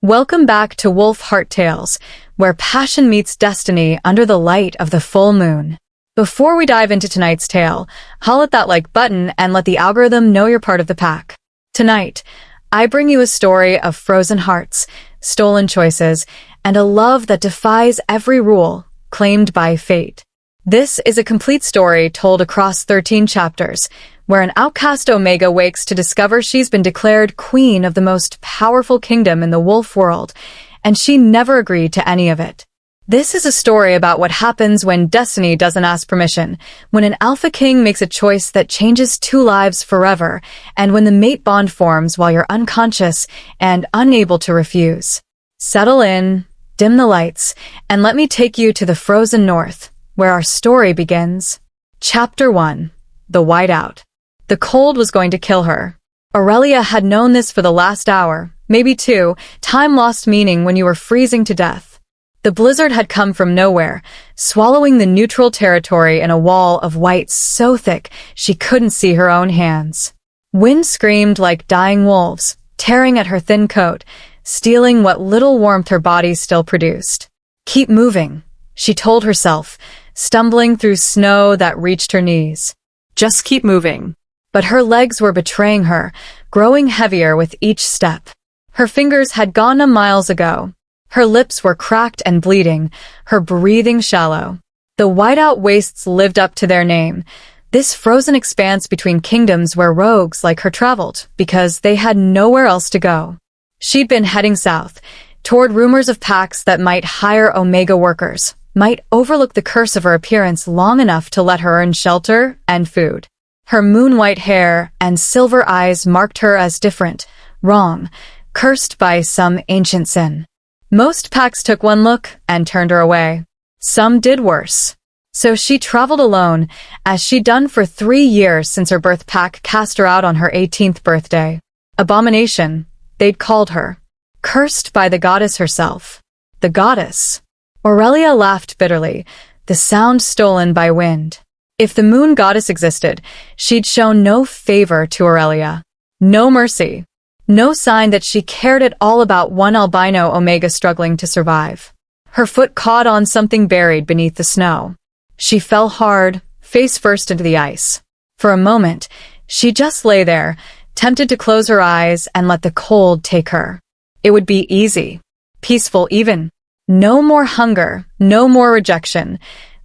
Welcome back to Wolf Heart Tales, where passion meets destiny under the light of the full moon. Before we dive into tonight's tale, hit that like button and let the algorithm know you're part of the pack. Tonight, I bring you a story of frozen hearts, stolen choices, and a love that defies every rule, claimed by fate. This is a complete story told across 13 chapters, where an outcast Omega wakes to discover she's been declared queen of the most powerful kingdom in the wolf world, and she never agreed to any of it. This is a story about what happens when destiny doesn't ask permission, when an alpha king makes a choice that changes two lives forever, and when the mate bond forms while you're unconscious and unable to refuse. Settle in, dim the lights, and let me take you to the frozen north, where our story begins. Chapter 1. The Whiteout. The cold was going to kill her. Aurelia had known this for the last hour, maybe two. Time lost meaning when you were freezing to death. The blizzard had come from nowhere, swallowing the neutral territory in a wall of white so thick she couldn't see her own hands. Wind screamed like dying wolves, tearing at her thin coat, stealing what little warmth her body still produced. Keep moving, she told herself, stumbling through snow that reached her knees. Just keep moving. But her legs were betraying her, growing heavier with each step. Her fingers had gone numb miles ago. Her lips were cracked and bleeding, her breathing shallow. The whiteout wastes lived up to their name, this frozen expanse between kingdoms where rogues like her traveled, because they had nowhere else to go. She'd been heading south, toward rumors of pacts that might hire Omega workers, might overlook the curse of her appearance long enough to let her earn shelter and food. Her moon-white hair and silver eyes marked her as different, wrong, cursed by some ancient sin. Most packs took one look and turned her away. Some did worse. So she traveled alone, as she'd done for 3 years since her birth pack cast her out on her 18th birthday. Abomination, they'd called her. Cursed by the goddess herself. The goddess. Aurelia laughed bitterly, the sound stolen by wind. If the moon goddess existed, she'd shown no favor to Aurelia. No mercy. No sign that she cared at all about one albino Omega struggling to survive. Her foot caught on something buried beneath the snow. She fell hard, face first into the ice. For a moment, she just lay there, tempted to close her eyes and let the cold take her. It would be easy. Peaceful even. No more hunger, no more rejection.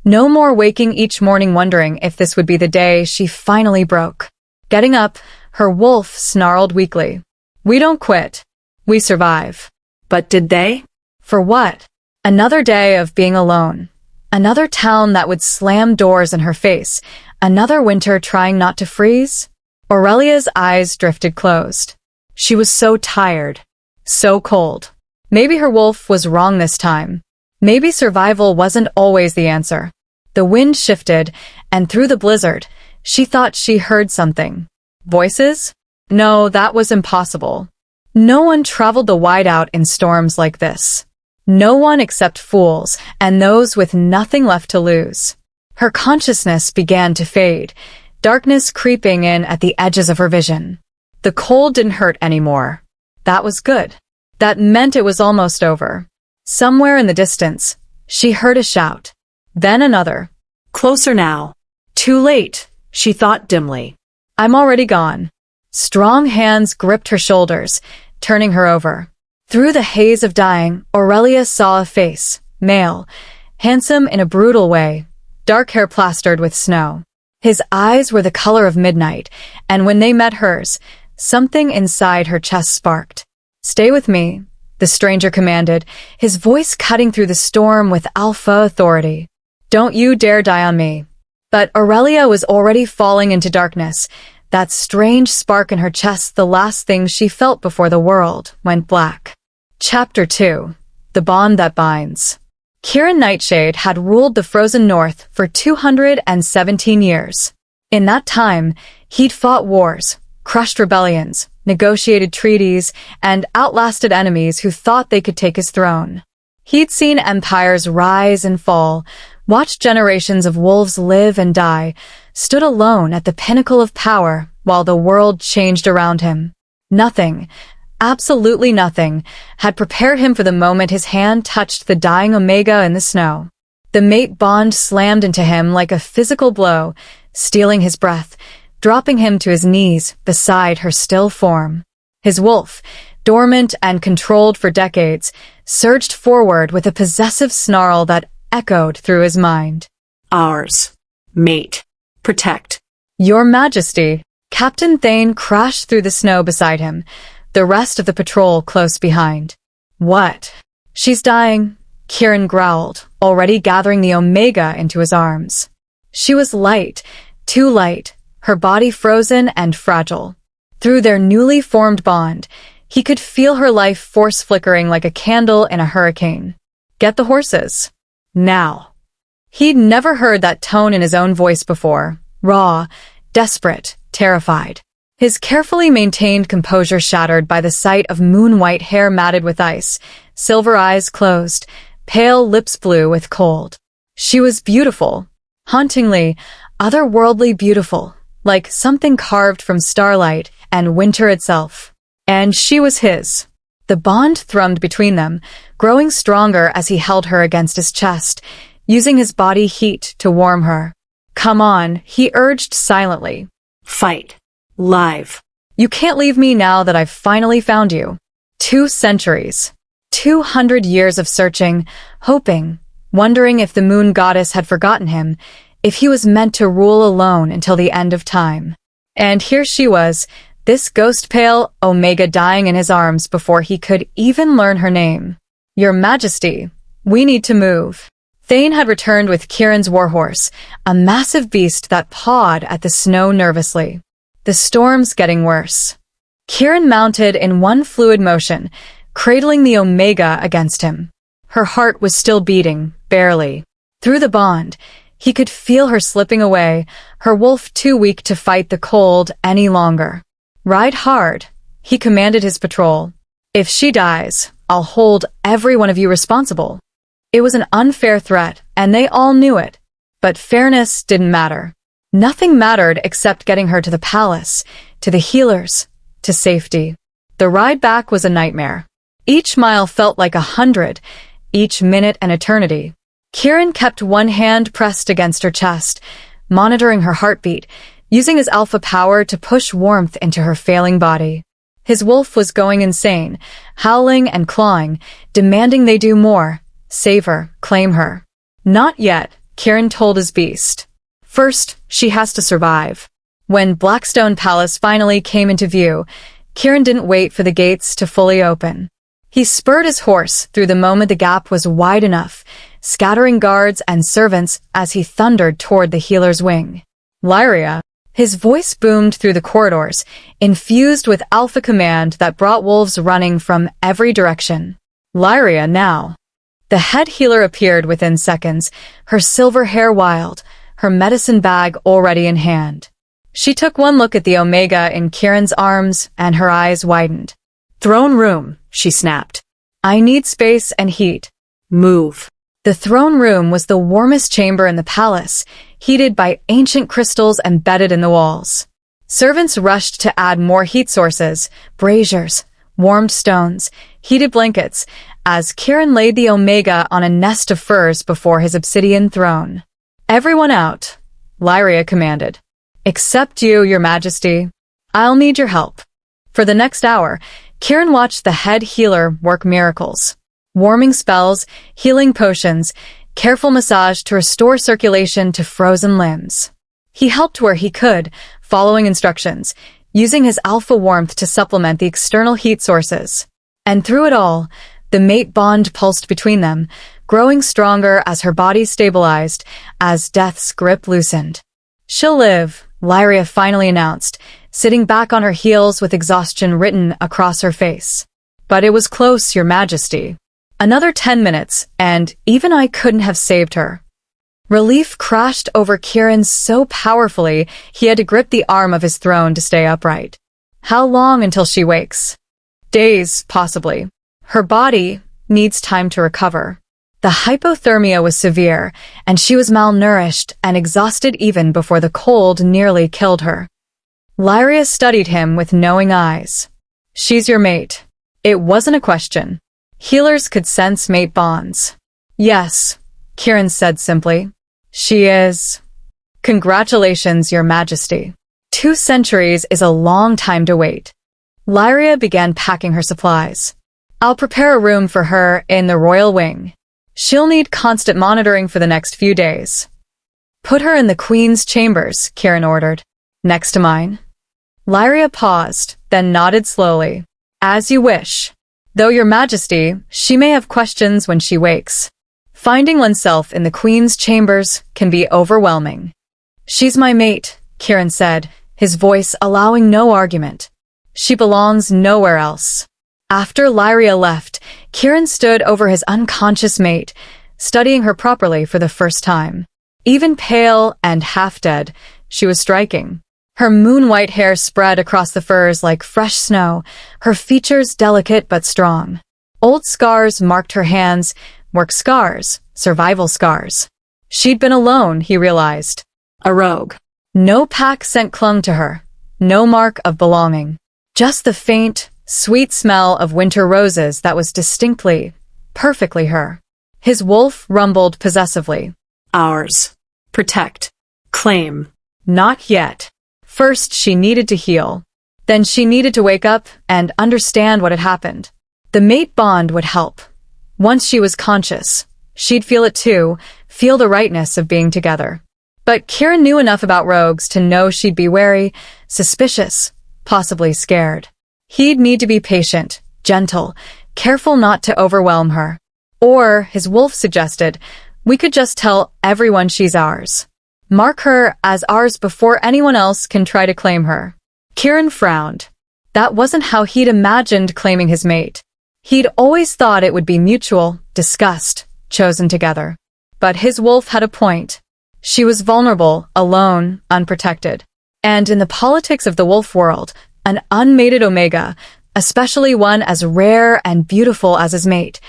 No more waking each morning wondering if this would be the day she finally broke. Getting up, her wolf snarled weakly. We don't quit. We survive. But did they? For what? Another day of being alone. Another town that would slam doors in her face. Another winter trying not to freeze? Aurelia's eyes drifted closed. She was so tired. So cold. Maybe her wolf was wrong this time. Maybe survival wasn't always the answer. The wind shifted, and through the blizzard, she thought she heard something. Voices? No, that was impossible. No one traveled the whiteout in storms like this. No one except fools, and those with nothing left to lose. Her consciousness began to fade, darkness creeping in at the edges of her vision. The cold didn't hurt anymore. That was good. That meant it was almost over. Somewhere in the distance, she heard a shout. Then another. Closer now. Too late, she thought dimly. I'm already gone. Strong hands gripped her shoulders, turning her over. Through the haze of dying, Aurelia saw a face, male, handsome in a brutal way, dark hair plastered with snow. His eyes were the color of midnight, and when they met hers, something inside her chest sparked. Stay with me, the stranger commanded, his voice cutting through the storm with alpha authority. Don't you dare die on me. But Aurelia was already falling into darkness, that strange spark in her chest the last thing she felt before the world went black. Chapter 2. The Bond That Binds. Kiran Nightshade had ruled the frozen north for 217 years. In that time, he'd fought wars, crushed rebellions, negotiated treaties, and outlasted enemies who thought they could take his throne. He'd seen empires rise and fall, watched generations of wolves live and die, stood alone at the pinnacle of power while the world changed around him. Nothing, absolutely nothing, had prepared him for the moment his hand touched the dying Omega in the snow. The mate bond slammed into him like a physical blow, stealing his breath, dropping him to his knees beside her still form. His wolf, dormant and controlled for decades, surged forward with a possessive snarl that echoed through his mind. Ours. Mate. Protect. Your Majesty. Captain Thane crashed through the snow beside him, the rest of the patrol close behind. What? She's dying, Kieran growled, already gathering the Omega into his arms. She was light, too light, her body frozen and fragile. Through their newly formed bond, he could feel her life force flickering like a candle in a hurricane. Get the horses. Now. He'd never heard that tone in his own voice before, raw, desperate, terrified. His carefully maintained composure shattered by the sight of moon-white hair matted with ice, silver eyes closed, pale lips blue with cold. She was beautiful, hauntingly, otherworldly beautiful, like something carved from starlight and winter itself. And she was his. The bond thrummed between them, growing stronger as he held her against his chest, using his body heat to warm her. Come on, he urged silently. Fight. Live. You can't leave me now that I've finally found you. 2 centuries. 200 years of searching, hoping, wondering if the moon goddess had forgotten him, if he was meant to rule alone until the end of time. And here she was, this ghost-pale Omega dying in his arms before he could even learn her name. Your Majesty, we need to move. Thane had returned with Kieran's warhorse, a massive beast that pawed at the snow nervously. The storm's getting worse. Kieran mounted in one fluid motion, cradling the Omega against him. Her heart was still beating, barely. Through the bond, he could feel her slipping away, her wolf too weak to fight the cold any longer. Ride hard, he commanded his patrol. If she dies, I'll hold every one of you responsible. It was an unfair threat, and they all knew it. But fairness didn't matter. Nothing mattered except getting her to the palace, to the healers, to safety. The ride back was a nightmare. Each mile felt like 100, each minute an eternity. Kieran kept one hand pressed against her chest, monitoring her heartbeat, using his alpha power to push warmth into her failing body. His wolf was going insane, howling and clawing, demanding they do more, save her, claim her. Not yet, Kieran told his beast. First, she has to survive. When Blackstone Palace finally came into view, Kieran didn't wait for the gates to fully open. He spurred his horse through the moment the gap was wide enough, scattering guards and servants as he thundered toward the healer's wing. Lyria. His voice boomed through the corridors, infused with alpha command that brought wolves running from every direction. Lyria now. The head healer appeared within seconds, her silver hair wild, her medicine bag already in hand. She took one look at the Omega in Kieran's arms, and her eyes widened. Throne room, she snapped. I need space and heat. Move. The throne room was the warmest chamber in the palace, heated by ancient crystals embedded in the walls. Servants rushed to add more heat sources, braziers, warmed stones, heated blankets, as Kieran laid the Omega on a nest of furs before his obsidian throne. Everyone out, Lyria commanded. Except you, Your Majesty. I'll need your help. For the next hour, Kieran watched the head healer work miracles. Warming spells, healing potions, careful massage to restore circulation to frozen limbs. He helped where he could, following instructions, using his alpha warmth to supplement the external heat sources. And through it all, the mate bond pulsed between them, growing stronger as her body stabilized, as death's grip loosened. She'll live, Lyria finally announced, sitting back on her heels with exhaustion written across her face. But it was close, Your Majesty. Another 10 minutes, and even I couldn't have saved her. Relief crashed over Kieran so powerfully he had to grip the arm of his throne to stay upright. How long until she wakes? Days, possibly. Her body needs time to recover. The hypothermia was severe, and she was malnourished and exhausted even before the cold nearly killed her. Lyria studied him with knowing eyes. She's your mate. It wasn't a question. Healers could sense mate bonds. Yes, Kieran said simply. She is. Congratulations, Your Majesty. 2 centuries is a long time to wait. Lyria began packing her supplies. I'll prepare a room for her in the royal wing. She'll need constant monitoring for the next few days. Put her in the Queen's chambers, Kieran ordered. Next to mine. Lyria paused, then nodded slowly. As you wish. Though, Your Majesty, she may have questions when she wakes. Finding oneself in the Queen's chambers can be overwhelming. She's my mate, Kieran said, his voice allowing no argument. She belongs nowhere else. After Lyria left, Kieran stood over his unconscious mate, studying her properly for the first time. Even pale and half-dead, she was striking. Her moon-white hair spread across the furs like fresh snow, her features delicate but strong. Old scars marked her hands, work scars, survival scars. She'd been alone, he realized. A rogue. No pack scent clung to her, no mark of belonging. Just the faint, sweet smell of winter roses that was distinctly, perfectly her. His wolf rumbled possessively. Ours. Protect. Claim. Not yet. First, she needed to heal. Then she needed to wake up and understand what had happened. The mate bond would help. Once she was conscious, she'd feel it too, feel the rightness of being together. But Kieran knew enough about rogues to know she'd be wary, suspicious, possibly scared. He'd need to be patient, gentle, careful not to overwhelm her. Or, his wolf suggested, we could just tell everyone she's ours. Mark her as ours before anyone else can try to claim her. Kieran frowned. That wasn't how he'd imagined claiming his mate. He'd always thought it would be mutual, discussed, chosen together. But his wolf had a point. She was vulnerable, alone, unprotected. And in the politics of the wolf world, an unmated omega, especially one as rare and beautiful as his mate,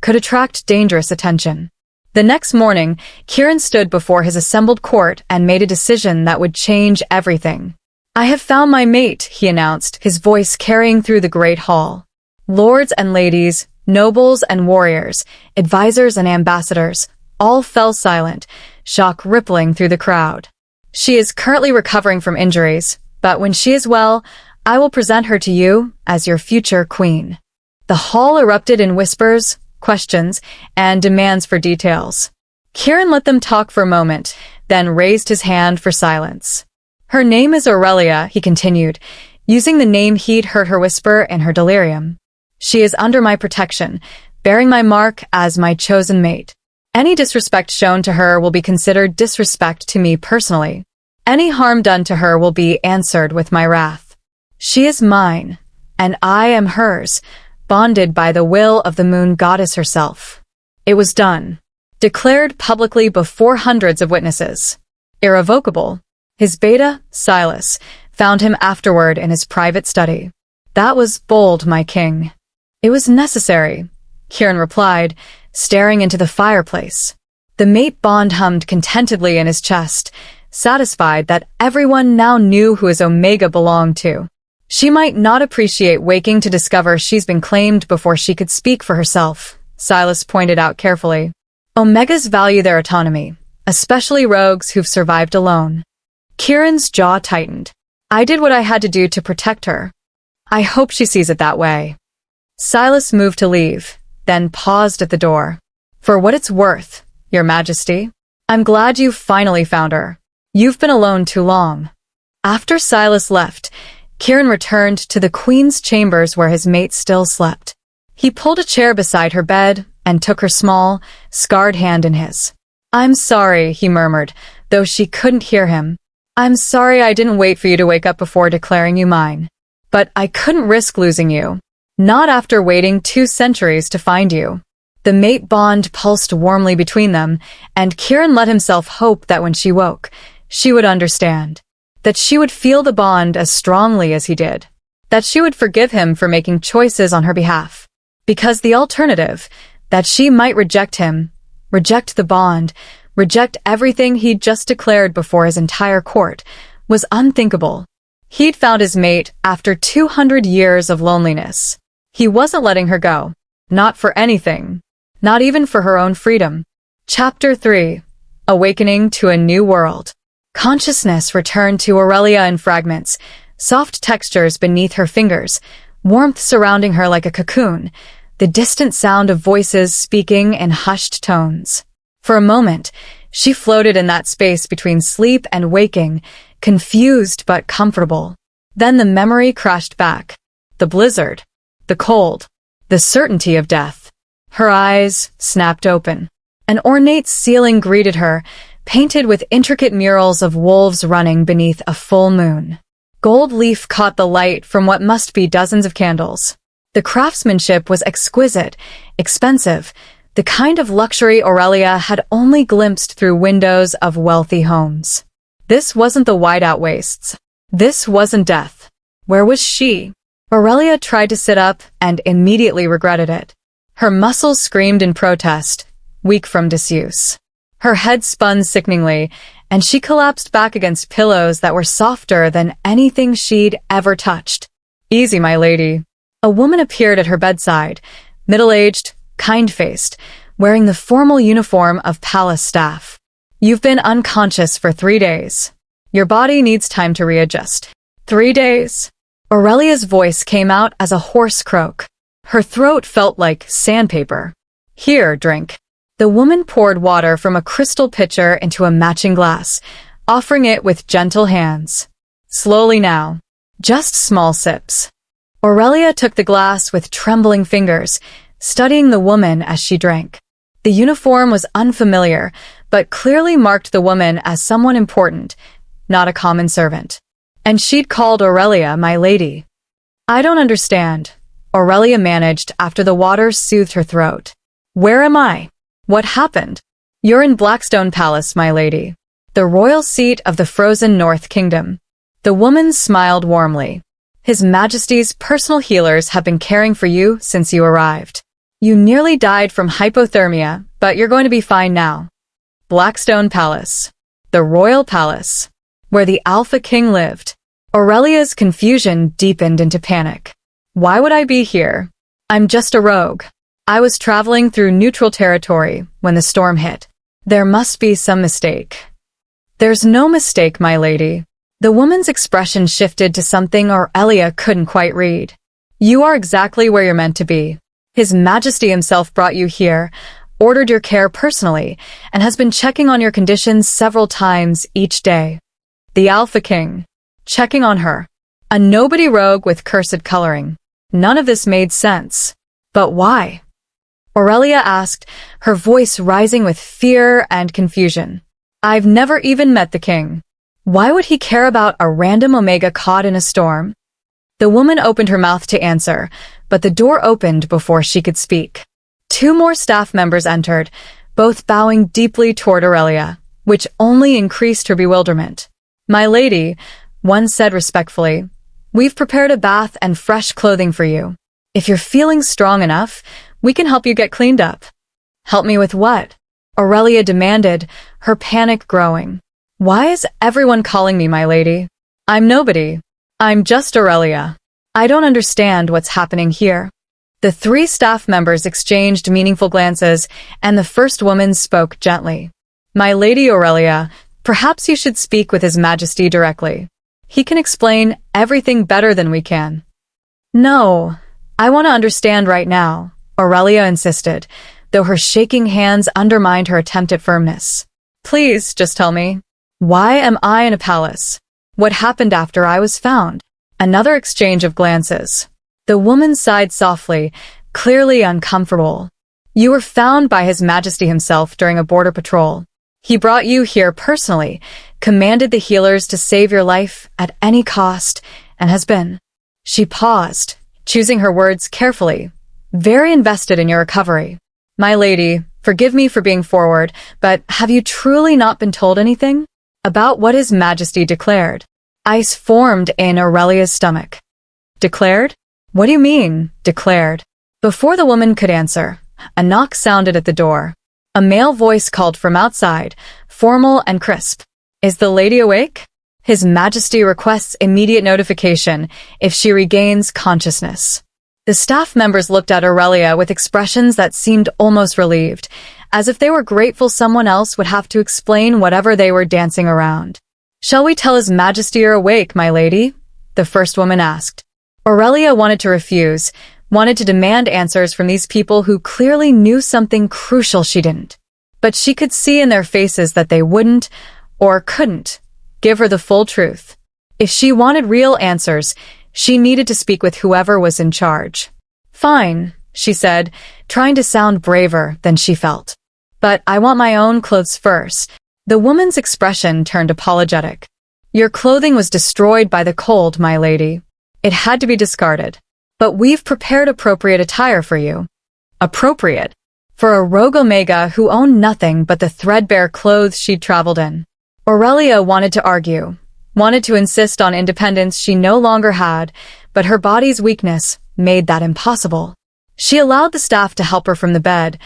could attract dangerous attention. The next morning, Kieran stood before his assembled court and made a decision that would change everything. I have found my mate, he announced, his voice carrying through the great hall. Lords and ladies, nobles and warriors, advisors and ambassadors, all fell silent, shock rippling through the crowd. She is currently recovering from injuries, but when she is well, I will present her to you as your future queen. The hall erupted in whispers, questions, and demands for details. Kieran let them talk for a moment, then raised his hand for silence. Her name is Aurelia, he continued, using the name he'd heard her whisper in her delirium. She is under my protection, bearing my mark as my chosen mate. Any disrespect shown to her will be considered disrespect to me personally. Any harm done to her will be answered with my wrath. She is mine, and I am hers, bonded by the will of the moon goddess herself. It was done. Declared publicly before hundreds of witnesses. Irrevocable. His beta, Silas, found him afterward in his private study. That was bold, my king. It was necessary, Kieran replied, staring into the fireplace. The mate bond hummed contentedly in his chest, satisfied that everyone now knew who his Omega belonged to. She might not appreciate waking to discover she's been claimed before she could speak for herself, Silas pointed out carefully. Omegas value their autonomy, especially rogues who've survived alone. Kieran's jaw tightened. I did what I had to do to protect her. I hope she sees it that way. Silas moved to leave, then paused at the door. For what it's worth, Your Majesty, I'm glad you finally found her. You've been alone too long. After Silas left, Kieran returned to the Queen's chambers where his mate still slept. He pulled a chair beside her bed and took her small, scarred hand in his. I'm sorry, he murmured, though she couldn't hear him. I'm sorry I didn't wait for you to wake up before declaring you mine. But I couldn't risk losing you. Not after waiting 2 centuries to find you. The mate bond pulsed warmly between them, and Kieran let himself hope that when she woke, she would understand. That she would feel the bond as strongly as he did. That she would forgive him for making choices on her behalf. Because the alternative, that she might reject him, reject the bond, reject everything he'd just declared before his entire court, was unthinkable. He'd found his mate after 200 years of loneliness. He wasn't letting her go. Not for anything. Not even for her own freedom. Chapter 3. Awakening to a New World. Consciousness returned to Aurelia in fragments, soft textures beneath her fingers, warmth surrounding her like a cocoon, the distant sound of voices speaking in hushed tones. For a moment, she floated in that space between sleep and waking, confused but comfortable. Then the memory crashed back. The blizzard. The cold. The certainty of death. Her eyes snapped open. An ornate ceiling greeted her, painted with intricate murals of wolves running beneath a full moon. Gold leaf caught the light from what must be dozens of candles. The craftsmanship was exquisite, expensive, the kind of luxury Aurelia had only glimpsed through windows of wealthy homes. This wasn't the whiteout wastes. This wasn't death. Where was she? Aurelia tried to sit up and immediately regretted it. Her muscles screamed in protest, weak from disuse. Her head spun sickeningly, and she collapsed back against pillows that were softer than anything she'd ever touched. "Easy, my lady." A woman appeared at her bedside, middle-aged, kind-faced, wearing the formal uniform of palace staff. "You've been unconscious for 3 days. Your body needs time to readjust." 3 days? Aurelia's voice came out as a hoarse croak. Her throat felt like sandpaper. "Here, drink." The woman poured water from a crystal pitcher into a matching glass, offering it with gentle hands. "Slowly now. Just small sips." Aurelia took the glass with trembling fingers, studying the woman as she drank. The uniform was unfamiliar, but clearly marked the woman as someone important, not a common servant. And she'd called Aurelia my lady. "I don't understand," Aurelia managed after the water soothed her throat. "Where am I? What happened?" "You're in Blackstone Palace, my lady, the royal seat of the frozen North Kingdom." The woman smiled warmly. "His Majesty's personal healers have been caring for you since you arrived. You nearly died from hypothermia, but you're going to be fine now." Blackstone Palace. The royal palace, where the Alpha King lived. Aurelia's confusion deepened into panic. "Why would I be here? I'm just a rogue. I was traveling through neutral territory when the storm hit. There must be some mistake." "There's no mistake, my lady." The woman's expression shifted to something Aurelia couldn't quite read. "You are exactly where you're meant to be. His Majesty himself brought you here, ordered your care personally, and has been checking on your conditions several times each day." The Alpha King. Checking on her. A nobody rogue with cursed coloring. None of this made sense. But why? Aurelia asked, her voice rising with fear and confusion. "I've never even met the king. Why would he care about a random Omega caught in a storm?" The woman opened her mouth to answer, but the door opened before she could speak. 2 more staff members entered, both bowing deeply toward Aurelia, which only increased her bewilderment. "My lady," one said respectfully, "we've prepared a bath and fresh clothing for you. If you're feeling strong enough, we can help you get cleaned up." "Help me with what?" Aurelia demanded, her panic growing. "Why is everyone calling me my lady? I'm nobody. I'm just Aurelia. I don't understand what's happening here." The 3 staff members exchanged meaningful glances, and the first woman spoke gently. "My lady Aurelia, perhaps you should speak with His Majesty directly. He can explain everything better than we can." "No, I want to understand right now," Aurelia insisted, though her shaking hands undermined her attempt at firmness. "Please, just tell me. Why am I in a palace? What happened after I was found?" Another exchange of glances. The woman sighed softly, clearly uncomfortable. "You were found by His Majesty himself during a border patrol. He brought you here personally, commanded the healers to save your life at any cost, and has been." She paused, choosing her words carefully, very invested in your recovery. "My lady, forgive me for being forward, but have you truly not been told anything about what His Majesty declared?" Ice formed in Aurelia's stomach. "Declared? What do you mean, declared?" Before the woman could answer, a knock sounded at the door. A male voice called from outside, formal and crisp. "Is the lady awake? His Majesty requests immediate notification if she regains consciousness." The staff members looked at Aurelia with expressions that seemed almost relieved, as if they were grateful someone else would have to explain whatever they were dancing around. "Shall we tell His Majesty you're awake, my lady?" the first woman asked. Aurelia wanted to refuse, wanted to demand answers from these people who clearly knew something crucial she didn't. But she could see in their faces that they wouldn't, or couldn't, give her the full truth. If she wanted real answers, she needed to speak with whoever was in charge. "Fine," she said, trying to sound braver than she felt. "But I want my own clothes first." The woman's expression turned apologetic. "Your clothing was destroyed by the cold, my lady. It had to be discarded. But we've prepared appropriate attire for you." Appropriate? For a rogue Omega who owned nothing but the threadbare clothes she'd traveled in. Aurelia wanted to argue, wanted to insist on independence she no longer had, but her body's weakness made that impossible. She allowed the staff to help her from the bed,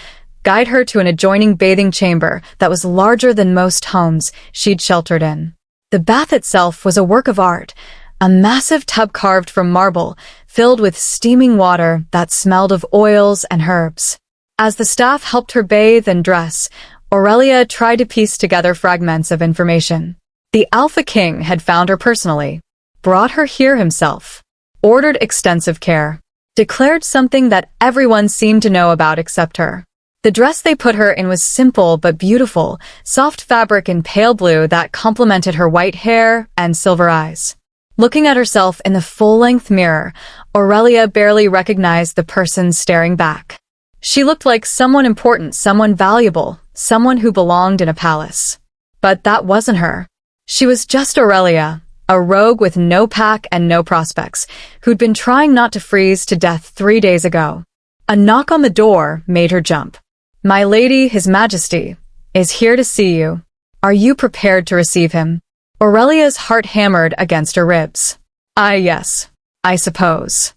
guide her to an adjoining bathing chamber that was larger than most homes she'd sheltered in. The bath itself was a work of art, a massive tub carved from marble, filled with steaming water that smelled of oils and herbs. As the staff helped her bathe and dress, Aurelia tried to piece together fragments of information. The Alpha King had found her personally, brought her here himself, ordered extensive care, declared something that everyone seemed to know about except her. The dress they put her in was simple but beautiful, soft fabric in pale blue that complemented her white hair and silver eyes. Looking at herself in the full-length mirror, Aurelia barely recognized the person staring back. She looked like someone important, someone valuable, someone who belonged in a palace. But that wasn't her. She was just Aurelia, a rogue with no pack and no prospects, who'd been trying not to freeze to death 3 days ago. A knock on the door made her jump. "My lady, His Majesty, is here to see you. Are you prepared to receive him?" Aurelia's heart hammered against her ribs. Yes, I suppose."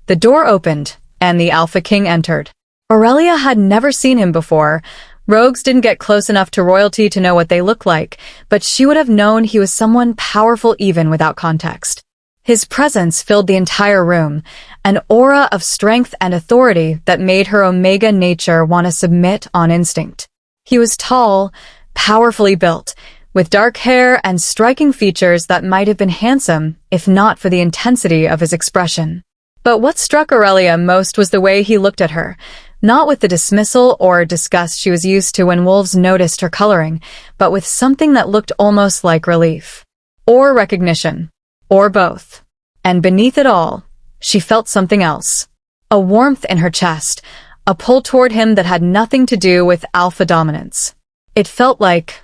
The door opened, and the Alpha King entered. Aurelia had never seen him before. Rogues didn't get close enough to royalty to know what they looked like, but she would have known he was someone powerful even without context. His presence filled the entire room, an aura of strength and authority that made her Omega nature want to submit on instinct. He was tall, powerfully built, with dark hair and striking features that might have been handsome if not for the intensity of his expression. But what struck Aurelia most was the way he looked at her, not with the dismissal or disgust she was used to when wolves noticed her coloring, but with something that looked almost like relief. Or recognition. Or both. And beneath it all, she felt something else. A warmth in her chest, a pull toward him that had nothing to do with alpha dominance. It felt like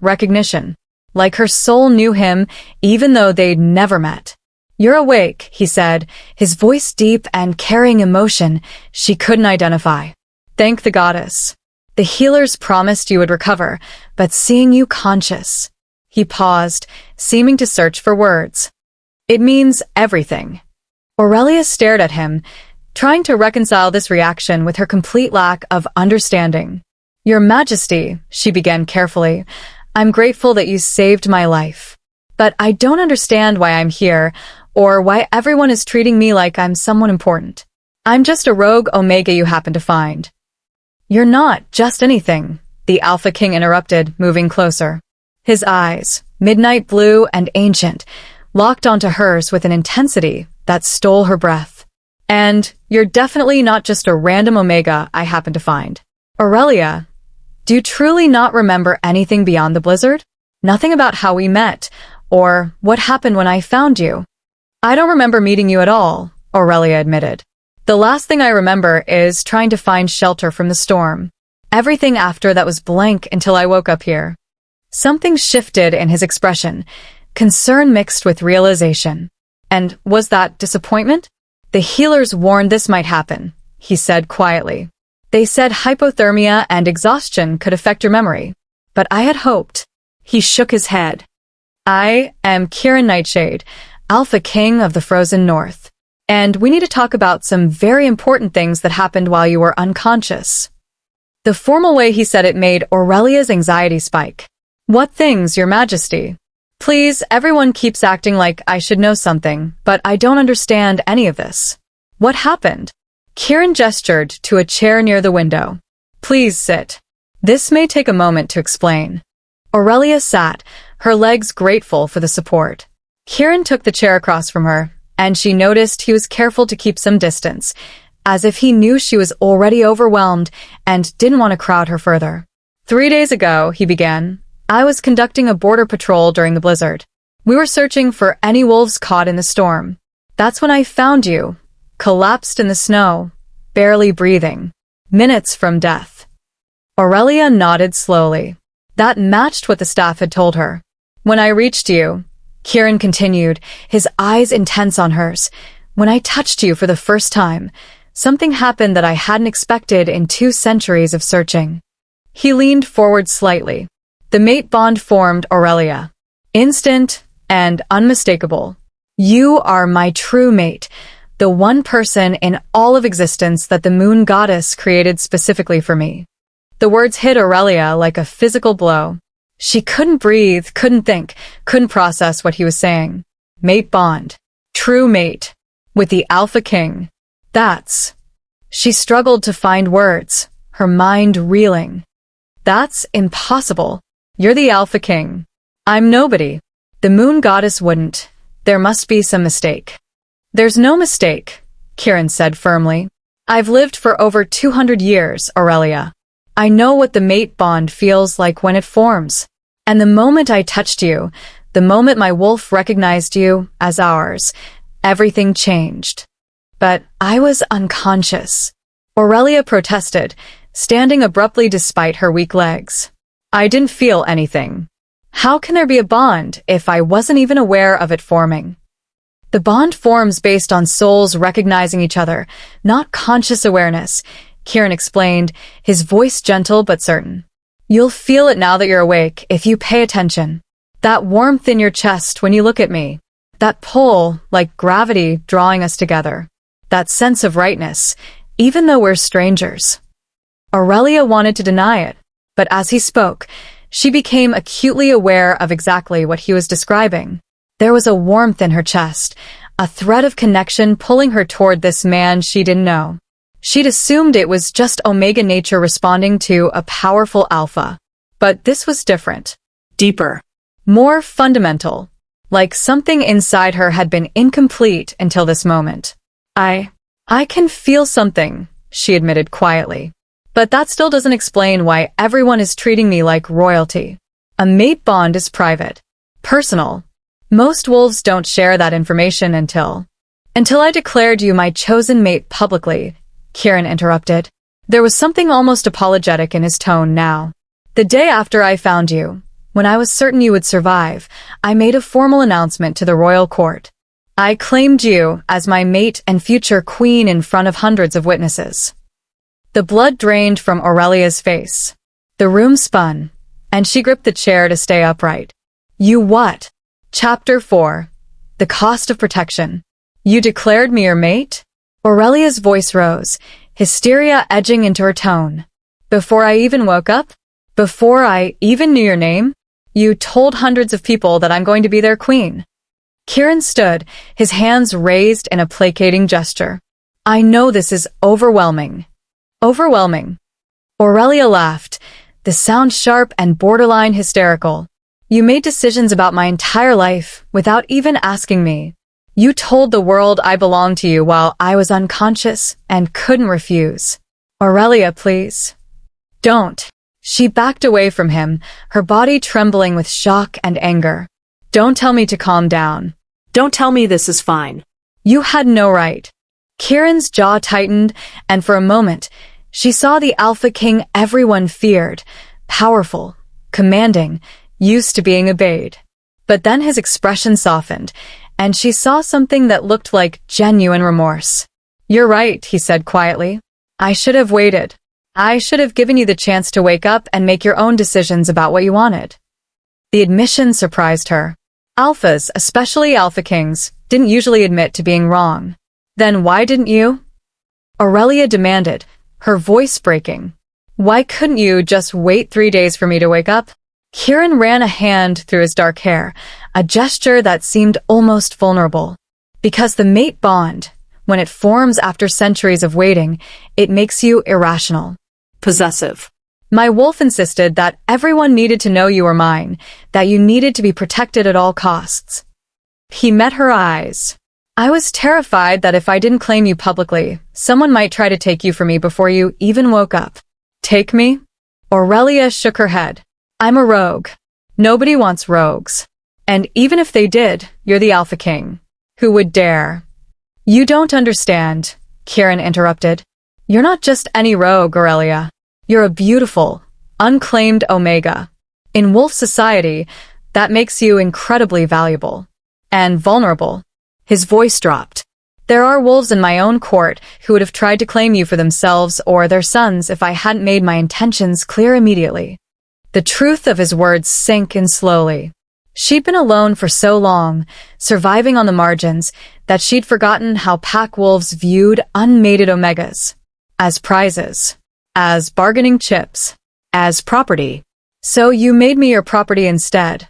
recognition. Like her soul knew him, even though they'd never met. "You're awake," he said, his voice deep and carrying emotion she couldn't identify. "Thank the goddess. The healers promised you would recover, but seeing you conscious." He paused, seeming to search for words. "It means everything." Aurelia stared at him, trying to reconcile this reaction with her complete lack of understanding. "Your Majesty," she began carefully, "I'm grateful that you saved my life. But I don't understand why I'm here, or why everyone is treating me like I'm someone important. I'm just a rogue Omega you happen to find." "You're not just anything," the Alpha King interrupted, moving closer. His eyes, midnight blue and ancient, locked onto hers with an intensity that stole her breath. "And you're definitely not just a random Omega I happen to find. Aurelia, do you truly not remember anything beyond the blizzard? Nothing about how we met, or what happened when I found you?" "I don't remember meeting you at all," Aurelia admitted. "The last thing I remember is trying to find shelter from the storm. Everything after that was blank until I woke up here." Something shifted in his expression, concern mixed with realization. "And was that disappointment?" "The healers warned this might happen," he said quietly. "They said hypothermia and exhaustion could affect your memory. But I had hoped." He shook his head. "I am Kieran Nightshade, Alpha King of the Frozen North. And we need to talk about some very important things that happened while you were unconscious." The formal way he said it made Aurelia's anxiety spike. "What things, Your Majesty?" "Please, everyone keeps acting like I should know something, but I don't understand any of this." What happened? Kieran gestured to a chair near the window. Please sit. This may take a moment to explain. Aurelia sat, her legs grateful for the support. Kieran took the chair across from her, and she noticed he was careful to keep some distance, as if he knew she was already overwhelmed and didn't want to crowd her further. 3 days ago, he began, I was conducting a border patrol during the blizzard. We were searching for any wolves caught in the storm. That's when I found you, collapsed in the snow, barely breathing, minutes from death. Aurelia nodded slowly. That matched what the staff had told her. When I reached you, Kieran continued, his eyes intense on hers, when I touched you for the first time, something happened that I hadn't expected in 2 centuries of searching. He leaned forward slightly. The mate bond formed, Aurelia. Instant and unmistakable. You are my true mate, the one person in all of existence that the moon goddess created specifically for me. The words hit Aurelia like a physical blow. She couldn't breathe, couldn't think, couldn't process what he was saying. Mate bond. True mate. With the Alpha King. That's... She struggled to find words, her mind reeling. That's impossible. You're the Alpha King. I'm nobody. The moon goddess wouldn't. There must be some mistake. There's no mistake, Kieran said firmly. I've lived for over 200 years, Aurelia. I know what the mate bond feels like when it forms. And the moment I touched you, the moment my wolf recognized you as ours, everything changed. But I was unconscious. Aurelia protested, standing abruptly despite her weak legs. I didn't feel anything. How can there be a bond if I wasn't even aware of it forming? The bond forms based on souls recognizing each other, not conscious awareness, Kieran explained, his voice gentle but certain. You'll feel it now that you're awake if you pay attention. That warmth in your chest when you look at me. That pull, like gravity, drawing us together. That sense of rightness, even though we're strangers. Aurelia wanted to deny it, but as he spoke, she became acutely aware of exactly what he was describing. There was a warmth in her chest, a thread of connection pulling her toward this man she didn't know. She'd assumed it was just Omega nature responding to a powerful alpha. But this was different. Deeper. More fundamental. Like something inside her had been incomplete until this moment. I can feel something, she admitted quietly. But that still doesn't explain why everyone is treating me like royalty. A mate bond is private. Personal. Most wolves don't share that information until I declared you my chosen mate publicly, Kieran interrupted. There was something almost apologetic in his tone now. The day after I found you, when I was certain you would survive, I made a formal announcement to the royal court. I claimed you as my mate and future queen in front of hundreds of witnesses. The blood drained from Aurelia's face. The room spun, and she gripped the chair to stay upright. You what? Chapter 4. The Cost of Protection. You declared me your mate? Aurelia's voice rose, hysteria edging into her tone. Before I even woke up? Before I even knew your name? You told hundreds of people that I'm going to be their queen. Kieran stood, his hands raised in a placating gesture. I know this is overwhelming. Overwhelming. Aurelia laughed, the sound sharp and borderline hysterical. You made decisions about my entire life without even asking me. You told the world I belonged to you while I was unconscious and couldn't refuse. Aurelia, please. Don't. She backed away from him, her body trembling with shock and anger. Don't tell me to calm down. Don't tell me this is fine. You had no right. Kieran's jaw tightened, and for a moment, she saw the Alpha King everyone feared, powerful, commanding, used to being obeyed. But then his expression softened, and she saw something that looked like genuine remorse. You're right, he said quietly. I should have waited. I should have given you the chance to wake up and make your own decisions about what you wanted. The admission surprised her. Alphas, especially Alpha Kings, didn't usually admit to being wrong. Then why didn't you? Aurelia demanded, her voice breaking. Why couldn't you just wait 3 days for me to wake up? Kieran ran a hand through his dark hair, a gesture that seemed almost vulnerable. Because the mate bond, When it forms after centuries of waiting, it makes you irrational. Possessive. My wolf insisted that everyone needed to know you were mine, that you needed to be protected at all costs. He met her eyes. I was terrified that if I didn't claim you publicly, someone might try to take you from me before you even woke up. Take me? Aurelia shook her head. I'm a rogue. Nobody wants rogues. And even if they did, you're the Alpha King. Who would dare? You don't understand, Kieran interrupted. You're not just any rogue, Aurelia. You're a beautiful, unclaimed Omega. In wolf society, that makes you incredibly valuable. And vulnerable. His voice dropped. There are wolves in my own court who would have tried to claim you for themselves or their sons if I hadn't made my intentions clear immediately. The truth of his words sank in slowly. She'd been alone for so long, surviving on the margins, that she'd forgotten how pack wolves viewed unmated Omegas. As prizes. As bargaining chips. As property. So you made me your property instead,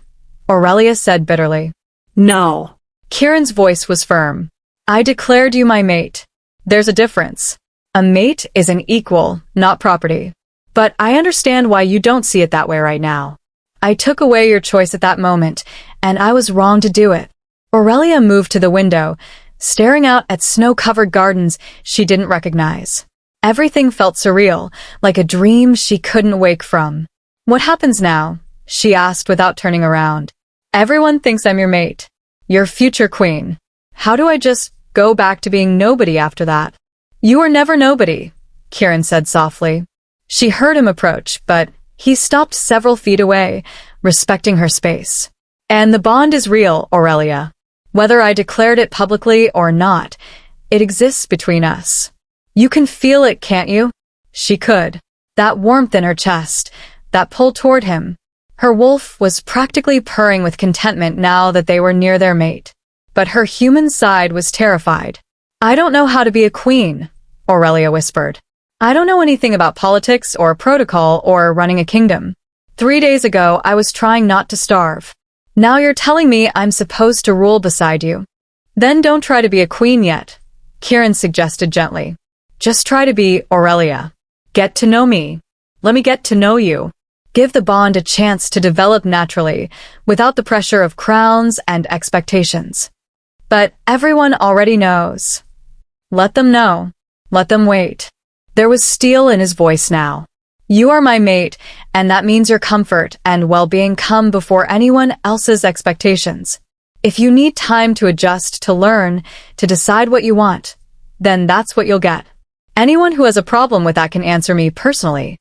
Aurelia said bitterly. No. Kieran's voice was firm. I declared you my mate. There's a difference. A mate is an equal, not property. But I understand why you don't see it that way right now. I took away your choice at that moment, and I was wrong to do it. Aurelia moved to the window, staring out at snow-covered gardens she didn't recognize. Everything felt surreal, like a dream she couldn't wake from. What happens now? She asked without turning around. Everyone thinks I'm your mate. Your future queen. How do I just go back to being nobody after that? You were never nobody, Kieran said softly. She heard him approach, but he stopped several feet away, respecting her space. And the bond is real, Aurelia. Whether I declared it publicly or not, it exists between us. You can feel it, can't you? She could. That warmth in her chest, that pull toward him. Her wolf was practically purring with contentment now that they were near their mate. But her human side was terrified. I don't know how to be a queen, Aurelia whispered. I don't know anything about politics or protocol or running a kingdom. 3 days ago, I was trying not to starve. Now you're telling me I'm supposed to rule beside you. Then don't try to be a queen yet, Kieran suggested gently. Just try to be Aurelia. Get to know me. Let me get to know you. Give the bond a chance to develop naturally, without the pressure of crowns and expectations. But everyone already knows. Let them know. Let them wait. There was steel in his voice now. You are my mate, and that means your comfort and well-being come before anyone else's expectations. If you need time to adjust, to learn, to decide what you want, then that's what you'll get. Anyone who has a problem with that can answer me personally.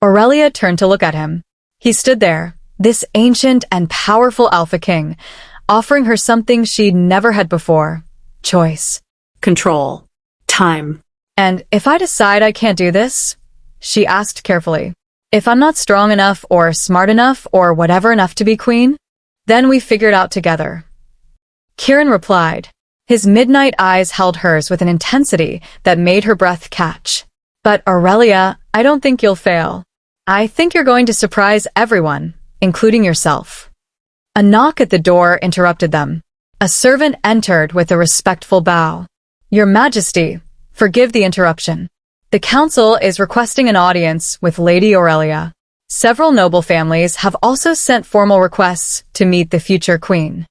Aurelia turned to look at him. He stood there, this ancient and powerful Alpha King, offering her something she'd never had before. Choice. Control. Time. And if I decide I can't do this? She asked carefully. If I'm not strong enough or smart enough or whatever enough to be queen? Then we figure it out together. Kieran replied. His midnight eyes held hers with an intensity that made her breath catch. But Aurelia, I don't think you'll fail. I think you're going to surprise everyone, including yourself. A knock at the door interrupted them. A servant entered with a respectful bow. Your Majesty, forgive the interruption. The council is requesting an audience with Lady Aurelia. Several noble families have also sent formal requests to meet the future queen.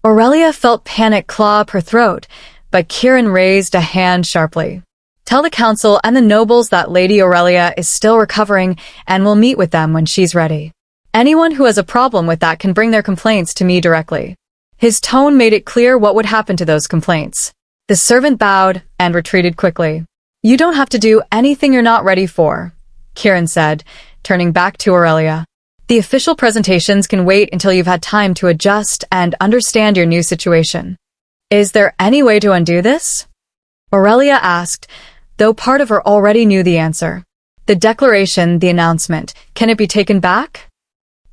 Aurelia felt panic claw up her throat, but Kieran raised a hand sharply. Tell the council and the nobles that Lady Aurelia is still recovering and will meet with them when she's ready. Anyone who has a problem with that can bring their complaints to me directly. His tone made it clear what would happen to those complaints. The servant bowed and retreated quickly. You don't have to do anything you're not ready for, Kieran said, turning back to Aurelia. The official presentations can wait until you've had time to adjust and understand your new situation. Is there any way to undo this? Aurelia asked, though part of her already knew the answer. The declaration, the announcement, can it be taken back?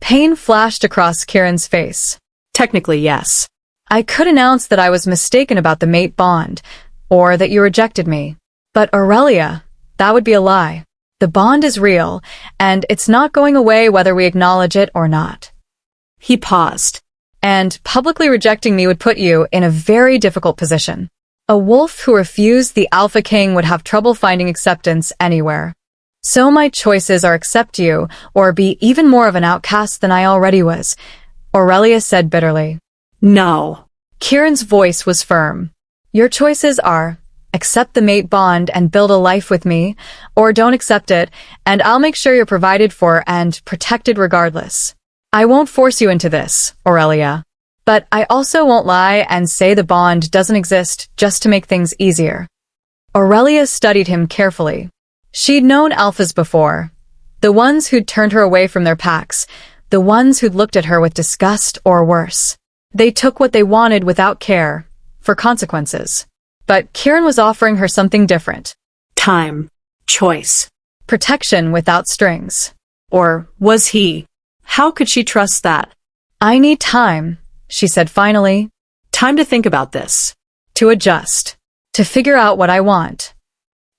Pain flashed across Kieran's face. Technically, yes. I could announce that I was mistaken about the mate bond, or that you rejected me. But Aurelia, that would be a lie. The bond is real, and it's not going away whether we acknowledge it or not. He paused. And publicly rejecting me would put you in a very difficult position. A wolf who refused the Alpha King would have trouble finding acceptance anywhere. So my choices are accept you, or be even more of an outcast than I already was, Aurelia said bitterly. No. Kieran's voice was firm. Your choices are, accept the mate bond and build a life with me, or don't accept it, and I'll make sure you're provided for and protected regardless. I won't force you into this, Aurelia. But I also won't lie and say the bond doesn't exist just to make things easier. Aurelia studied him carefully. She'd known alphas before. The ones who'd turned her away from their packs, the ones who'd looked at her with disgust or worse. They took what they wanted without care, for consequences. But Kieran was offering her something different. Time. Choice. Protection without strings. Or was he? How could she trust that? I need time, she said finally. Time to think about this. To adjust. To figure out what I want.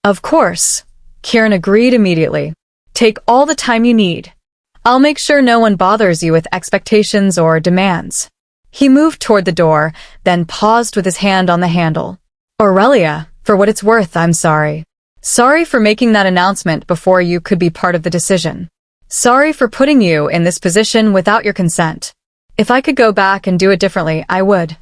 Of course, Kieran agreed immediately. Take all the time you need. I'll make sure no one bothers you with expectations or demands. He moved toward the door, then paused with his hand on the handle. Aurelia, for what it's worth, I'm sorry. Sorry for making that announcement before you could be part of the decision. Sorry for putting you in this position without your consent. If I could go back and do it differently, I would.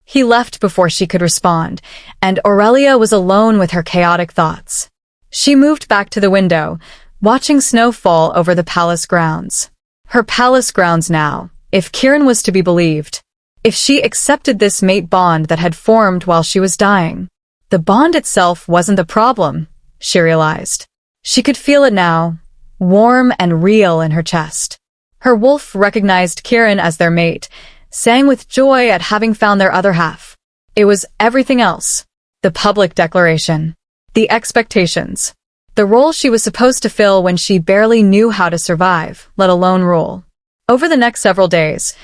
He left before she could respond, and Aurelia was alone with her chaotic thoughts. She moved back to the window, watching snow fall over the palace grounds. Her palace grounds now, if Kieran was to be believed. If she accepted this mate bond that had formed while she was dying. The bond itself wasn't the problem, she realized. She could feel it now, warm and real in her chest. Her wolf recognized Kieran as their mate, sang with joy at having found their other half. It was everything else. The public declaration. The expectations. The role she was supposed to fill when she barely knew how to survive, let alone rule. Over the next several days,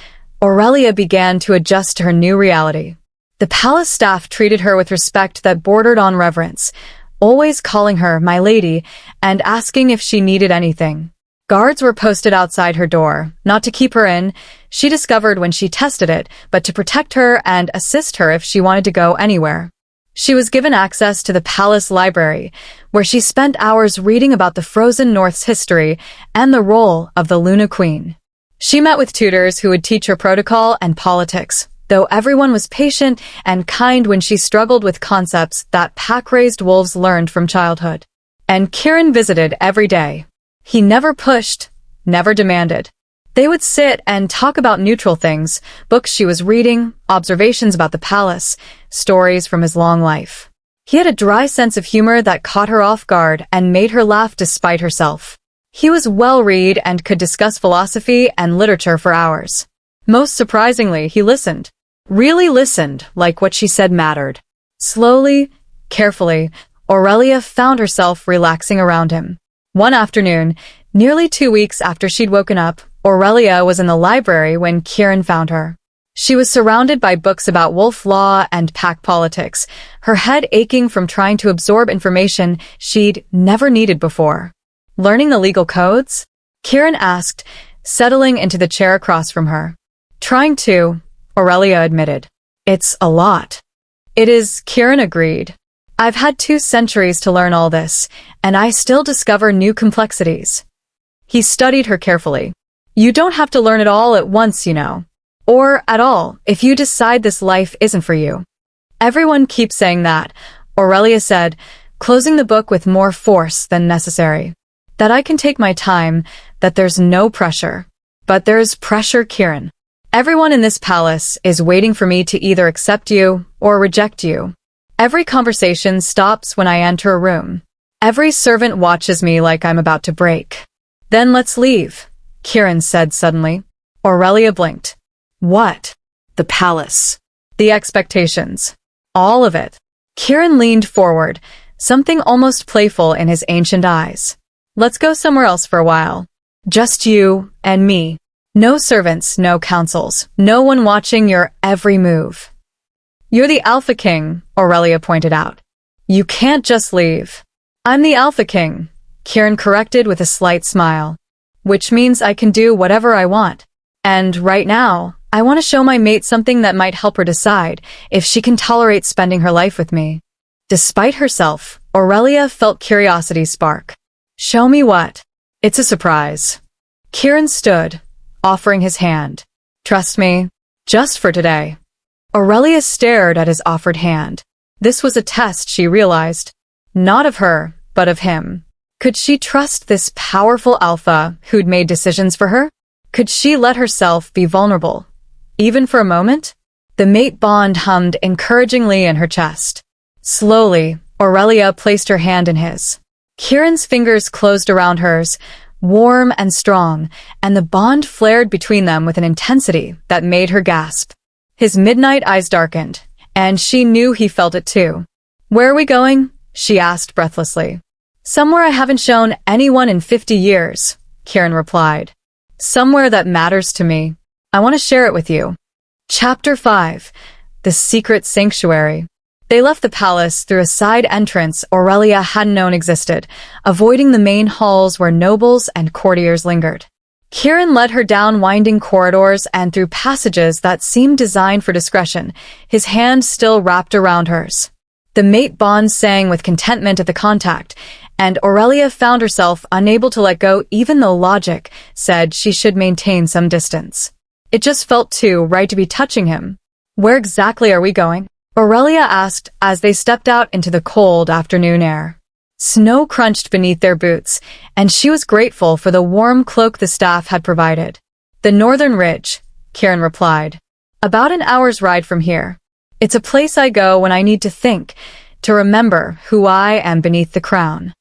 Aurelia began to adjust to her new reality. The palace staff treated her with respect that bordered on reverence, always calling her my lady and asking if she needed anything. Guards were posted outside her door, not to keep her in, she discovered when she tested it, but to protect her and assist her if she wanted to go anywhere. She was given access to the palace library, where she spent hours reading about the frozen North's history and the role of the Luna Queen. She met with tutors who would teach her protocol and politics, though everyone was patient and kind when she struggled with concepts that pack-raised wolves learned from childhood. And Kieran visited every day. He never pushed, never demanded. They would sit and talk about neutral things, books she was reading, observations about the palace, stories from his long life. He had a dry sense of humor that caught her off guard and made her laugh despite herself. He was well-read and could discuss philosophy and literature for hours. Most surprisingly, he listened. Really listened, like what she said mattered. Slowly, carefully, Aurelia found herself relaxing around him. One afternoon, nearly 2 weeks after she'd woken up, Aurelia was in the library when Kieran found her. She was surrounded by books about wolf law and pack politics, her head aching from trying to absorb information she'd never needed before. Learning the legal codes? Kieran asked, settling into the chair across from her. Trying to, Aurelia admitted. It's a lot. It is, Kieran agreed. I've had 2 centuries to learn all this, and I still discover new complexities. He studied her carefully. You don't have to learn it all at once, you know. Or at all, if you decide this life isn't for you. Everyone keeps saying that, Aurelia said, closing the book with more force than necessary. That I can take my time, that there's no pressure. But there's pressure, Kieran. Everyone in this palace is waiting for me to either accept you or reject you. Every conversation stops when I enter a room. Every servant watches me like I'm about to break. Then let's leave, Kieran said suddenly. Aurelia blinked. What? The palace. The expectations. All of it. Kieran leaned forward, something almost playful in his ancient eyes. Let's go somewhere else for a while. Just you and me. No servants, no councils, no one watching your every move. You're the Alpha King, Aurelia pointed out. You can't just leave. I'm the Alpha King, Kieran corrected with a slight smile. Which means I can do whatever I want. And right now, I want to show my mate something that might help her decide if she can tolerate spending her life with me. Despite herself, Aurelia felt curiosity spark. Show me what? It's a surprise. Kieran stood, offering his hand. Trust me, just for today. Aurelia stared at his offered hand. This was a test, she realized. Not of her, but of him. Could she trust this powerful alpha who'd made decisions for her? Could she let herself be vulnerable? Even for a moment? The mate bond hummed encouragingly in her chest. Slowly, Aurelia placed her hand in his. Kieran's fingers closed around hers, warm and strong, and the bond flared between them with an intensity that made her gasp. His midnight eyes darkened, and she knew he felt it too. Where are we going? She asked breathlessly. Somewhere I haven't shown anyone in 50 years, Kieran replied. Somewhere that matters to me. I want to share it with you. Chapter 5. The Secret Sanctuary. They left the palace through a side entrance Aurelia hadn't known existed, avoiding the main halls where nobles and courtiers lingered. Kieran led her down winding corridors and through passages that seemed designed for discretion, his hand still wrapped around hers. The mate bond sang with contentment at the contact, and Aurelia found herself unable to let go even though logic said she should maintain some distance. It just felt too right to be touching him. Where exactly are we going? Aurelia asked as they stepped out into the cold afternoon air. Snow crunched beneath their boots, and she was grateful for the warm cloak the staff had provided. The Northern Ridge, Kieran replied. About an hour's ride from here. It's a place I go when I need to think, to remember who I am beneath the crown.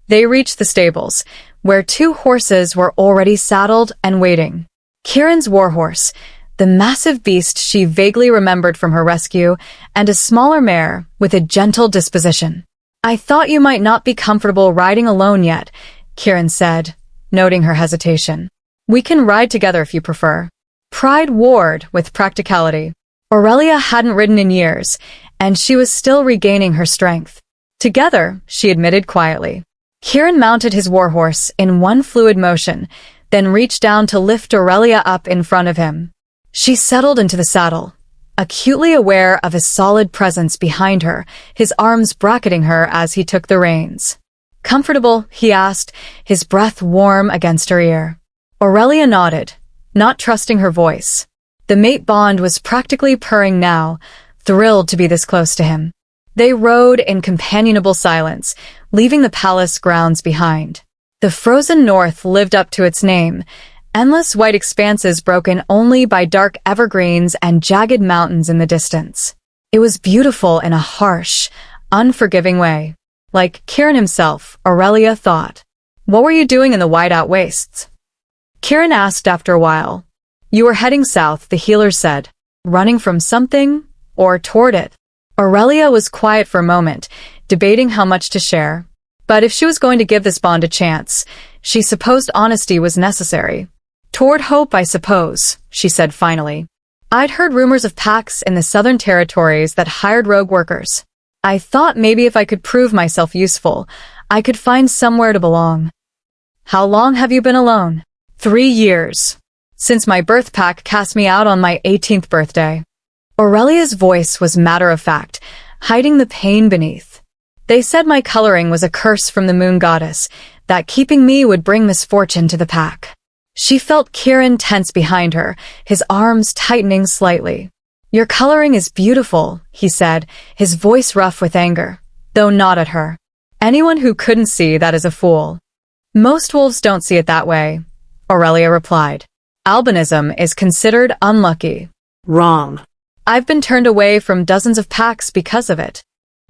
They reached the stables, where 2 horses were already saddled and waiting. Kieran's warhorse, the massive beast she vaguely remembered from her rescue, and a smaller mare with a gentle disposition. I thought you might not be comfortable riding alone yet, Kieran said, noting her hesitation. We can ride together if you prefer. Pride warred with practicality. Aurelia hadn't ridden in years, and she was still regaining her strength. Together, she admitted quietly. Kieran mounted his warhorse in one fluid motion, then reached down to lift Aurelia up in front of him. She settled into the saddle, acutely aware of his solid presence behind her, his arms bracketing her as he took the reins. Comfortable? He asked, his breath warm against her ear. Aurelia nodded, not trusting her voice. The mate bond was practically purring now, thrilled to be this close to him. They rode in companionable silence, leaving the palace grounds behind. The frozen north lived up to its name, endless white expanses broken only by dark evergreens and jagged mountains in the distance. It was beautiful in a harsh, unforgiving way. Like Kieran himself, Aurelia thought. What were you doing in the whiteout wastes? Kieran asked after a while. You were heading south, the healer said. Running from something, or toward it. Aurelia was quiet for a moment, debating how much to share. But if she was going to give this bond a chance, she supposed honesty was necessary. Toward hope, I suppose, she said finally. I'd heard rumors of packs in the southern territories that hired rogue workers. I thought maybe if I could prove myself useful, I could find somewhere to belong. How long have you been alone? 3 years. Since my birth pack cast me out on my 18th birthday. Aurelia's voice was matter-of-fact, hiding the pain beneath. They said my coloring was a curse from the moon goddess, that keeping me would bring misfortune to the pack. She felt Kieran tense behind her, his arms tightening slightly. Your coloring is beautiful, he said, his voice rough with anger, though not at her. Anyone who couldn't see that is a fool. Most wolves don't see it that way, Aurelia replied. Albinism is considered unlucky. Wrong. I've been turned away from dozens of packs because of it.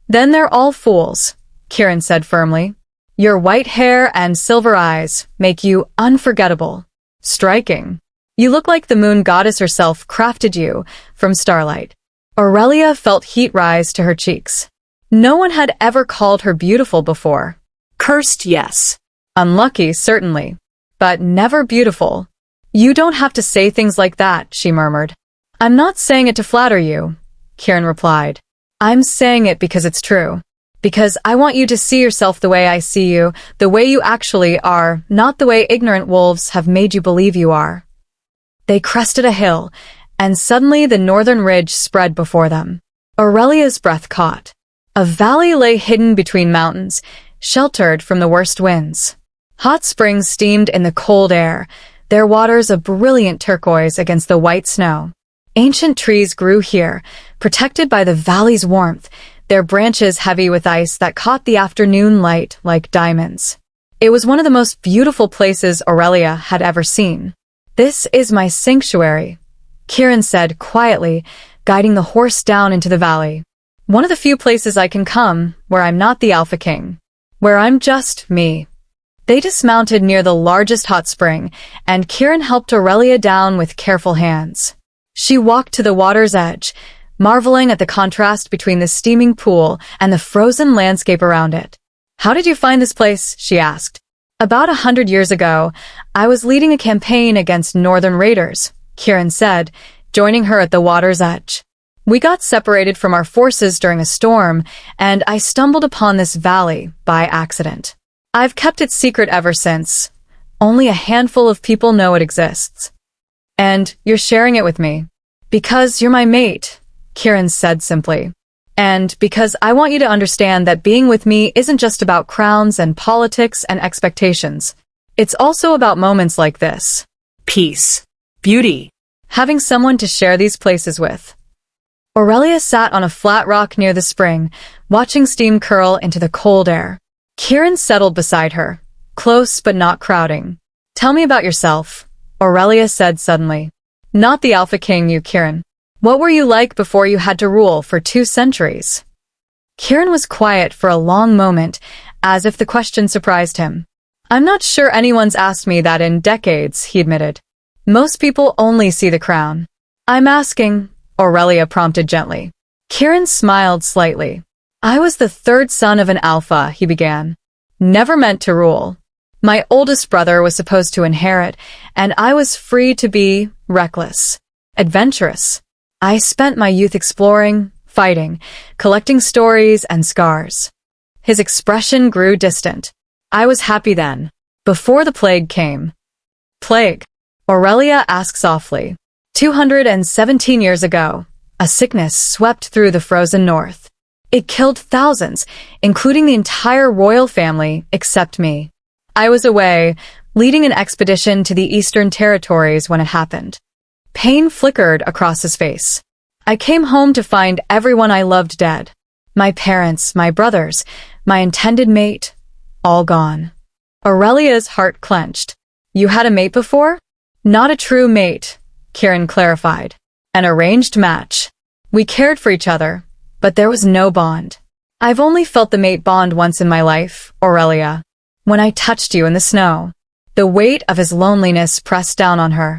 Then they're all fools, Kieran said firmly. Your white hair and silver eyes make you unforgettable. Striking. You look like the moon goddess herself crafted you from starlight. Aurelia felt heat rise to her cheeks. No one had ever called her beautiful before. Cursed, yes. Unlucky, certainly. But never beautiful. You don't have to say things like that, she murmured. I'm not saying it to flatter you, Kieran replied. I'm saying it because it's true. Because I want you to see yourself the way I see you, the way you actually are, not the way ignorant wolves have made you believe you are. They crested a hill, and suddenly the northern ridge spread before them. Aurelia's breath caught. A valley lay hidden between mountains, sheltered from the worst winds. Hot springs steamed in the cold air, their waters a brilliant turquoise against the white snow. Ancient trees grew here, protected by the valley's warmth, their branches heavy with ice that caught the afternoon light like diamonds. It was one of the most beautiful places Aurelia had ever seen. "This is my sanctuary," Kieran said quietly, guiding the horse down into the valley. "One of the few places I can come where I'm not the Alpha King, where I'm just me." They dismounted near the largest hot spring, and Kieran helped Aurelia down with careful hands. She walked to the water's edge, marveling at the contrast between the steaming pool and the frozen landscape around it. "How did you find this place?" she asked. "About 100 years ago, I was leading a campaign against northern raiders," Kieran said, joining her at the water's edge. "We got separated from our forces during a storm, and I stumbled upon this valley by accident. I've kept it secret ever since. Only a handful of people know it exists. And you're sharing it with me. Because you're my mate," Kieran said simply. "And because I want you to understand that being with me isn't just about crowns and politics and expectations. It's also about moments like this. Peace. Beauty. Having someone to share these places with." Aurelia sat on a flat rock near the spring, watching steam curl into the cold air. Kieran settled beside her, close but not crowding. "Tell me about yourself," Aurelia said suddenly. "Not the Alpha King, you, Kieran. What were you like before you had to rule for 2 centuries? Kieran was quiet for a long moment, as if the question surprised him. "I'm not sure anyone's asked me that in decades," he admitted. "Most people only see the crown." "I'm asking," Aurelia prompted gently. Kieran smiled slightly. "I was the 3rd son of an alpha," he began. "Never meant to rule. My oldest brother was supposed to inherit, and I was free to be reckless, adventurous. I spent my youth exploring, fighting, collecting stories and scars." His expression grew distant. "I was happy then, before the plague came." "Plague?" Aurelia asked softly. 217 years ago, a sickness swept through the frozen north. It killed thousands, including the entire royal family except me. I was away, leading an expedition to the Eastern Territories when it happened. Pain flickered across his face. I came home to find everyone I loved dead. My parents, my brothers, my intended mate, all gone. Aurelia's heart clenched. "You had a mate before?" "Not a true mate," Kieran clarified. "An arranged match. We cared for each other, but there was no bond. I've only felt the mate bond once in my life, Aurelia. When I touched you in the snow." The weight of his loneliness pressed down on her.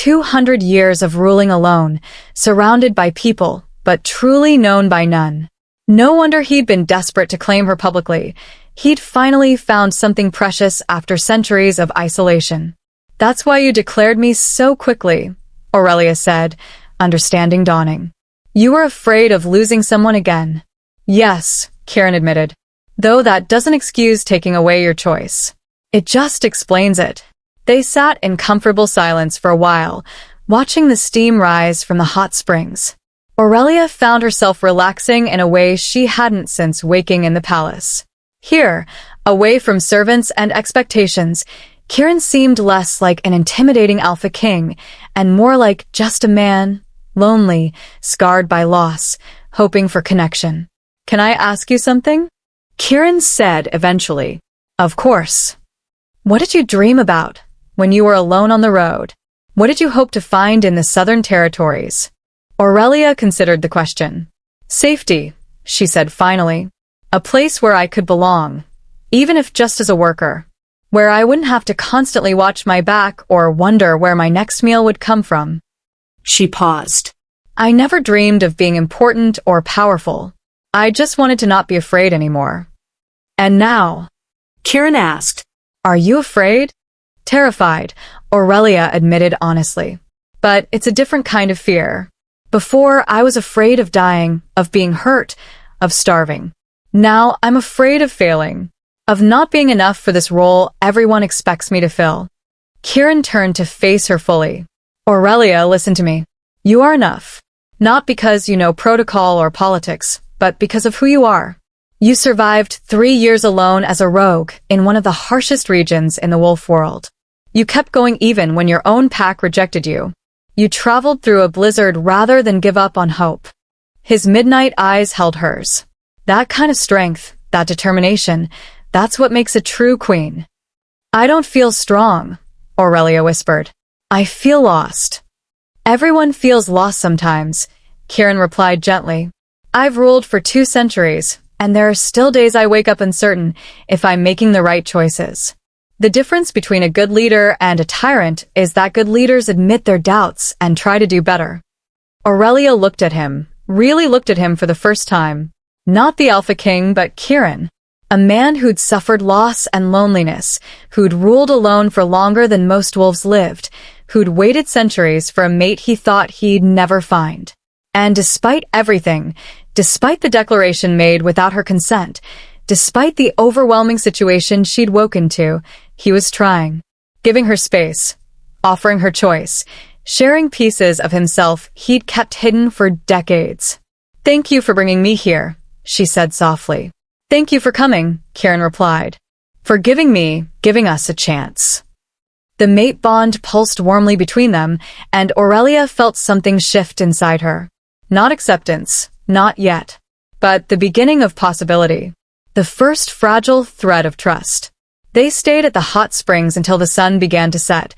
200 years of ruling alone, surrounded by people, but truly known by none. No wonder he'd been desperate to claim her publicly. He'd finally found something precious after centuries of isolation. "That's why you declared me so quickly," Aurelia said, understanding dawning. "You were afraid of losing someone again." "Yes," Kieran admitted, "though that doesn't excuse taking away your choice. It just explains it." They sat in comfortable silence for a while, watching the steam rise from the hot springs. Aurelia found herself relaxing in a way she hadn't since waking in the palace. Here, away from servants and expectations, Kieran seemed less like an intimidating Alpha King and more like just a man, lonely, scarred by loss, hoping for connection. "Can I ask you something?" Kieran said eventually. "Of course." "What did you dream about when you were alone on the road? What did you hope to find in the Southern Territories?" Aurelia considered the question. "Safety," she said finally. "A place where I could belong, even if just as a worker. Where I wouldn't have to constantly watch my back or wonder where my next meal would come from." She paused. "I never dreamed of being important or powerful. I just wanted to not be afraid anymore." "And now?" Kieran asked. "Are you afraid?" "Terrified," Aurelia admitted honestly. "But it's a different kind of fear. Before, I was afraid of dying, of being hurt, of starving. Now I'm afraid of failing, of not being enough for this role everyone expects me to fill." Kieran turned to face her fully. "Aurelia, listen to me. You are enough. Not because you know protocol or politics, but because of who you are. You survived 3 years alone as a rogue in one of the harshest regions in the wolf world. You kept going even when your own pack rejected you. You traveled through a blizzard rather than give up on hope. His midnight eyes held hers. That kind of strength, that determination, that's what makes a true queen. I don't feel strong, Aurelia whispered. I feel lost. Everyone feels lost sometimes, Kieran replied gently. I've ruled for 2 centuries, and there are still days I wake up uncertain if I'm making the right choices. The difference between a good leader and a tyrant is that good leaders admit their doubts and try to do better. Aurelia looked at him, really looked at him for the first time. Not the Alpha King, but Kieran. A man who'd suffered loss and loneliness, who'd ruled alone for longer than most wolves lived, who'd waited centuries for a mate he thought he'd never find. And despite everything, despite the declaration made without her consent, despite the overwhelming situation she'd woken to, he was trying. Giving her space, offering her choice, sharing pieces of himself he'd kept hidden for decades. Thank you for bringing me here, she said softly. Thank you for coming, Kieran replied. For giving us a chance. The mate bond pulsed warmly between them, and Aurelia felt something shift inside her. Not acceptance, not yet, but the beginning of possibility. The first fragile thread of trust. They stayed at the hot springs until the sun began to set,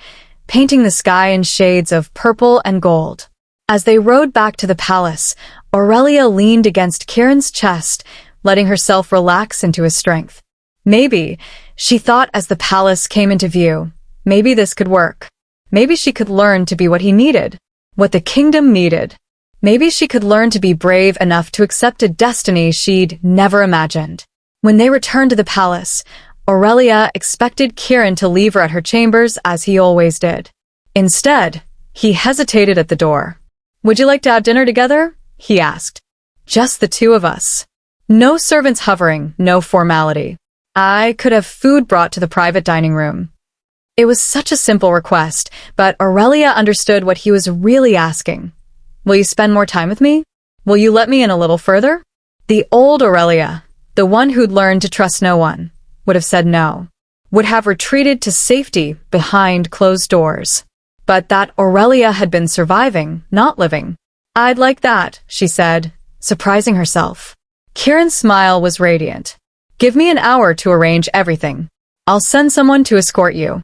painting the sky in shades of purple and gold. As they rode back to the palace, Aurelia leaned against Kieran's chest, letting herself relax into his strength. Maybe, she thought as the palace came into view, maybe this could work. Maybe she could learn to be what he needed, what the kingdom needed. Maybe she could learn to be brave enough to accept a destiny she'd never imagined. When they returned to the palace, Aurelia expected Kieran to leave her at her chambers as he always did. Instead, he hesitated at the door. Would you like to have dinner together? He asked. Just the 2 of us. No servants hovering, no formality. I could have food brought to the private dining room. It was such a simple request, but Aurelia understood what he was really asking. Will you spend more time with me? Will you let me in a little further? The old Aurelia, the one who'd learned to trust no one, would have said no, would have retreated to safety behind closed doors. But that Aurelia had been surviving, not living. I'd like that, she said, surprising herself. Kieran's smile was radiant. Give me an hour to arrange everything. I'll send someone to escort you.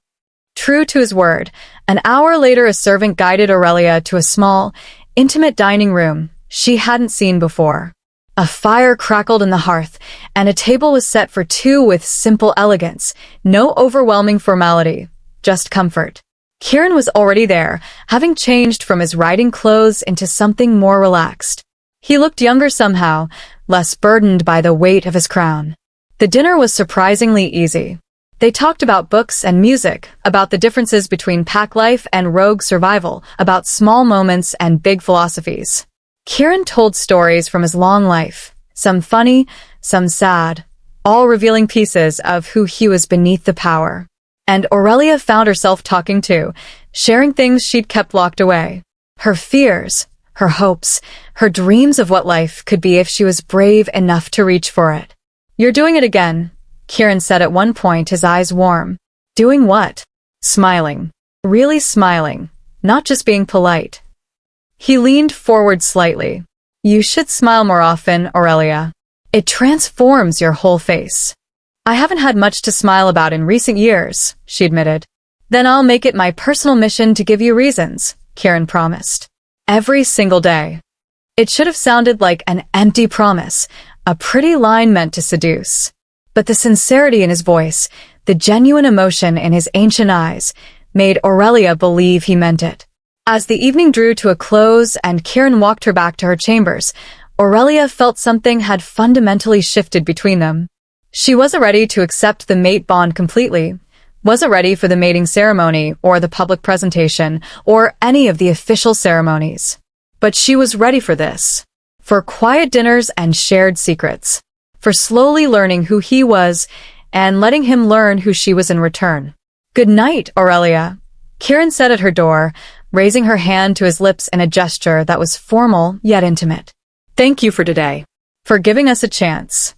True to his word, an hour later a servant guided Aurelia to a small, intimate dining room she hadn't seen before. A fire crackled in the hearth, and a table was set for 2 with simple elegance, no overwhelming formality, just comfort. Kieran was already there, having changed from his riding clothes into something more relaxed. He looked younger somehow, less burdened by the weight of his crown. The dinner was surprisingly easy. They talked about books and music, about the differences between pack life and rogue survival, about small moments and big philosophies. Kieran told stories from his long life, some funny, some sad, all revealing pieces of who he was beneath the power. And Aurelia found herself talking too, sharing things she'd kept locked away. Her fears, her hopes, her dreams of what life could be if she was brave enough to reach for it. You're doing it again, Kieran said at one point, his eyes warm. Doing what? Smiling. Really smiling, not just being polite. He leaned forward slightly. You should smile more often, Aurelia. It transforms your whole face. I haven't had much to smile about in recent years, she admitted. Then I'll make it my personal mission to give you reasons, Kieran promised. Every single day. It should have sounded like an empty promise, a pretty line meant to seduce. But the sincerity in his voice, the genuine emotion in his ancient eyes, made Aurelia believe he meant it. As the evening drew to a close and Kieran walked her back to her chambers, Aurelia felt something had fundamentally shifted between them. She wasn't ready to accept the mate bond completely, wasn't ready for the mating ceremony or the public presentation or any of the official ceremonies. But she was ready for this. For quiet dinners and shared secrets. For slowly learning who he was and letting him learn who she was in return. Good night, Aurelia, Kieran said at her door, raising her hand to his lips in a gesture that was formal yet intimate. Thank you for today. For giving us a chance.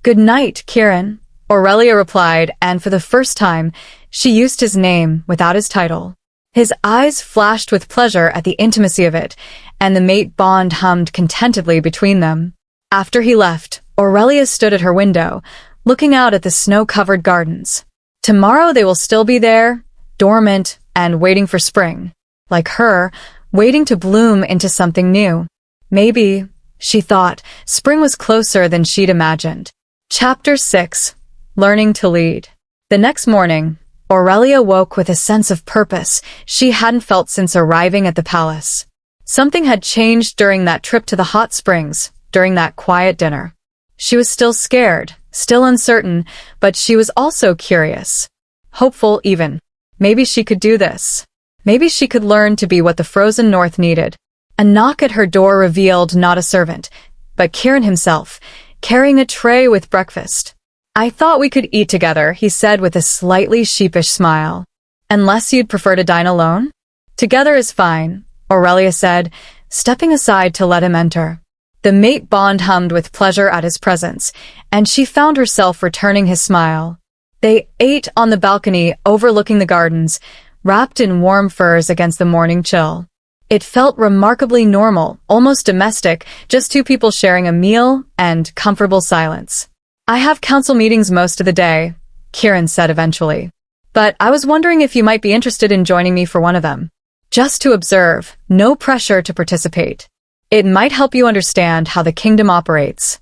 Good night, Kieran, Aurelia replied, and for the first time, she used his name without his title. His eyes flashed with pleasure at the intimacy of it, and the mate bond hummed contentedly between them. After he left, Aurelia stood at her window, looking out at the snow-covered gardens. Tomorrow they will still be there, dormant and waiting for spring. Like her, waiting to bloom into something new. Maybe, she thought, spring was closer than she'd imagined. Chapter 6. Learning to Lead. The next morning, Aurelia woke with a sense of purpose she hadn't felt since arriving at the palace. Something had changed during that trip to the hot springs, during that quiet dinner. She was still scared, still uncertain, but she was also curious. Hopeful even. Maybe she could do this. Maybe she could learn to be what the frozen north needed. A knock at her door revealed not a servant, but Kieran himself, carrying a tray with breakfast. I thought we could eat together, he said with a slightly sheepish smile. Unless you'd prefer to dine alone? Together is fine, Aurelia said, stepping aside to let him enter. The mate bond hummed with pleasure at his presence, and she found herself returning his smile. They ate on the balcony overlooking the gardens, wrapped in warm furs against the morning chill. It felt remarkably normal, almost domestic, just two people sharing a meal and comfortable silence. I have council meetings most of the day, Kieran said eventually. But I was wondering if you might be interested in joining me for one of them. Just to observe, no pressure to participate. It might help you understand how the kingdom operates.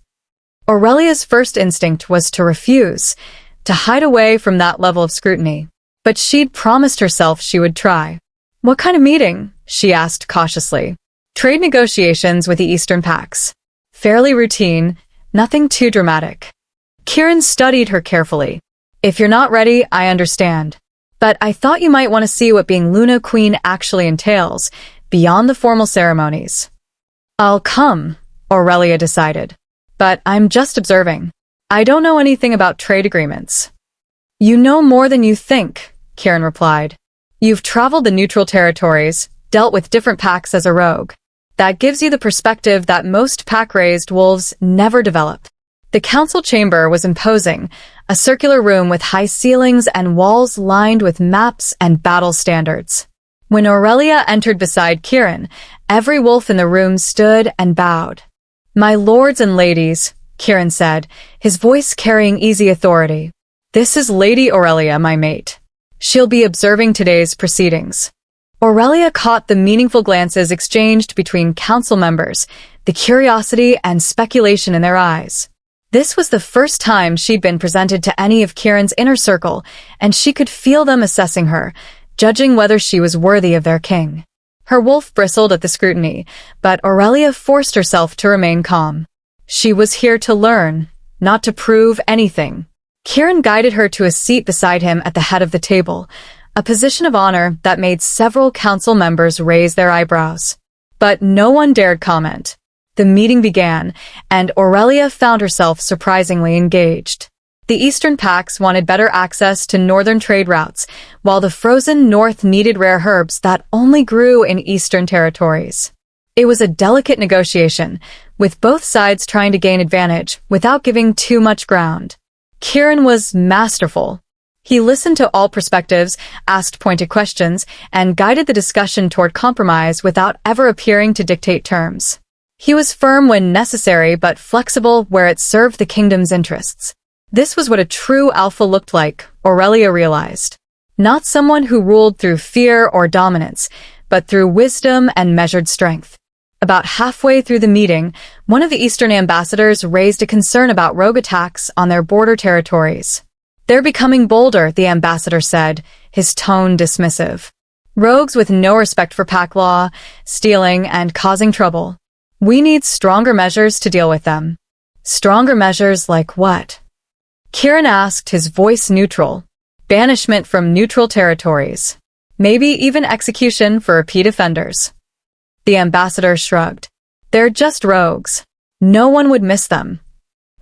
Aurelia's first instinct was to refuse, to hide away from that level of scrutiny. But she'd promised herself she would try. What kind of meeting? She asked cautiously. Trade negotiations with the Eastern Pax. Fairly routine, nothing too dramatic. Kieran studied her carefully. If you're not ready, I understand. But I thought you might want to see what being Luna Queen actually entails, beyond the formal ceremonies. I'll come, Aurelia decided. But I'm just observing. I don't know anything about trade agreements. You know more than you think, Kieran replied. You've traveled the neutral territories, dealt with different packs as a rogue. That gives you the perspective that most pack-raised wolves never develop. The council chamber was imposing, a circular room with high ceilings and walls lined with maps and battle standards. When Aurelia entered beside Kieran, every wolf in the room stood and bowed. My lords and ladies, Kieran said, his voice carrying easy authority. This is Lady Aurelia, my mate. She'll be observing today's proceedings. Aurelia caught the meaningful glances exchanged between council members, the curiosity and speculation in their eyes. This was the first time she'd been presented to any of Kieran's inner circle, and she could feel them assessing her, judging whether she was worthy of their king. Her wolf bristled at the scrutiny, but Aurelia forced herself to remain calm. She was here to learn, not to prove anything. Kieran guided her to a seat beside him at the head of the table, a position of honor that made several council members raise their eyebrows. But no one dared comment. The meeting began, and Aurelia found herself surprisingly engaged. The Eastern Pax wanted better access to northern trade routes, while the frozen north needed rare herbs that only grew in eastern territories. It was a delicate negotiation, with both sides trying to gain advantage without giving too much ground. Kieran was masterful. He listened to all perspectives, asked pointed questions, and guided the discussion toward compromise without ever appearing to dictate terms. He was firm when necessary but flexible where it served the kingdom's interests. This was what a true alpha looked like, Aurelia realized. Not someone who ruled through fear or dominance, but through wisdom and measured strength. About halfway through the meeting, one of the Eastern ambassadors raised a concern about rogue attacks on their border territories. They're becoming bolder, the ambassador said, his tone dismissive. Rogues with no respect for pack law, stealing, and causing trouble. We need stronger measures to deal with them. Stronger measures like what? Kieran asked, his voice neutral. Banishment from neutral territories. Maybe even execution for repeat offenders. The ambassador shrugged. They're just rogues. No one would miss them.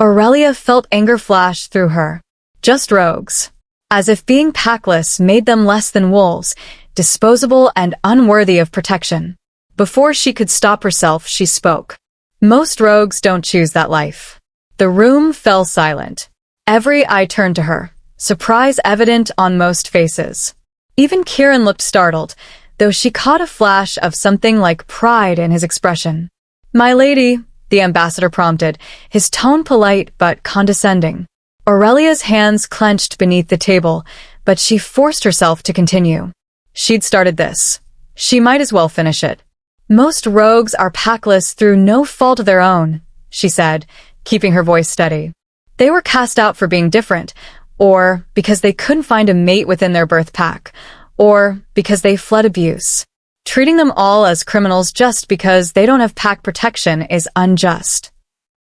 Aurelia felt anger flash through her. Just rogues. As if being packless made them less than wolves, disposable and unworthy of protection. Before she could stop herself, she spoke. Most rogues don't choose that life. The room fell silent. Every eye turned to her, surprise evident on most faces. Even Kieran looked startled, though she caught a flash of something like pride in his expression. "My lady," the ambassador prompted, his tone polite but condescending. Aurelia's hands clenched beneath the table, but she forced herself to continue. She'd started this. She might as well finish it. "Most rogues are packless through no fault of their own," she said, keeping her voice steady. "They were cast out for being different, or because they couldn't find a mate within their birth pack, or because they fled abuse. Treating them all as criminals just because they don't have pack protection is unjust.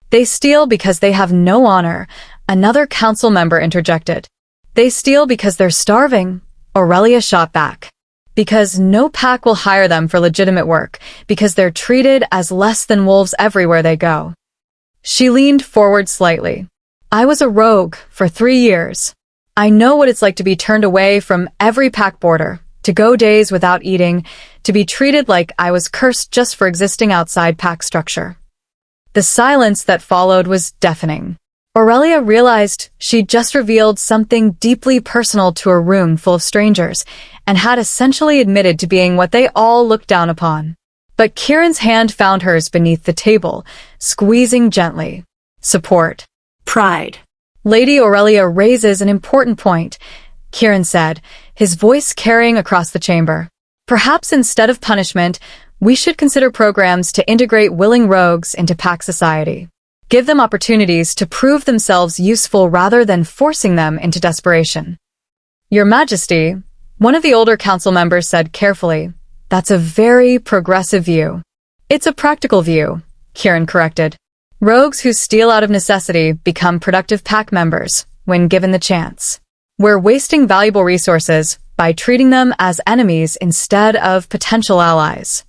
They steal because they have no honor," another council member interjected. "They steal because they're starving," Aurelia shot back. "Because no pack will hire them for legitimate work, because they're treated as less than wolves everywhere they go." She leaned forward slightly. "I was a rogue for 3 years. I know what it's like to be turned away from every pack border, to go days without eating, to be treated like I was cursed just for existing outside pack structure." The silence that followed was deafening. Aurelia realized she'd just revealed something deeply personal to a room full of strangers, and had essentially admitted to being what they all looked down upon. But Kieran's hand found hers beneath the table, squeezing gently. "Support. Pride." Lady Aurelia raises an important point," Kieran said, his voice carrying across the chamber. "Perhaps instead of punishment, we should consider programs to integrate willing rogues into pack society. Give them opportunities to prove themselves useful rather than forcing them into desperation." "Your Majesty," one of the older council members said carefully, "that's a very progressive view." "It's a practical view," Kieran corrected. "Rogues who steal out of necessity become productive pack members when given the chance. We're wasting valuable resources by treating them as enemies instead of potential allies."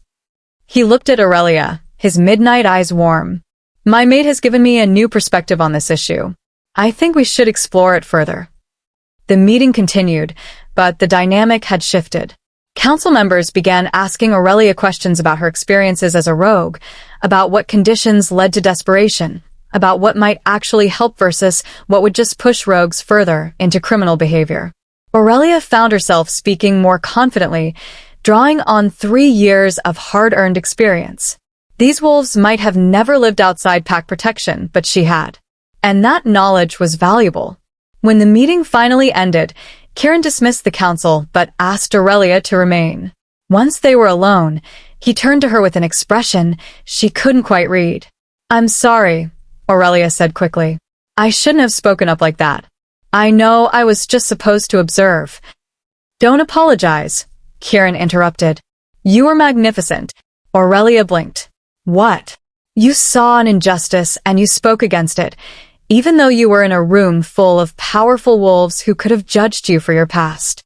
He looked at Aurelia, his midnight eyes warm. "My mate has given me a new perspective on this issue. I think we should explore it further." The meeting continued, but the dynamic had shifted. Council members began asking Aurelia questions about her experiences as a rogue, about what conditions led to desperation, about what might actually help versus what would just push rogues further into criminal behavior. Aurelia found herself speaking more confidently, drawing on 3 years of hard-earned experience. These wolves might have never lived outside pack protection, but she had. And that knowledge was valuable. When the meeting finally ended, Kieran dismissed the council but asked Aurelia to remain. Once they were alone, he turned to her with an expression she couldn't quite read. "I'm sorry," Aurelia said quickly. "I shouldn't have spoken up like that. I know I was just supposed to observe." "Don't apologize," Kieran interrupted. "You were magnificent." Aurelia blinked. "What?" "You saw an injustice and you spoke against it, even though you were in a room full of powerful wolves who could have judged you for your past."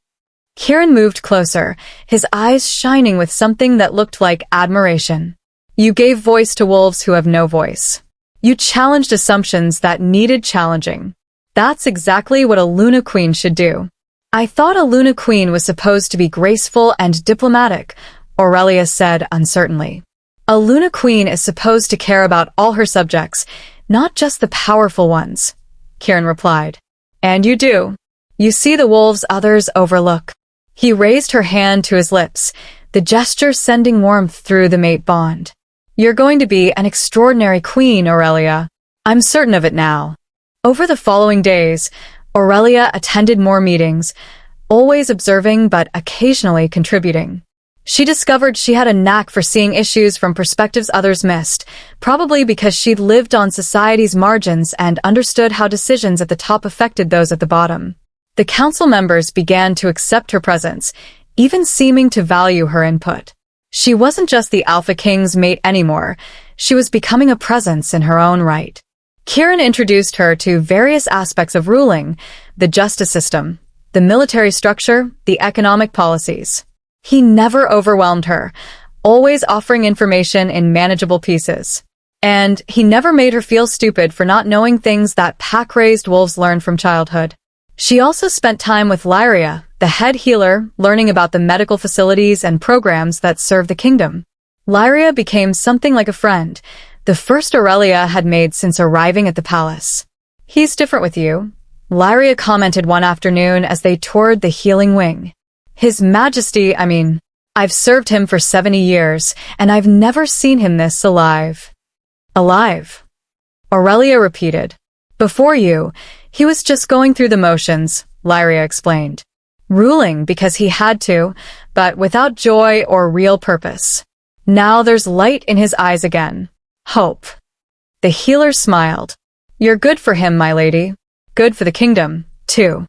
Kieran moved closer, his eyes shining with something that looked like admiration. "You gave voice to wolves who have no voice. You challenged assumptions that needed challenging. That's exactly what a Luna Queen should do." "I thought a Luna Queen was supposed to be graceful and diplomatic," Aurelia said uncertainly. "A Luna Queen is supposed to care about all her subjects, not just the powerful ones," Kieran replied. "And you do. You see the wolves others overlook." He raised her hand to his lips, the gesture sending warmth through the mate bond. "You're going to be an extraordinary queen, Aurelia. I'm certain of it now." Over the following days, Aurelia attended more meetings, always observing but occasionally contributing. She discovered she had a knack for seeing issues from perspectives others missed, probably because she'd lived on society's margins and understood how decisions at the top affected those at the bottom. The council members began to accept her presence, even seeming to value her input. She wasn't just the Alpha King's mate anymore, she was becoming a presence in her own right. Kieran introduced her to various aspects of ruling, the justice system, the military structure, the economic policies. He never overwhelmed her, always offering information in manageable pieces. And he never made her feel stupid for not knowing things that pack-raised wolves learned from childhood. She also spent time with Lyria, the head healer, learning about the medical facilities and programs that serve the kingdom. Lyria became something like a friend, the first Aurelia had made since arriving at the palace. "He's different with you," Lyria commented one afternoon as they toured the healing wing. "His Majesty, I've served him for 70 years, and I've never seen him this alive." "Alive?" Aurelia repeated. "Before you, he was just going through the motions," Lyria explained. "Ruling because he had to, but without joy or real purpose. Now there's light in his eyes again. Hope." The healer smiled. "You're good for him, my lady. Good for the kingdom, too."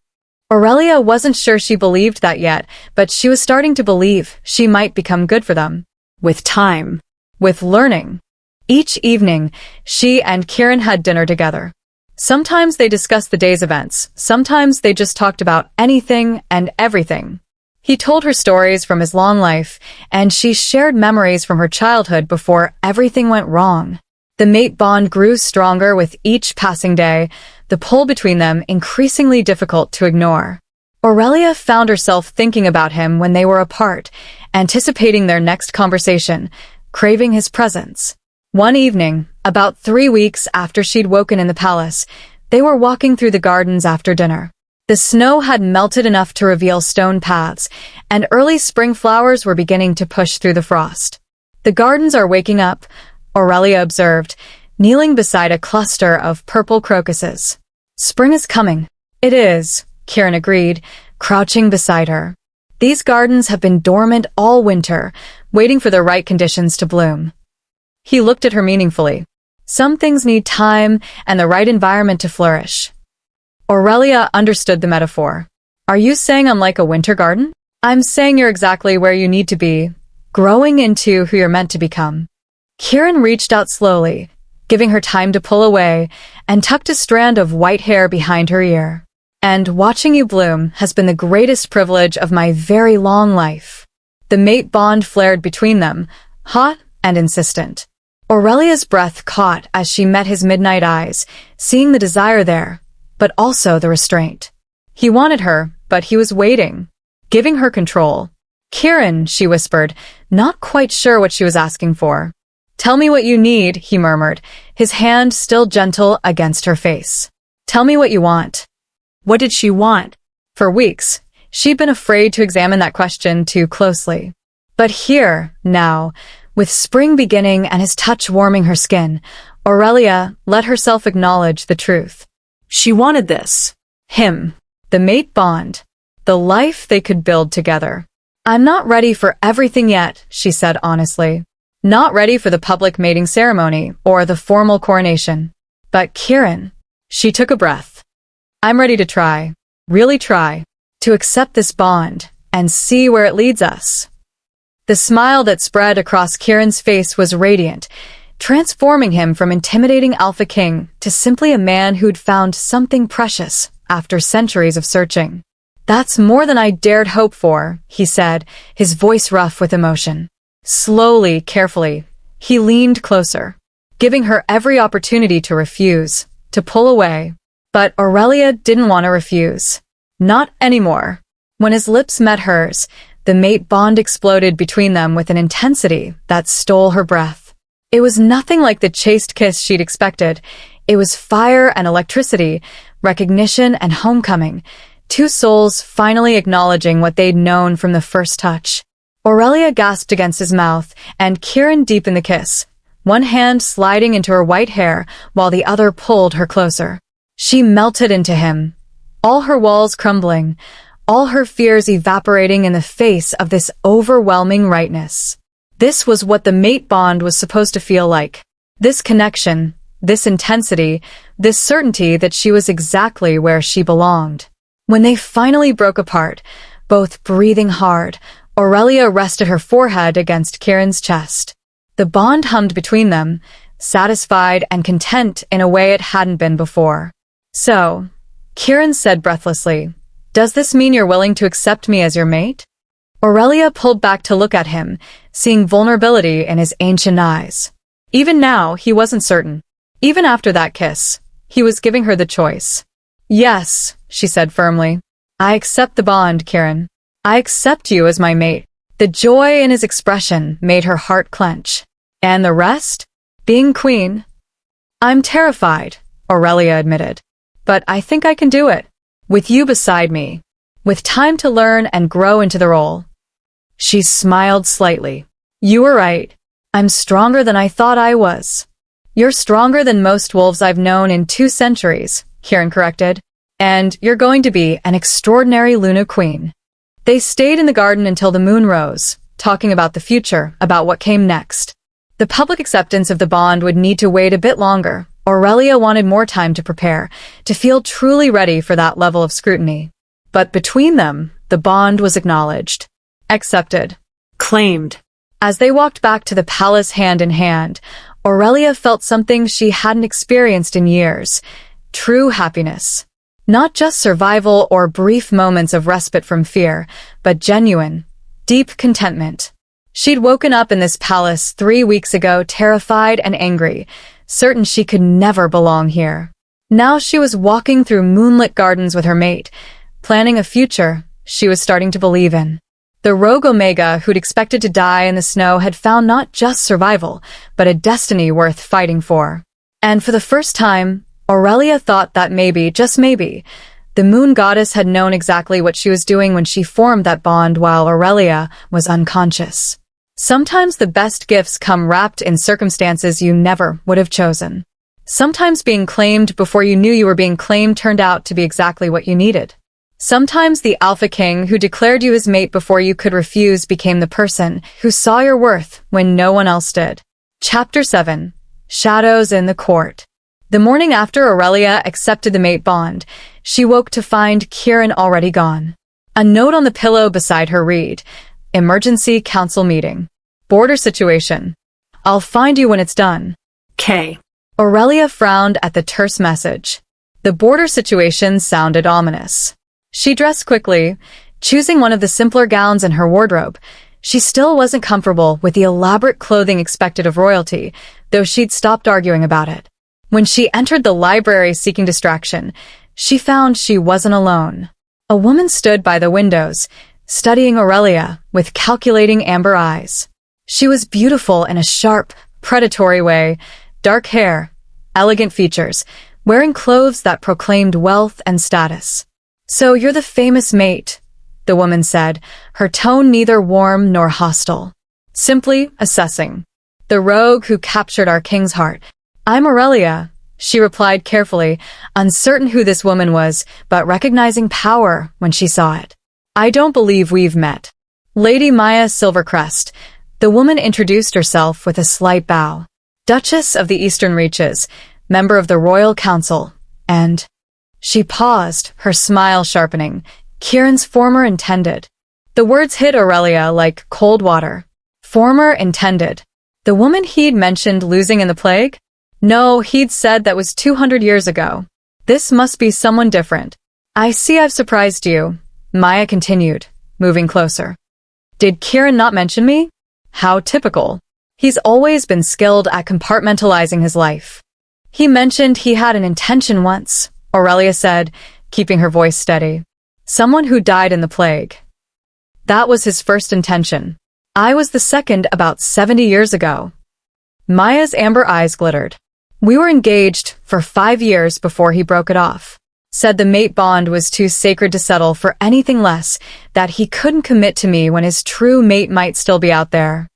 Aurelia wasn't sure she believed that yet, but she was starting to believe she might become good for them. With time. With learning. Each evening, she and Kieran had dinner together. Sometimes they discussed the day's events, sometimes they just talked about anything and everything. He told her stories from his long life, and she shared memories from her childhood before everything went wrong. The mate bond grew stronger with each passing day, the pull between them increasingly difficult to ignore. Aurelia found herself thinking about him when they were apart, anticipating their next conversation, craving his presence. One evening, about 3 weeks after she'd woken in the palace, they were walking through the gardens after dinner. The snow had melted enough to reveal stone paths, and early spring flowers were beginning to push through the frost. "The gardens are waking up," Aurelia observed, kneeling beside a cluster of purple crocuses. "Spring is coming." "It is," Kieran agreed, crouching beside her. "These gardens have been dormant all winter, waiting for the right conditions to bloom." He looked at her meaningfully. "Some things need time and the right environment to flourish." Aurelia understood the metaphor. "Are you saying I'm like a winter garden?" "I'm saying you're exactly where you need to be, growing into who you're meant to become." Kieran reached out slowly, giving her time to pull away, and tucked a strand of white hair behind her ear. "And watching you bloom has been the greatest privilege of my very long life." The mate bond flared between them, hot and insistent. Aurelia's breath caught as she met his midnight eyes, seeing the desire there, but also the restraint. He wanted her, but he was waiting, giving her control. "Kieran," she whispered, not quite sure what she was asking for. "Tell me what you need," he murmured, his hand still gentle against her face. "Tell me what you want." What did she want? For weeks, she'd been afraid to examine that question too closely. But here, now, with spring beginning and his touch warming her skin, Aurelia let herself acknowledge the truth. She wanted this. Him. The mate bond. The life they could build together. "I'm not ready for everything yet," she said honestly. "Not ready for the public mating ceremony or the formal coronation. But Kieran." She took a breath. "I'm ready to try. Really try. To accept this bond and see where it leads us." The smile that spread across Kieran's face was radiant, transforming him from intimidating alpha king to simply a man who'd found something precious after centuries of searching. "That's more than I dared hope for," he said, his voice rough with emotion. Slowly, carefully, he leaned closer, giving her every opportunity to refuse, to pull away. But Aurelia didn't want to refuse. Not anymore. When his lips met hers, the mate bond exploded between them with an intensity that stole her breath. It was nothing like the chaste kiss she'd expected. It was fire and electricity, recognition and homecoming, two souls finally acknowledging what they'd known from the first touch. Aurelia gasped against his mouth, and Kieran deepened the kiss, one hand sliding into her white hair while the other pulled her closer. She melted into him, all her walls crumbling, all her fears evaporating in the face of this overwhelming rightness. This was what the mate bond was supposed to feel like. This connection, this intensity, this certainty that she was exactly where she belonged. When they finally broke apart, both breathing hard, Aurelia rested her forehead against Kieran's chest. The bond hummed between them, satisfied and content in a way it hadn't been before. "So," Kieran said breathlessly, "does this mean you're willing to accept me as your mate?" Aurelia pulled back to look at him, seeing vulnerability in his ancient eyes. Even now, he wasn't certain. Even after that kiss, he was giving her the choice. "Yes," she said firmly. I accept the bond, Kieran. I accept you as my mate. The joy in his expression made her heart clench. And the rest? Being queen? I'm terrified, Aurelia admitted. But I think I can do it. With you beside me. With time to learn and grow into the role. She smiled slightly. You were right. I'm stronger than I thought I was. You're stronger than most wolves I've known in 2 centuries, Kieran corrected. And you're going to be an extraordinary Luna queen. They stayed in the garden until the moon rose, talking about the future, about what came next. The public acceptance of the bond would need to wait a bit longer. Aurelia wanted more time to prepare, to feel truly ready for that level of scrutiny. But between them, the bond was acknowledged. Accepted. Claimed. As they walked back to the palace hand in hand, Aurelia felt something she hadn't experienced in years. True happiness. Not just survival or brief moments of respite from fear, but genuine, deep contentment. She'd woken up in this palace 3 weeks ago, terrified and angry, certain she could never belong here. Now she was walking through moonlit gardens with her mate, planning a future she was starting to believe in. The rogue Omega, who'd expected to die in the snow, had found not just survival, but a destiny worth fighting for. And for the first time, Aurelia thought that maybe, just maybe, the moon goddess had known exactly what she was doing when she formed that bond while Aurelia was unconscious. Sometimes the best gifts come wrapped in circumstances you never would have chosen. Sometimes being claimed before you knew you were being claimed turned out to be exactly what you needed. Sometimes the Alpha King who declared you his mate before you could refuse became the person who saw your worth when no one else did. Chapter 7. Shadows in the Court. The morning after Aurelia accepted the mate bond, she woke to find Kieran already gone. A note on the pillow beside her read, Emergency Council Meeting. Border situation. I'll find you when it's done. K. Aurelia frowned at the terse message. The border situation sounded ominous. She dressed quickly, choosing one of the simpler gowns in her wardrobe. She still wasn't comfortable with the elaborate clothing expected of royalty, though she'd stopped arguing about it. When she entered the library seeking distraction, she found she wasn't alone. A woman stood by the windows, studying Aurelia with calculating amber eyes. She was beautiful in a sharp, predatory way, dark hair, elegant features, wearing clothes that proclaimed wealth and status. So you're the famous mate, the woman said, her tone neither warm nor hostile. Simply assessing. The rogue who captured our king's heart. I'm Aurelia, she replied carefully, uncertain who this woman was, but recognizing power when she saw it. I don't believe we've met. Lady Maya Silvercrest, the woman introduced herself with a slight bow. Duchess of the Eastern Reaches, member of the Royal Council, and... She paused, her smile sharpening. Kieran's former intended. The words hit Aurelia like cold water. Former intended. The woman he'd mentioned losing in the plague? No, he'd said that was 200 years ago. This must be someone different. I see I've surprised you, Maya continued, moving closer. Did Kieran not mention me? How typical. He's always been skilled at compartmentalizing his life. He mentioned he had an intention once, Aurelia said, keeping her voice steady. Someone who died in the plague. That was his first intention. I was the second about 70 years ago. Maya's amber eyes glittered. We were engaged for 5 years before he broke it off. Said the mate bond was too sacred to settle for anything less, that he couldn't commit to me when his true mate might still be out there.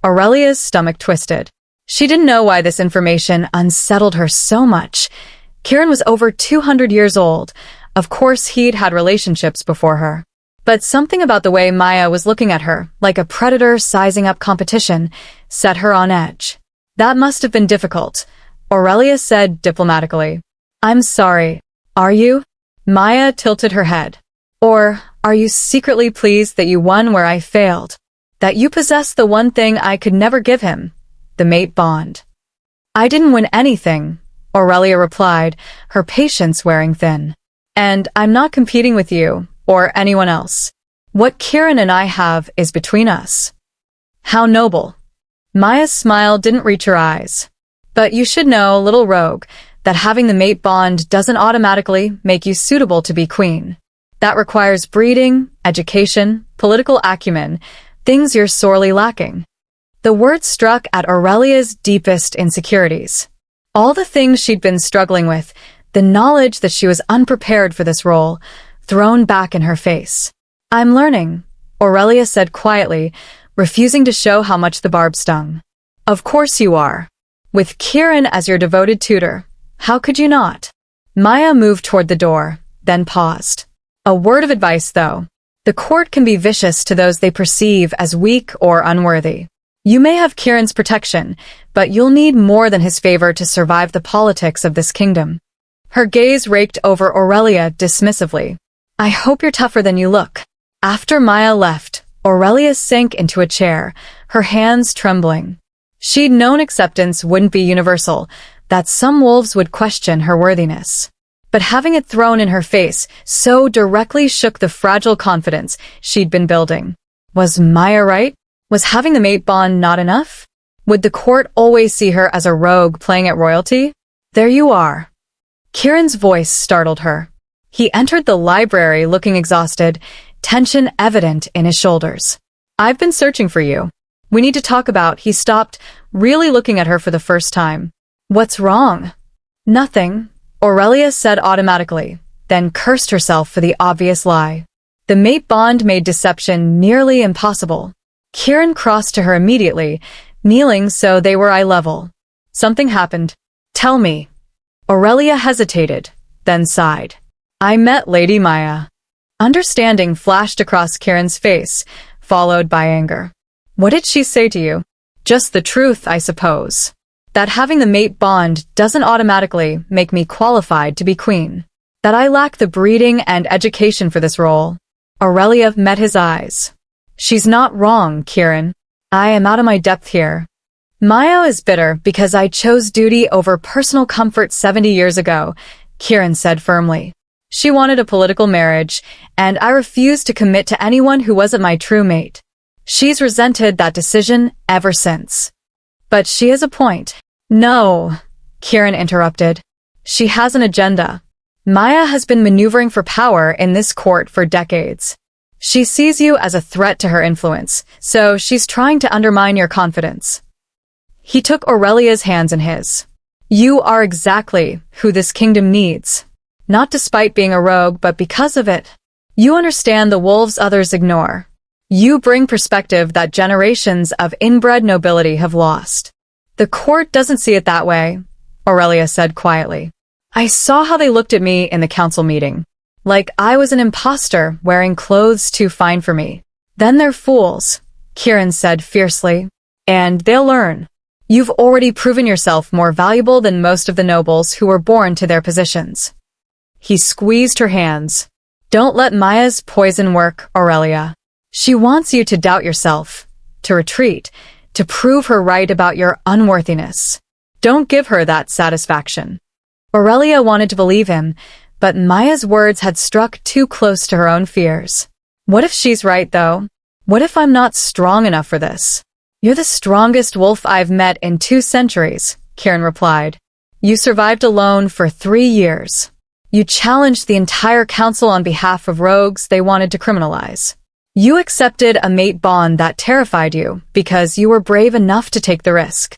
Aurelia's stomach twisted. She didn't know why this information unsettled her so much. Kieran was over 200 years old. Of course, he'd had relationships before her. But something about the way Maya was looking at her, like a predator sizing up competition, set her on edge. That must have been difficult, Aurelia said diplomatically. I'm sorry. Are you? Maya tilted her head. Or are you secretly pleased that you won where I failed? That you possess the one thing I could never give him, the mate bond. I didn't win anything, Aurelia replied, her patience wearing thin. And I'm not competing with you, or anyone else. What Kieran and I have is between us. How noble. Maya's smile didn't reach her eyes. But you should know, little rogue, that having the mate bond doesn't automatically make you suitable to be queen. That requires breeding, education, political acumen, things you're sorely lacking. The words struck at Aurelia's deepest insecurities. All the things she'd been struggling with, the knowledge that she was unprepared for this role, thrown back in her face. "I'm learning," Aurelia said quietly, refusing to show how much the barb stung. "Of course you are. With Kieran as your devoted tutor, how could you not?" Maya moved toward the door, then paused. "A word of advice, though. The court can be vicious to those they perceive as weak or unworthy. You may have Kieran's protection, but you'll need more than his favor to survive the politics of this kingdom." Her gaze raked over Aurelia dismissively. "I hope you're tougher than you look." After Maya left, Aurelia sank into a chair, her hands trembling. She'd known acceptance wouldn't be universal, that some wolves would question her worthiness. But having it thrown in her face so directly shook the fragile confidence she'd been building. Was Maya right? Was having the mate bond not enough? Would the court always see her as a rogue playing at royalty? "There you are." Kieran's voice startled her. He entered the library looking exhausted, tension evident in his shoulders. "I've been searching for you. We need to talk about—" He stopped, really looking at her for the first time. "What's wrong?" "Nothing," Aurelia said automatically, then cursed herself for the obvious lie. The mate bond made deception nearly impossible. Kieran crossed to her immediately, kneeling so they were eye level. "Something happened. Tell me." Aurelia hesitated, then sighed. "I met Lady Maya." Understanding flashed across Kieran's face, followed by anger. "What did she say to you?" "Just the truth, I suppose. That having the mate bond doesn't automatically make me qualified to be queen. That I lack the breeding and education for this role." Aurelia met his eyes. "She's not wrong, Kieran. I am out of my depth here. Maya is bitter because I chose duty over personal comfort 70 years ago," Kieran said firmly. "She wanted a political marriage, and I refused to commit to anyone who wasn't my true mate. She's resented that decision ever since." "But she has a point." "No," Kieran interrupted. "She has an agenda. Maya has been maneuvering for power in this court for decades. She sees you as a threat to her influence, so she's trying to undermine your confidence." He took Aurelia's hands in his. "You are exactly who this kingdom needs. Not despite being a rogue, but because of it. You understand the wolves others ignore. You bring perspective that generations of inbred nobility have lost." "The court doesn't see it that way," Aurelia said quietly. "I saw how they looked at me in the council meeting. Like I was an imposter wearing clothes too fine for me. Then they're fools," Kieran said fiercely. "And they'll learn. You've already proven yourself more valuable than most of the nobles who were born to their positions." He squeezed her hands. "Don't let Maya's poison work, Aurelia. She wants you to doubt yourself, to retreat, to prove her right about your unworthiness. Don't give her that satisfaction." Aurelia wanted to believe him, but Maya's words had struck too close to her own fears. "What if she's right, though? What if I'm not strong enough for this?" "You're the strongest wolf I've met in 2 centuries, Kieran replied. "You survived alone for 3 years. You challenged the entire council on behalf of rogues they wanted to criminalize. You accepted a mate bond that terrified you because you were brave enough to take the risk."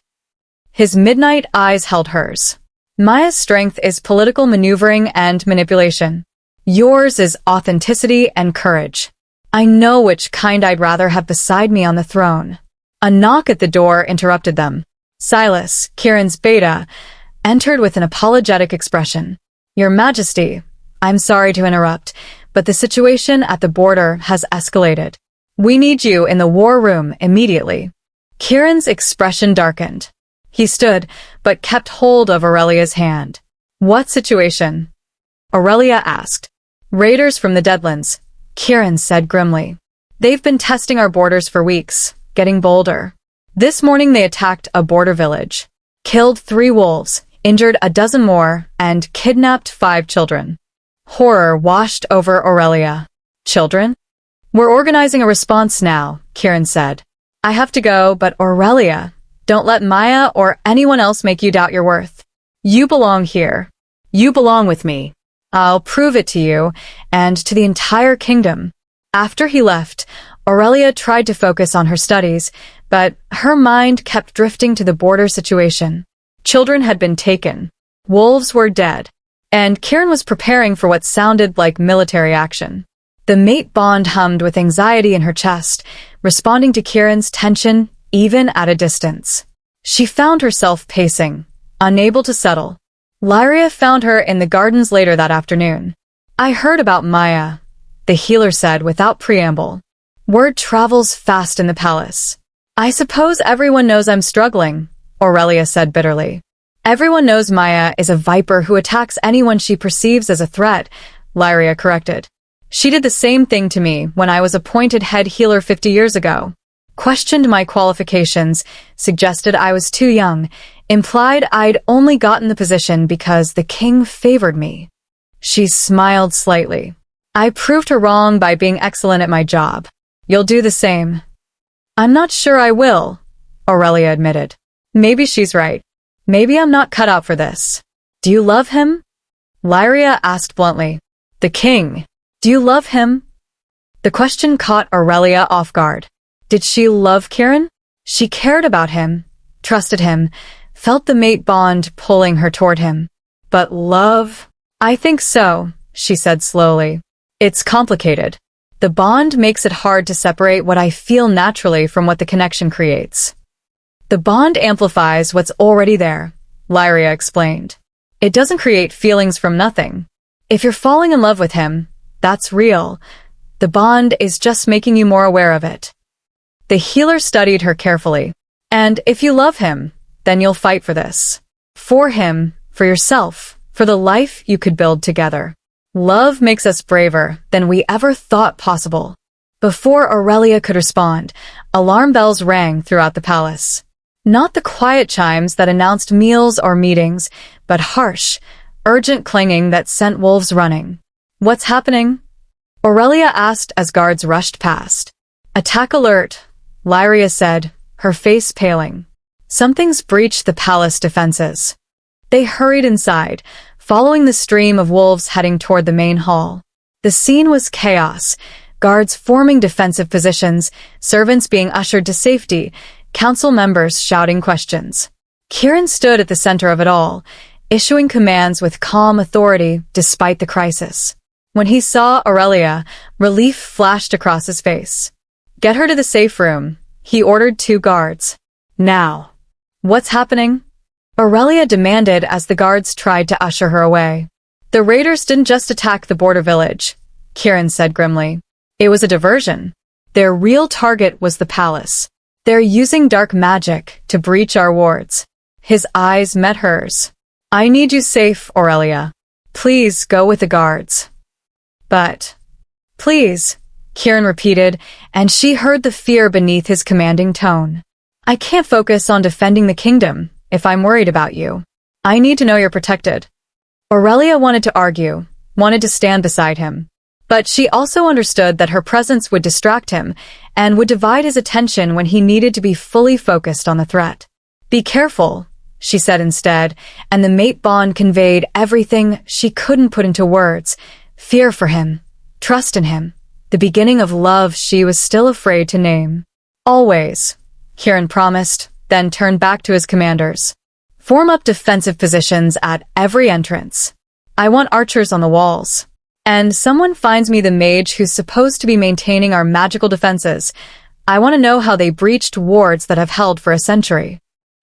His midnight eyes held hers. "Maya's strength is political maneuvering and manipulation. Yours is authenticity and courage. I know which kind I'd rather have beside me on the throne." A knock at the door interrupted them. Silas, Kieran's beta, entered with an apologetic expression. "Your Majesty, I'm sorry to interrupt, but the situation at the border has escalated. We need you in the war room immediately." Kieran's expression darkened. He stood, but kept hold of Aurelia's hand. "What situation?" Aurelia asked. "Raiders from the Deadlands," Kieran said grimly. "They've been testing our borders for weeks, getting bolder. This morning they attacked a border village, killed 3 wolves, injured a dozen more, and kidnapped 5 children." Horror washed over Aurelia. "Children?" "We're organizing a response now," Kieran said. "I have to go, but Aurelia, don't let Maya or anyone else make you doubt your worth." You belong here. You belong with me. I'll prove it to you and to the entire kingdom. After he left, Aurelia tried to focus on her studies, but her mind kept drifting to the border situation. Children had been taken. Wolves were dead. And Kieran was preparing for what sounded like military action. The mate bond hummed with anxiety in her chest, responding to Kieran's tension even at a distance. She found herself pacing, unable to settle. Lyria found her in the gardens later that afternoon. I heard about Maya, the healer said without preamble. Word travels fast in the palace. I suppose everyone knows I'm struggling, Aurelia said bitterly. Everyone knows Maya is a viper who attacks anyone she perceives as a threat, Lyria corrected. She did the same thing to me when I was appointed head healer 50 years ago. Questioned my qualifications, suggested I was too young, implied I'd only gotten the position because the king favored me. She smiled slightly. I proved her wrong by being excellent at my job. You'll do the same. I'm not sure I will, Aurelia admitted. Maybe she's right. Maybe I'm not cut out for this. Do you love him? Lyria asked bluntly. The king. Do you love him? The question caught Aurelia off guard. Did she love Kieran? She cared about him, trusted him, felt the mate bond pulling her toward him. But love? I think so, she said slowly. It's complicated. The bond makes it hard to separate what I feel naturally from what the connection creates. The bond amplifies what's already there, Lyria explained. It doesn't create feelings from nothing. If you're falling in love with him, that's real. The bond is just making you more aware of it. The healer studied her carefully. And if you love him, then you'll fight for this. For him, for yourself, for the life you could build together. Love makes us braver than we ever thought possible. Before Aurelia could respond, alarm bells rang throughout the palace. Not the quiet chimes that announced meals or meetings, but harsh, urgent clanging that sent wolves running. What's happening? Aurelia asked as guards rushed past. Attack alert, Lyria said, her face paling. Something's breached the palace defenses. They hurried inside, following the stream of wolves heading toward the main hall. The scene was chaos, guards forming defensive positions, servants being ushered to safety, council members shouting questions. Kieran stood at the center of it all, issuing commands with calm authority despite the crisis. When he saw Aurelia, relief flashed across his face. Get her to the safe room, he ordered 2 guards. Now. What's happening? Aurelia demanded as the guards tried to usher her away. The raiders didn't just attack the border village, Kieran said grimly. It was a diversion. Their real target was the palace. They're using dark magic to breach our wards. His eyes met hers. I need you safe, Aurelia. Please go with the guards. But, please, Kieran repeated, and she heard the fear beneath his commanding tone. I can't focus on defending the kingdom if I'm worried about you. I need to know you're protected. Aurelia wanted to argue, wanted to stand beside him. But she also understood that her presence would distract him and would divide his attention when he needed to be fully focused on the threat. Be careful, she said instead, and the mate bond conveyed everything she couldn't put into words. Fear for him, trust in him, the beginning of love she was still afraid to name. Always, Kieran promised, then turned back to his commanders. Form up defensive positions at every entrance. I want archers on the walls. And someone finds me the mage who's supposed to be maintaining our magical defenses. I want to know how they breached wards that have held for a century.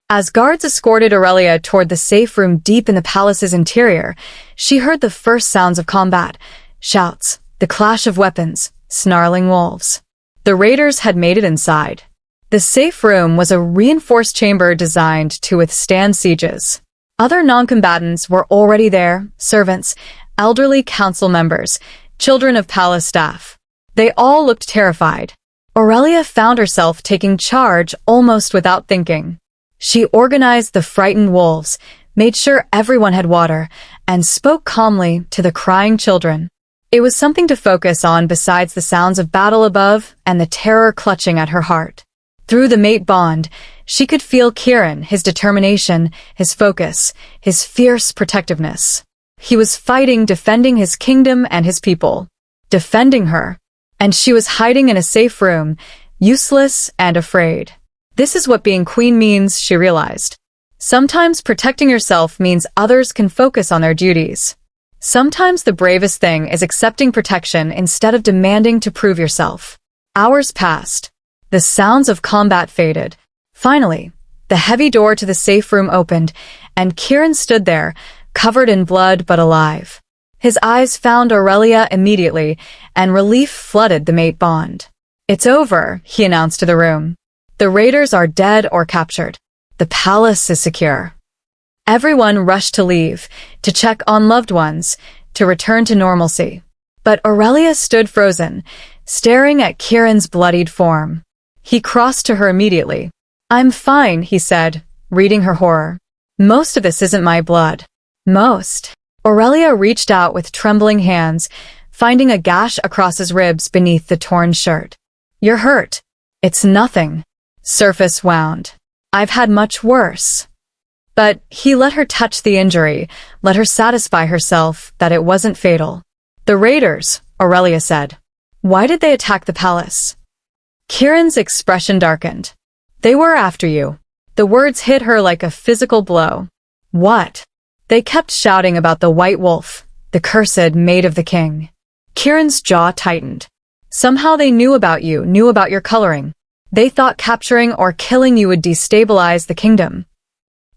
As guards escorted Aurelia toward the safe room deep in the palace's interior, she heard the first sounds of combat. Shouts, the clash of weapons, snarling wolves. The raiders had made it inside. The safe room was a reinforced chamber designed to withstand sieges. Other non-combatants were already there, servants, elderly council members, children of palace staff. They all looked terrified. Aurelia found herself taking charge almost without thinking. She organized the frightened wolves, made sure everyone had water, and spoke calmly to the crying children. It was something to focus on besides the sounds of battle above and the terror clutching at her heart. Through the mate bond, she could feel Kieran, his determination, his focus, his fierce protectiveness. He was fighting, defending his kingdom and his people. Defending her. And she was hiding in a safe room, useless and afraid. This is what being queen means, she realized. Sometimes protecting yourself means others can focus on their duties. Sometimes the bravest thing is accepting protection instead of demanding to prove yourself. Hours passed. The sounds of combat faded. Finally, the heavy door to the safe room opened, and Kieran stood there, covered in blood but alive. His eyes found Aurelia immediately, and relief flooded the mate bond. "It's over," he announced to the room. "The raiders are dead or captured. The palace is secure." Everyone rushed to leave, to check on loved ones, to return to normalcy. But Aurelia stood frozen, staring at Kieran's bloodied form. He crossed to her immediately. "I'm fine," he said, reading her horror. "Most of this isn't my blood." Most. Aurelia reached out with trembling hands, finding a gash across his ribs beneath the torn shirt. "You're hurt." "It's nothing." Surface wound. "I've had much worse." But he let her touch the injury, let her satisfy herself that it wasn't fatal. "The raiders," Aurelia said. "Why did they attack the palace?" Kieran's expression darkened. "They were after you." The words hit her like a physical blow. "What?" "They kept shouting about the White Wolf, the cursed mate of the king." Kieran's jaw tightened. "Somehow they knew about you, knew about your coloring. They thought capturing or killing you would destabilize the kingdom."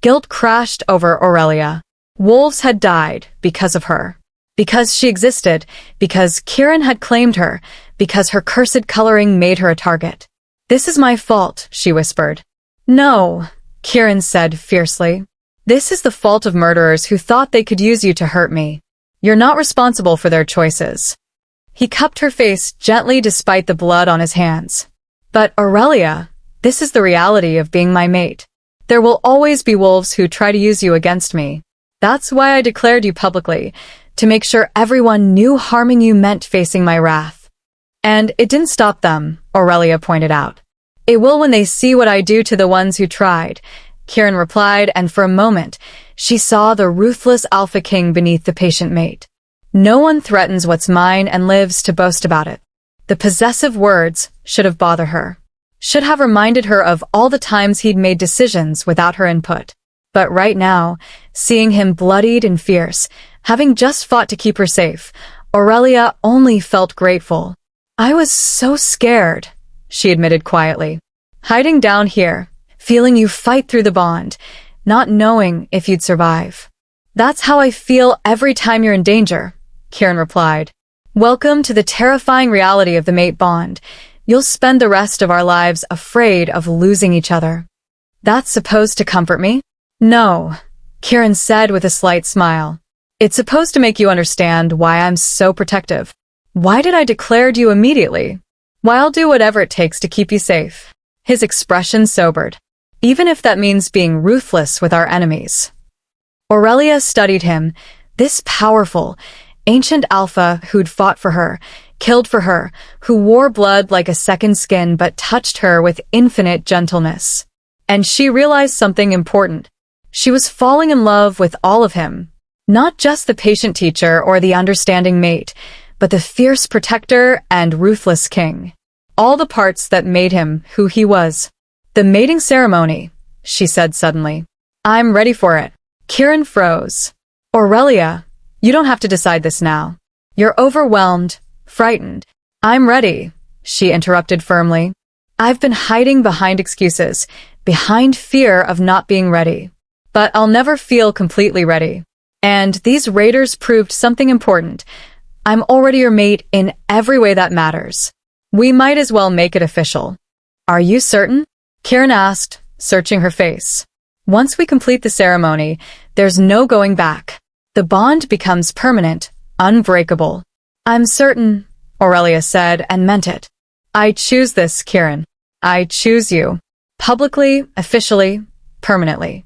Guilt crashed over Aurelia. Wolves had died because of her. Because she existed, because Kieran had claimed her, because her cursed coloring made her a target. "This is my fault," she whispered. "No," Kieran said fiercely. "This is the fault of murderers who thought they could use you to hurt me. You're not responsible for their choices." He cupped her face gently despite the blood on his hands. "But Aurelia, this is the reality of being my mate. There will always be wolves who try to use you against me. That's why I declared you publicly, to make sure everyone knew harming you meant facing my wrath." "And it didn't stop them," Aurelia pointed out. "It will when they see what I do to the ones who tried," Kieran replied, and for a moment, she saw the ruthless alpha king beneath the patient mate. No one threatens what's mine and lives to boast about it. The possessive words should have bothered her. Should have reminded her of all the times he'd made decisions without her input. But right now, seeing him bloodied and fierce, having just fought to keep her safe, Aurelia only felt grateful. "I was so scared," she admitted quietly. "Hiding down here, feeling you fight through the bond, not knowing if you'd survive." "That's how I feel every time you're in danger," Kieran replied. "Welcome to the terrifying reality of the mate bond. You'll spend the rest of our lives afraid of losing each other." "That's supposed to comfort me?" "No," Kieran said with a slight smile. "It's supposed to make you understand why I'm so protective. Why did I declare you immediately? Why I'll do whatever it takes to keep you safe." His expression sobered. "Even if that means being ruthless with our enemies." Aurelia studied him, this powerful, ancient alpha who'd fought for her, killed for her, who wore blood like a second skin but touched her with infinite gentleness. And she realized something important. She was falling in love with all of him. Not just the patient teacher or the understanding mate, but the fierce protector and ruthless king. All the parts that made him who he was. "The mating ceremony," she said suddenly. "I'm ready for it." Kieran froze. "Aurelia, you don't have to decide this now. You're overwhelmed, frightened." "I'm ready," she interrupted firmly. "I've been hiding behind excuses, behind fear of not being ready. But I'll never feel completely ready. And these raiders proved something important. I'm already your mate in every way that matters. We might as well make it official." "Are you certain?" Kieran asked, searching her face. "Once we complete the ceremony, there's no going back. The bond becomes permanent, unbreakable." "I'm certain," Aurelia said and meant it. "I choose this, Kieran. I choose you. Publicly, officially, permanently."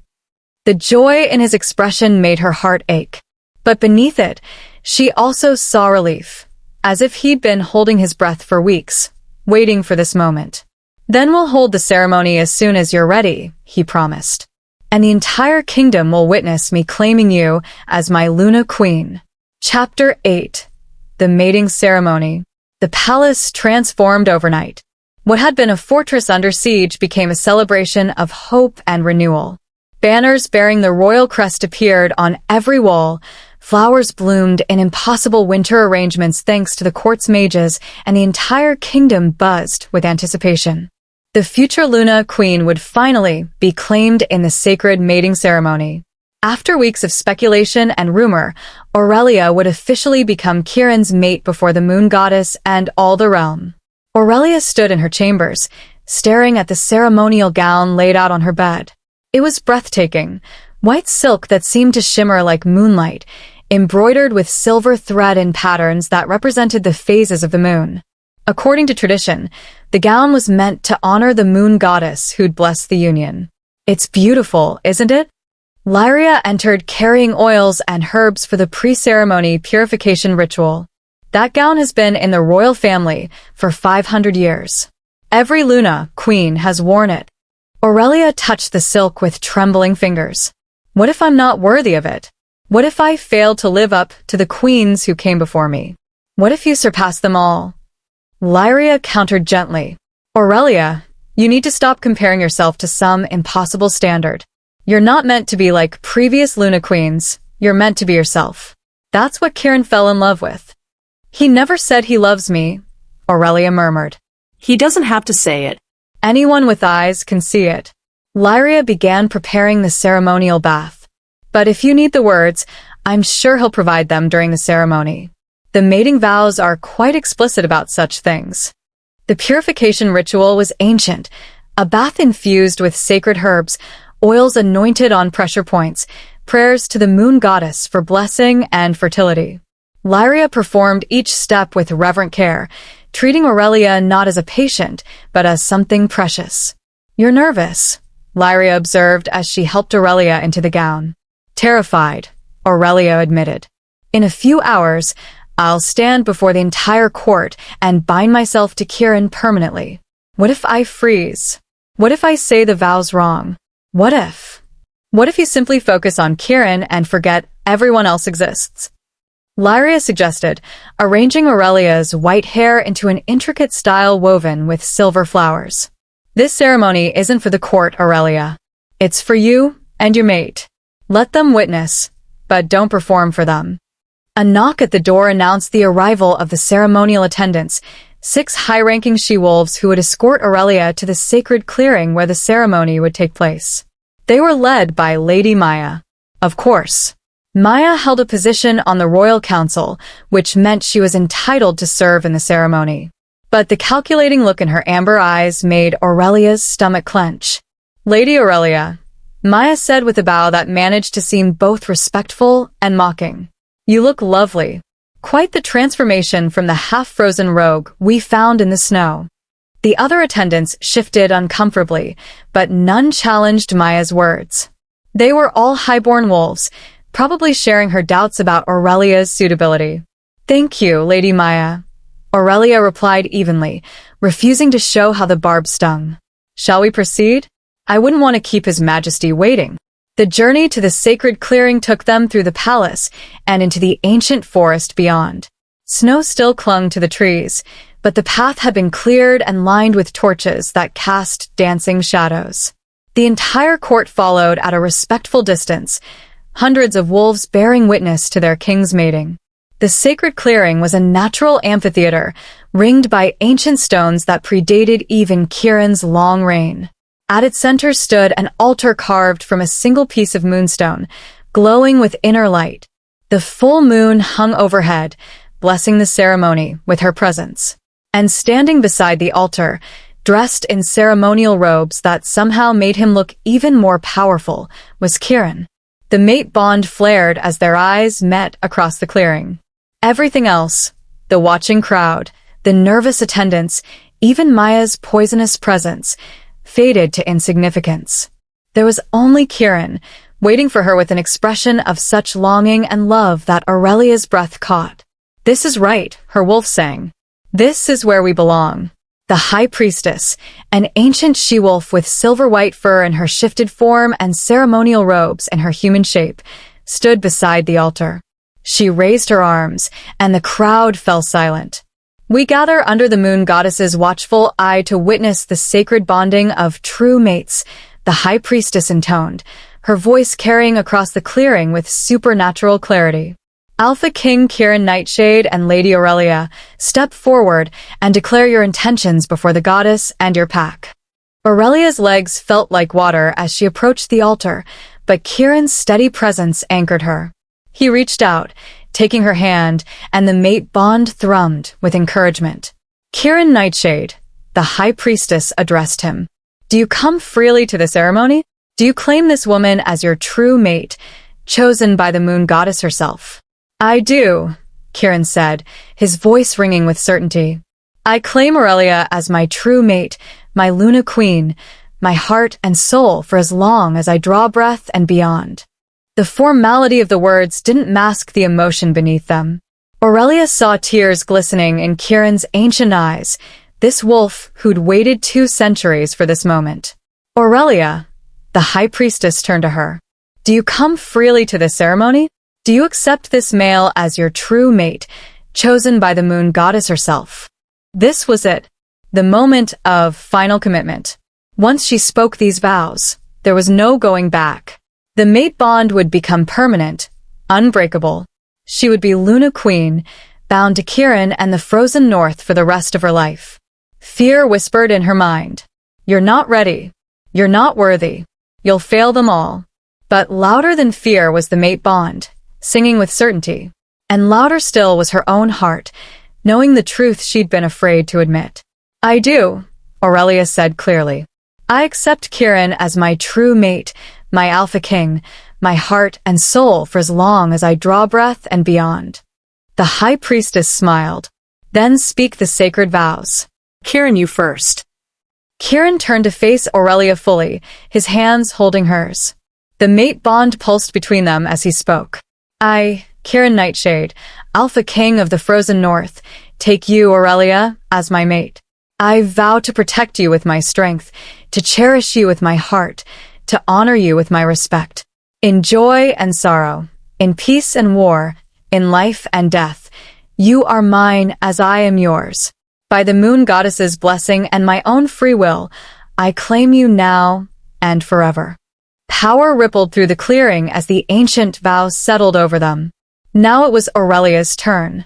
The joy in his expression made her heart ache. But beneath it, she also saw relief, as if he'd been holding his breath for weeks, waiting for this moment. Then we'll hold the ceremony as soon as you're ready, he promised. And the entire kingdom will witness me claiming you as my Luna Queen. Chapter 8. The Mating Ceremony. The palace transformed overnight. What had been a fortress under siege became a celebration of hope and renewal. Banners bearing the royal crest appeared on every wall. Flowers bloomed in impossible winter arrangements thanks to the court's mages, and the entire kingdom buzzed with anticipation. The future Luna Queen would finally be claimed in the sacred mating ceremony. After weeks of speculation and rumor, Aurelia would officially become Kieran's mate before the moon goddess and all the realm. Aurelia stood in her chambers, staring at the ceremonial gown laid out on her bed. It was breathtaking, white silk that seemed to shimmer like moonlight, embroidered with silver thread in patterns that represented the phases of the moon. According to tradition, the gown was meant to honor the moon goddess who'd bless the union. It's beautiful, isn't it? Lyria entered carrying oils and herbs for the pre-ceremony purification ritual. That gown has been in the royal family for 500 years. Every Luna Queen has worn it. Aurelia touched the silk with trembling fingers. What if I'm not worthy of it? What if I failed to live up to the queens who came before me? What if you surpass them all? Lyria countered gently. Aurelia, you need to stop comparing yourself to some impossible standard. You're not meant to be like previous Luna Queens. You're meant to be yourself. That's what Kieran fell in love with. He never said he loves me, Aurelia murmured. He doesn't have to say it. Anyone with eyes can see it. Lyria began preparing the ceremonial bath. But if you need the words, I'm sure he'll provide them during the ceremony. The mating vows are quite explicit about such things. The purification ritual was ancient, a bath infused with sacred herbs, oils anointed on pressure points, prayers to the moon goddess for blessing and fertility. Lyria performed each step with reverent care, treating Aurelia not as a patient, but as something precious. You're nervous, Lyria observed as she helped Aurelia into the gown. Terrified, Aurelia admitted. In a few hours, I'll stand before the entire court and bind myself to Kieran permanently. What if I freeze? What if I say the vows wrong? What if? What if you simply focus on Kieran and forget everyone else exists? Lyria suggested, arranging Aurelia's white hair into an intricate style woven with silver flowers. This ceremony isn't for the court, Aurelia. It's for you and your mate. Let them witness, but don't perform for them. A knock at the door announced the arrival of the ceremonial attendants, 6 high-ranking she-wolves who would escort Aurelia to the sacred clearing where the ceremony would take place. They were led by Lady Maya. Of course. Maya held a position on the royal council, which meant she was entitled to serve in the ceremony. But the calculating look in her amber eyes made Aurelia's stomach clench. Lady Aurelia, Maya said with a bow that managed to seem both respectful and mocking. You look lovely. Quite the transformation from the half-frozen rogue we found in the snow. The other attendants shifted uncomfortably, but none challenged Maya's words. They were all highborn wolves, probably sharing her doubts about Aurelia's suitability. Thank you, Lady Maya. Aurelia replied evenly, refusing to show how the barb stung. Shall we proceed? I wouldn't want to keep His Majesty waiting. The journey to the sacred clearing took them through the palace and into the ancient forest beyond. Snow still clung to the trees, but the path had been cleared and lined with torches that cast dancing shadows. The entire court followed at a respectful distance, hundreds of wolves bearing witness to their king's mating. The sacred clearing was a natural amphitheater, ringed by ancient stones that predated even Kieran's long reign. At its center stood an altar carved from a single piece of moonstone, glowing with inner light. The full moon hung overhead, blessing the ceremony with her presence. And standing beside the altar, dressed in ceremonial robes that somehow made him look even more powerful, was Kieran. The mate bond flared as their eyes met across the clearing. Everything else, the watching crowd, the nervous attendants, even Maya's poisonous presence, faded to insignificance. There was only Kieran, waiting for her with an expression of such longing and love that Aurelia's breath caught. This is right, her wolf sang. This is where we belong. The High Priestess, an ancient she-wolf with silver-white fur in her shifted form and ceremonial robes in her human shape, stood beside the altar. She raised her arms, and the crowd fell silent. "We gather under the moon goddess's watchful eye to witness the sacred bonding of true mates," the High Priestess intoned, her voice carrying across the clearing with supernatural clarity. "Alpha King Kieran Nightshade and Lady Aurelia, step forward and declare your intentions before the goddess and your pack." Aurelia's legs felt like water as she approached the altar, but Kieran's steady presence anchored her. He reached out, taking her hand, and the mate bond thrummed with encouragement. "Kieran Nightshade," the High Priestess addressed him. "Do you come freely to the ceremony? Do you claim this woman as your true mate, chosen by the moon goddess herself?" "I do," Kieran said, his voice ringing with certainty. "I claim Aurelia as my true mate, my Luna Queen, my heart and soul for as long as I draw breath and beyond." The formality of the words didn't mask the emotion beneath them. Aurelia saw tears glistening in Kieran's ancient eyes, this wolf who'd waited 2 centuries for this moment. "Aurelia," the High Priestess turned to her. "Do you come freely to the ceremony? Do you accept this male as your true mate, chosen by the moon goddess herself?" This was it, the moment of final commitment. Once she spoke these vows, there was no going back. The mate bond would become permanent, unbreakable. She would be Luna Queen, bound to Kieran and the frozen north for the rest of her life. Fear whispered in her mind, "You're not ready. You're not worthy. You'll fail them all." But louder than fear was the mate bond, singing with certainty. And louder still was her own heart, knowing the truth she'd been afraid to admit. "I do," Aurelia said clearly. "I accept Kieran as my true mate, my Alpha King, my heart and soul for as long as I draw breath and beyond." The High Priestess smiled. "Then speak the sacred vows." "Kieran, you first." Kieran turned to face Aurelia fully, his hands holding hers. The mate bond pulsed between them as he spoke. "I, Kieran Nightshade, Alpha King of the Frozen North, take you, Aurelia, as my mate. I vow to protect you with my strength, to cherish you with my heart, to honor you with my respect. In joy and sorrow, in peace and war, in life and death, you are mine as I am yours. By the moon goddess's blessing and my own free will, I claim you now and forever." Power rippled through the clearing as the ancient vows settled over them. Now it was Aurelia's turn.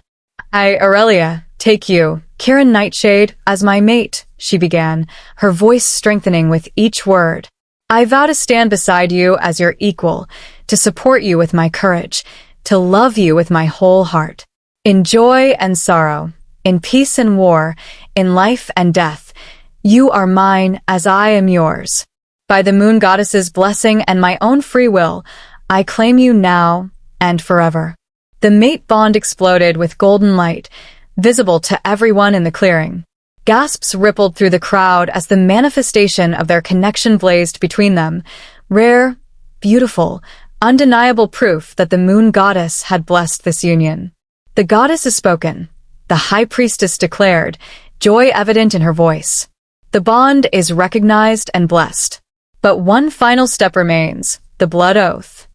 "I, Aurelia, take you, Kieran Nightshade, as my mate," she began, her voice strengthening with each word. "I vow to stand beside you as your equal, to support you with my courage, to love you with my whole heart. In joy and sorrow, in peace and war, in life and death, you are mine as I am yours. By the moon goddess's blessing and my own free will, I claim you now and forever." The mate bond exploded with golden light, visible to everyone in the clearing. Gasps rippled through the crowd as the manifestation of their connection blazed between them, rare, beautiful, undeniable proof that the moon goddess had blessed this union. "The goddess has spoken," the High Priestess declared, joy evident in her voice. "The bond is recognized and blessed. But one final step remains, the blood oath."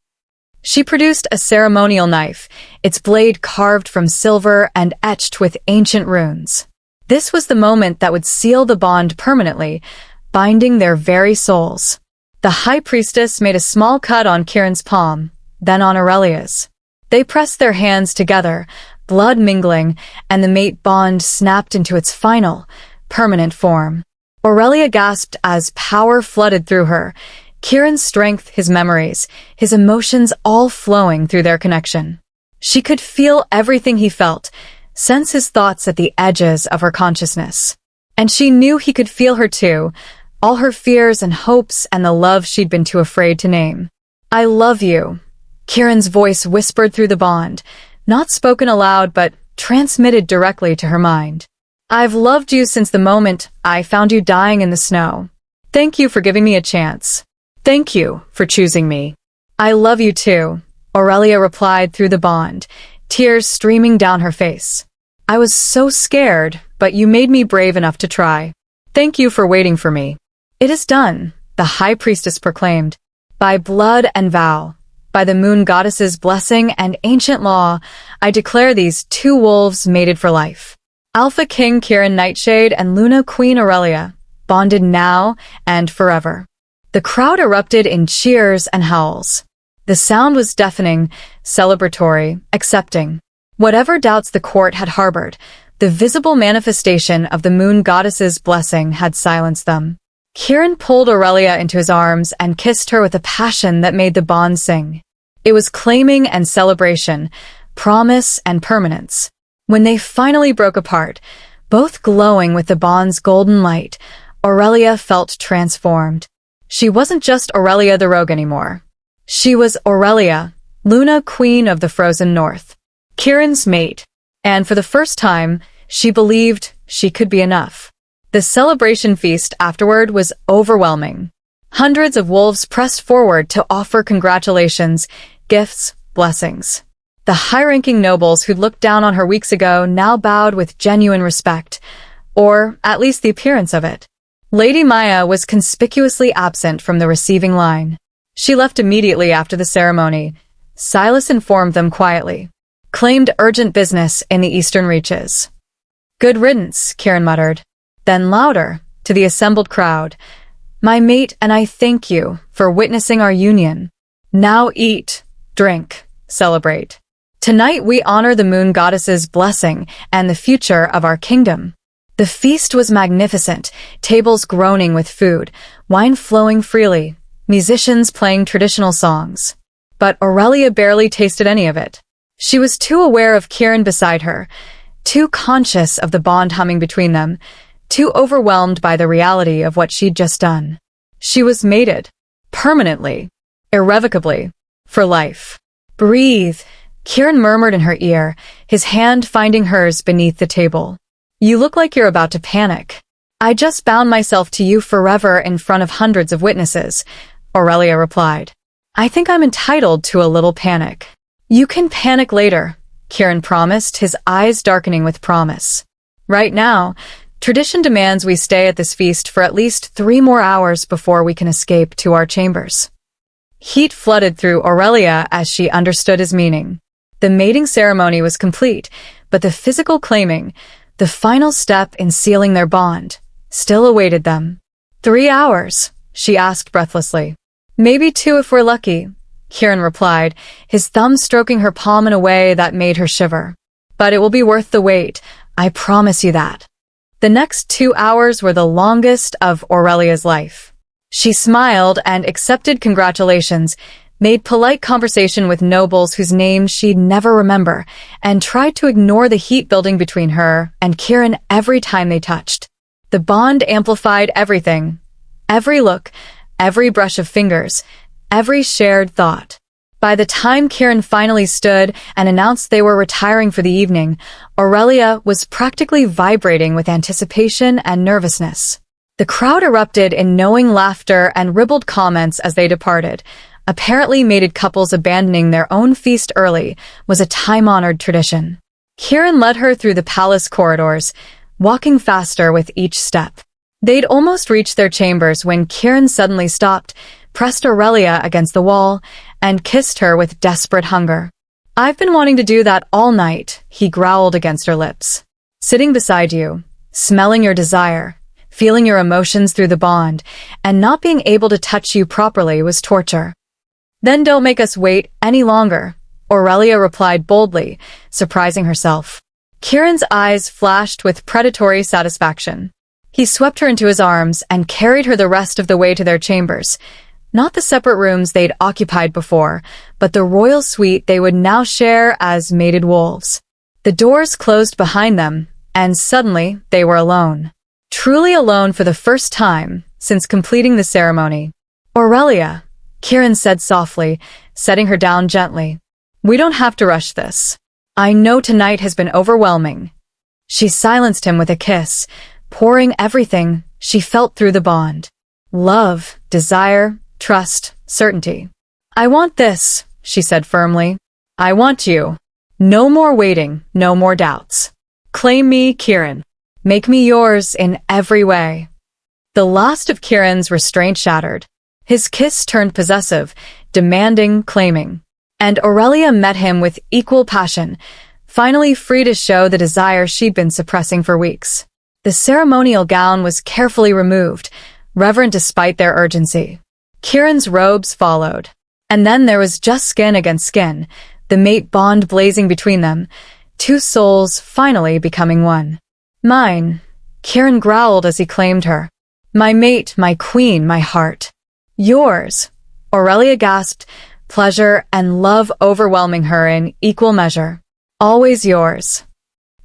She produced a ceremonial knife, its blade carved from silver and etched with ancient runes. This was the moment that would seal the bond permanently, binding their very souls. The High Priestess made a small cut on Kieran's palm, then on Aurelia's. They pressed their hands together, blood mingling, and the mate bond snapped into its final, permanent form. Aurelia gasped as power flooded through her, Kieran's strength, his memories, his emotions all flowing through their connection. She could feel everything he felt, sense his thoughts at the edges of her consciousness. And she knew he could feel her too, all her fears and hopes and the love she'd been too afraid to name. "I love you," Kieran's voice whispered through the bond, not spoken aloud but transmitted directly to her mind. "I've loved you since the moment I found you dying in the snow. Thank you for giving me a chance. Thank you for choosing me." "I love you too," Aurelia replied through the bond, tears streaming down her face. "I was so scared, but you made me brave enough to try." Thank you for waiting for me. It is done, the high priestess proclaimed. By blood and vow, by the moon goddess's blessing and ancient law, I declare these two wolves mated for life. Alpha King Kieran Nightshade and Luna Queen Aurelia, bonded now and forever. The crowd erupted in cheers and howls. The sound was deafening, celebratory, accepting. Whatever doubts the court had harbored, the visible manifestation of the moon goddess's blessing had silenced them. Kieran pulled Aurelia into his arms and kissed her with a passion that made the bond sing. It was claiming and celebration, promise and permanence. When they finally broke apart, both glowing with the bond's golden light, Aurelia felt transformed. She wasn't just Aurelia the Rogue anymore. She was Aurelia, Luna Queen of the Frozen North, Kieran's mate, and for the first time, she believed she could be enough. The celebration feast afterward was overwhelming. Hundreds of wolves pressed forward to offer congratulations, gifts, blessings. The high-ranking nobles who'd looked down on her weeks ago now bowed with genuine respect, or at least the appearance of it. Lady Maya was conspicuously absent from the receiving line. She left immediately after the ceremony. Silas informed them quietly. Claimed urgent business in the eastern reaches. Good riddance, Kieran muttered. Then louder, to the assembled crowd. My mate and I thank you for witnessing our union. Now eat, drink, celebrate. Tonight we honor the moon goddess's blessing and the future of our kingdom. The feast was magnificent, tables groaning with food, wine flowing freely, musicians playing traditional songs. But Aurelia barely tasted any of it. She was too aware of Kieran beside her, too conscious of the bond humming between them, too overwhelmed by the reality of what she'd just done. She was mated. Permanently. Irrevocably. For life. Breathe, Kieran murmured in her ear, his hand finding hers beneath the table. You look like you're about to panic. I just bound myself to you forever in front of hundreds of witnesses, Aurelia replied. I think I'm entitled to a little panic. You can panic later, Kieran promised, his eyes darkening with promise. Right now, tradition demands we stay at this feast for at least 3 more hours before we can escape to our chambers. Heat flooded through Aurelia as she understood his meaning. The mating ceremony was complete, but the physical claiming, the final step in sealing their bond, still awaited them. 3 hours, she asked breathlessly. Maybe 2 if we're lucky, Kieran replied, his thumb stroking her palm in a way that made her shiver. But it will be worth the wait, I promise you that. The next 2 hours were the longest of Aurelia's life. She smiled and accepted congratulations, made polite conversation with nobles whose names she'd never remember, and tried to ignore the heat building between her and Kieran every time they touched. The bond amplified everything. Every look, every brush of fingers, every shared thought. By the time Kieran finally stood and announced they were retiring for the evening, Aurelia was practically vibrating with anticipation and nervousness. The crowd erupted in knowing laughter and ribald comments as they departed. Apparently mated couples abandoning their own feast early was a time-honored tradition. Kieran led her through the palace corridors, walking faster with each step. They'd almost reached their chambers when Kieran suddenly stopped, pressed Aurelia against the wall, and kissed her with desperate hunger. I've been wanting to do that all night, he growled against her lips. Sitting beside you, smelling your desire, feeling your emotions through the bond, and not being able to touch you properly was torture. Then don't make us wait any longer, Aurelia replied boldly, surprising herself. Kieran's eyes flashed with predatory satisfaction. He swept her into his arms and carried her the rest of the way to their chambers. Not the separate rooms they'd occupied before, but the royal suite they would now share as mated wolves. The doors closed behind them, and suddenly they were alone. Truly alone for the first time since completing the ceremony. Aurelia, Kieran said softly, setting her down gently. We don't have to rush this. I know tonight has been overwhelming. She silenced him with a kiss, pouring everything she felt through the bond. Love, desire, trust, certainty. I want this, she said firmly. I want you. No more waiting, no more doubts. Claim me, Kieran. Make me yours in every way. The last of Kieran's restraint shattered. His kiss turned possessive, demanding, claiming. And Aurelia met him with equal passion, finally free to show the desire she'd been suppressing for weeks. The ceremonial gown was carefully removed, reverent despite their urgency. Kieran's robes followed. And then there was just skin against skin, the mate bond blazing between them, two souls finally becoming one. Mine, Kieran growled as he claimed her. My mate, my queen, my heart. Yours, Aurelia gasped, pleasure and love overwhelming her in equal measure. Always yours.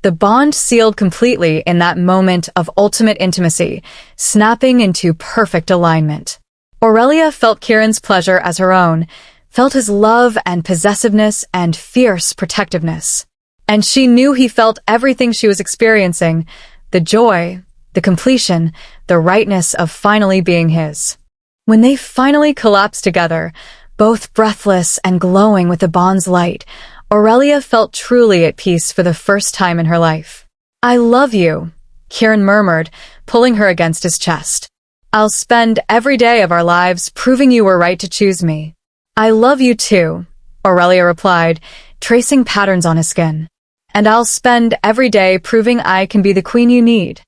The bond sealed completely in that moment of ultimate intimacy, snapping into perfect alignment. Aurelia felt Kieran's pleasure as her own, felt his love and possessiveness and fierce protectiveness. And she knew he felt everything she was experiencing, the joy, the completion, the rightness of finally being his. When they finally collapsed together, both breathless and glowing with the bond's light, Aurelia felt truly at peace for the first time in her life. I love you, Kieran murmured, pulling her against his chest. I'll spend every day of our lives proving you were right to choose me. I love you too, Aurelia replied, tracing patterns on his skin. And I'll spend every day proving I can be the queen you need.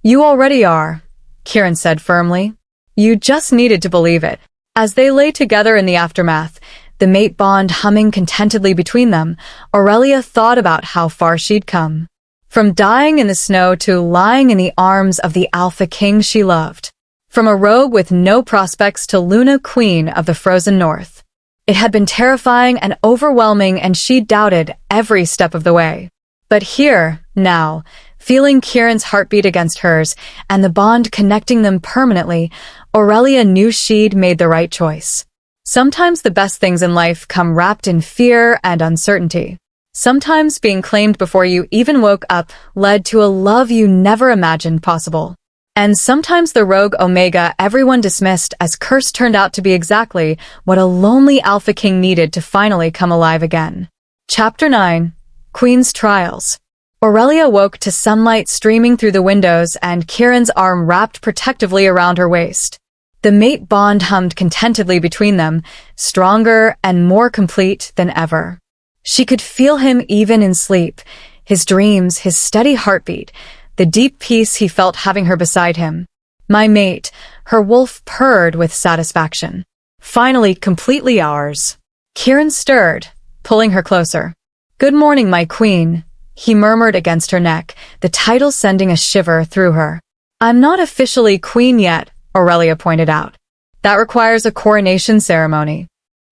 You already are, Kieran said firmly. You just needed to believe it. As they lay together in the aftermath, the mate bond humming contentedly between them, Aurelia thought about how far she'd come. From dying in the snow to lying in the arms of the alpha king she loved. From a rogue with no prospects to Luna, queen of the frozen north. It had been terrifying and overwhelming, and she doubted every step of the way. But here, now, feeling Kieran's heartbeat against hers and the bond connecting them permanently, Aurelia knew she'd made the right choice. Sometimes the best things in life come wrapped in fear and uncertainty. Sometimes being claimed before you even woke up led to a love you never imagined possible. And sometimes the rogue Omega everyone dismissed as cursed turned out to be exactly what a lonely Alpha King needed to finally come alive again. Chapter 9. Queen's Trials. Aurelia woke to sunlight streaming through the windows and Kieran's arm wrapped protectively around her waist. The mate bond hummed contentedly between them, stronger and more complete than ever. She could feel him even in sleep, his dreams, his steady heartbeat, the deep peace he felt having her beside him. My mate, her wolf purred with satisfaction. Finally, completely ours. Kieran stirred, pulling her closer. Good morning, my queen, he murmured against her neck, the title sending a shiver through her. I'm not officially queen yet, Aurelia pointed out. That requires a coronation ceremony.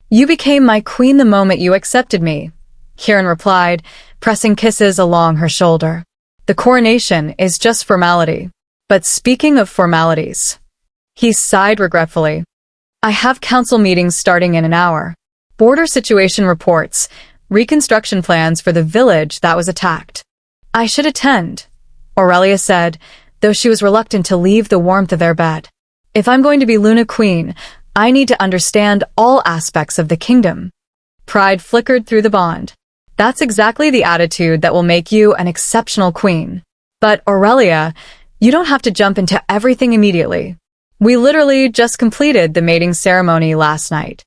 You became my queen the moment you accepted me, Kieran replied, pressing kisses along her shoulder. The coronation is just formality. But speaking of formalities, he sighed regretfully. I have council meetings starting in an hour. Border situation reports, reconstruction plans for the village that was attacked. I should attend, Aurelia said, though she was reluctant to leave the warmth of their bed. If I'm going to be Luna Queen, I need to understand all aspects of the kingdom. Pride flickered through the bond. That's exactly the attitude that will make you an exceptional queen. But Aurelia, you don't have to jump into everything immediately. We literally just completed the mating ceremony last night.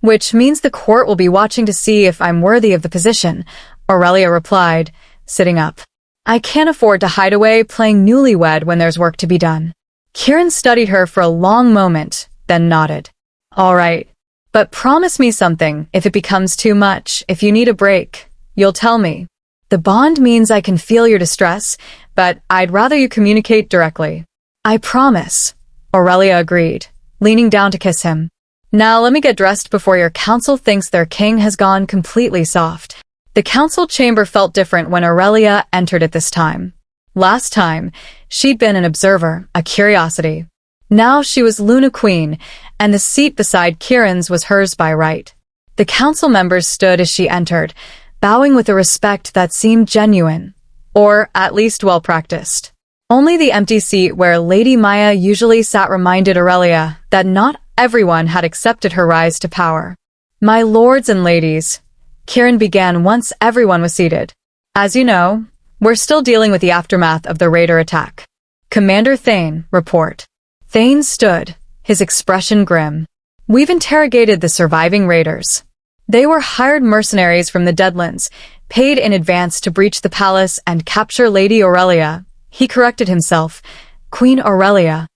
Which means the court will be watching to see if I'm worthy of the position, Aurelia replied, sitting up. I can't afford to hide away playing newlywed when there's work to be done. Kieran studied her for a long moment, then nodded. All right. But promise me something. If it becomes too much, if you need a break, you'll tell me. The bond means I can feel your distress, but I'd rather you communicate directly. I promise, Aurelia agreed, leaning down to kiss him. Now let me get dressed before your council thinks their king has gone completely soft. The council chamber felt different when Aurelia entered it this time. Last time, she'd been an observer, a curiosity. Now she was Luna Queen, and the seat beside Kieran's was hers by right. The council members stood as she entered, bowing with a respect that seemed genuine, or at least well-practiced. Only the empty seat where Lady Maya usually sat reminded Aurelia that not everyone had accepted her rise to power. My lords and ladies, Kieran began once everyone was seated. As you know, we're still dealing with the aftermath of the raider attack. Commander Thane, report. Thane stood, his expression grim. We've interrogated the surviving raiders. They were hired mercenaries from the Deadlands, paid in advance to breach the palace and capture Lady Aurelia. He corrected himself. Queen Aurelia.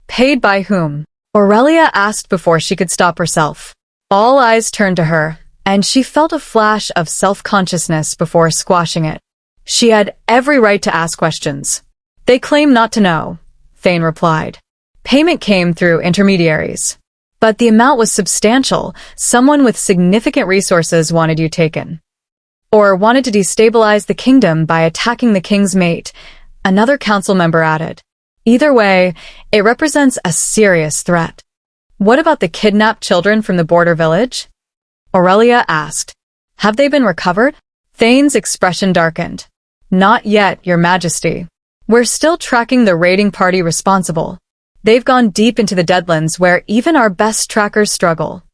Paid by whom? Aurelia asked before she could stop herself. All eyes turned to her, and she felt a flash of self-consciousness before squashing it. She had every right to ask questions. They claim not to know, Thane replied. Payment came through intermediaries. But the amount was substantial. Someone with significant resources wanted you taken. Or wanted to destabilize the kingdom by attacking the king's mate, another council member added. Either way, it represents a serious threat. What about the kidnapped children from the border village? Aurelia asked. Have they been recovered? Thane's expression darkened. Not yet, Your Majesty. We're still tracking the raiding party responsible. They've gone deep into the Deadlands where even our best trackers struggle.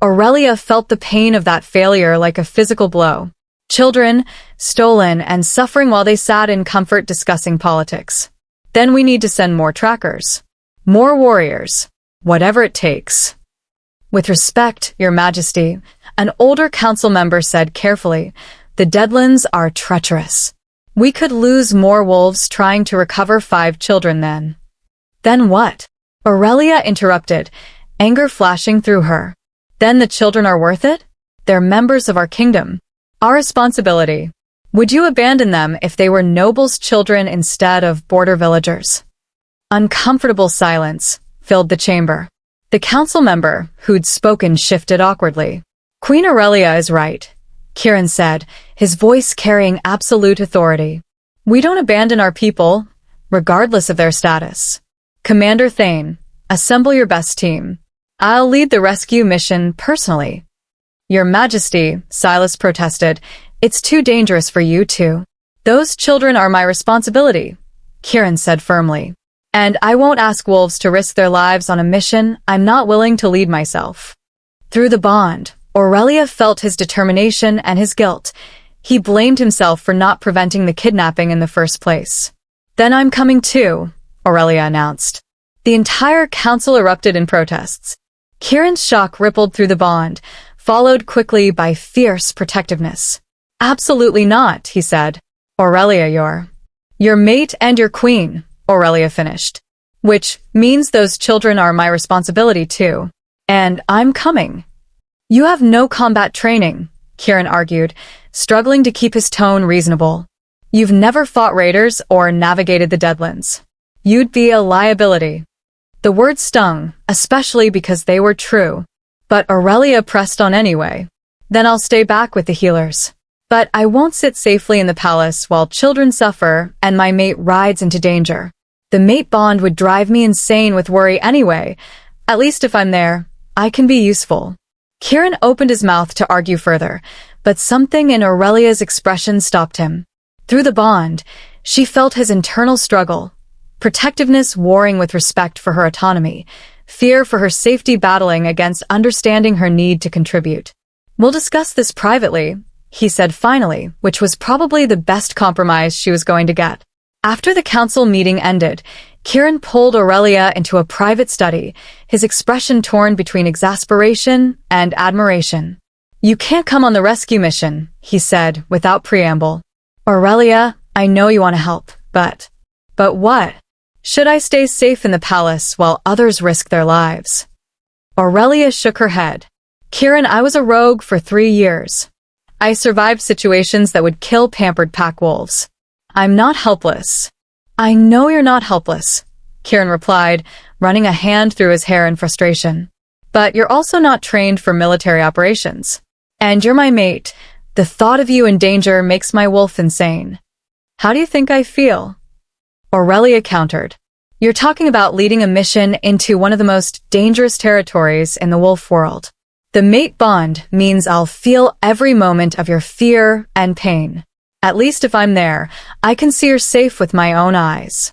Aurelia felt the pain of that failure like a physical blow. Children, stolen, and suffering while they sat in comfort discussing politics. Then we need to send more trackers. More warriors. Whatever it takes. With respect, Your Majesty, an older council member said carefully, the Deadlands are treacherous. We could lose more wolves trying to recover 5 children then. Then what? Aurelia interrupted, anger flashing through her. Then the children are worth it? They're members of our kingdom. Our responsibility. Would you abandon them if they were nobles' children instead of border villagers? Uncomfortable silence filled the chamber. The council member who'd spoken shifted awkwardly. Queen Aurelia is right, Kieran said, his voice carrying absolute authority. We don't abandon our people, regardless of their status. Commander Thane, assemble your best team. I'll lead the rescue mission personally. Your Majesty, Silas protested, it's too dangerous for you two. Those children are my responsibility, Kieran said firmly. And I won't ask wolves to risk their lives on a mission I'm not willing to lead myself. Through the bond, Aurelia felt his determination and his guilt. He blamed himself for not preventing the kidnapping in the first place. Then I'm coming too, Aurelia announced. The entire council erupted in protests. Kieran's shock rippled through the bond, followed quickly by fierce protectiveness. Absolutely not, he said. Aurelia, your mate and your queen, Aurelia finished. Which means those children are my responsibility too. And I'm coming. You have no combat training, Kieran argued, struggling to keep his tone reasonable. You've never fought raiders or navigated the Deadlands. You'd be a liability. The words stung, especially because they were true. But Aurelia pressed on anyway. Then I'll stay back with the healers. But I won't sit safely in the palace while children suffer and my mate rides into danger. The mate bond would drive me insane with worry anyway. At least if I'm there, I can be useful. Kieran opened his mouth to argue further, but something in Aurelia's expression stopped him. Through the bond, she felt his internal struggle. Protectiveness warring with respect for her autonomy, fear for her safety battling against understanding her need to contribute. We'll discuss this privately, he said finally, which was probably the best compromise she was going to get. After the council meeting ended, Kieran pulled Aurelia into a private study, his expression torn between exasperation and admiration. You can't come on the rescue mission, he said, without preamble. Aurelia, I know you want to help, but what? Should I stay safe in the palace while others risk their lives? Aurelia shook her head. Kieran, I was a rogue for 3 years. I survived situations that would kill pampered pack wolves. I'm not helpless. I know you're not helpless, Kieran replied, running a hand through his hair in frustration. But you're also not trained for military operations. And you're my mate. The thought of you in danger makes my wolf insane. How do you think I feel? Aurelia countered. You're talking about leading a mission into one of the most dangerous territories in the wolf world. The mate bond means I'll feel every moment of your fear and pain. At least if I'm there, I can see you're safe with my own eyes.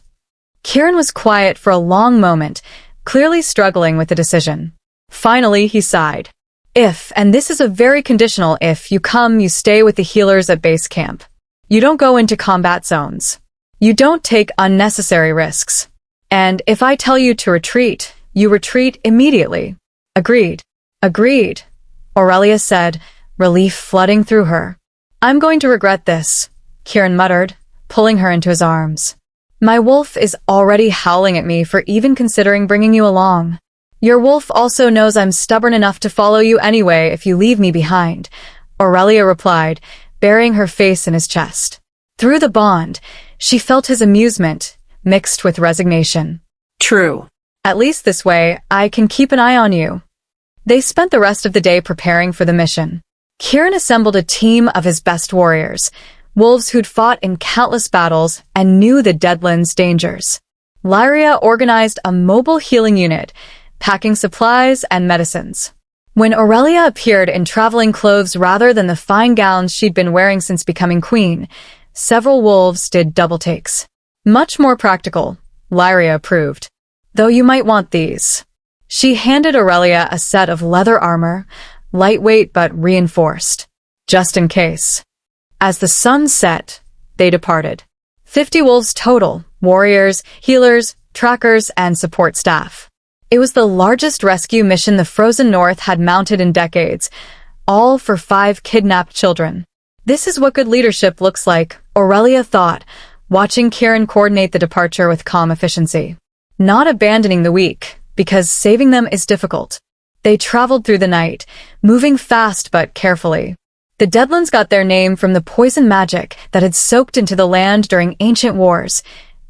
Kieran was quiet for a long moment, clearly struggling with the decision. Finally, he sighed. If, and this is a very conditional if, you come, you stay with the healers at base camp. You don't go into combat zones. You don't take unnecessary risks. And if I tell you to retreat, you retreat immediately. Agreed. Agreed, Aurelia said, relief flooding through her. I'm going to regret this, Kieran muttered, pulling her into his arms. My wolf is already howling at me for even considering bringing you along. Your wolf also knows I'm stubborn enough to follow you anyway if you leave me behind, Aurelia replied, burying her face in his chest. Through the bond, she felt his amusement, mixed with resignation. True. At least this way, I can keep an eye on you. They spent the rest of the day preparing for the mission. Kieran assembled a team of his best warriors, wolves who'd fought in countless battles and knew the Deadlands' dangers. Lyria organized a mobile healing unit, packing supplies and medicines. When Aurelia appeared in traveling clothes rather than the fine gowns she'd been wearing since becoming queen, several wolves did double takes. Much more practical, Lyria approved. Though you might want these. She handed Aurelia a set of leather armor, lightweight but reinforced, just in case. As the sun set, they departed. 50 wolves total, warriors, healers, trackers, and support staff. It was the largest rescue mission the Frozen North had mounted in decades, all for 5 kidnapped children. This is what good leadership looks like, Aurelia thought, watching Kieran coordinate the departure with calm efficiency. Not abandoning the weak, because saving them is difficult. They traveled through the night, moving fast but carefully. The Deadlands got their name from the poison magic that had soaked into the land during ancient wars.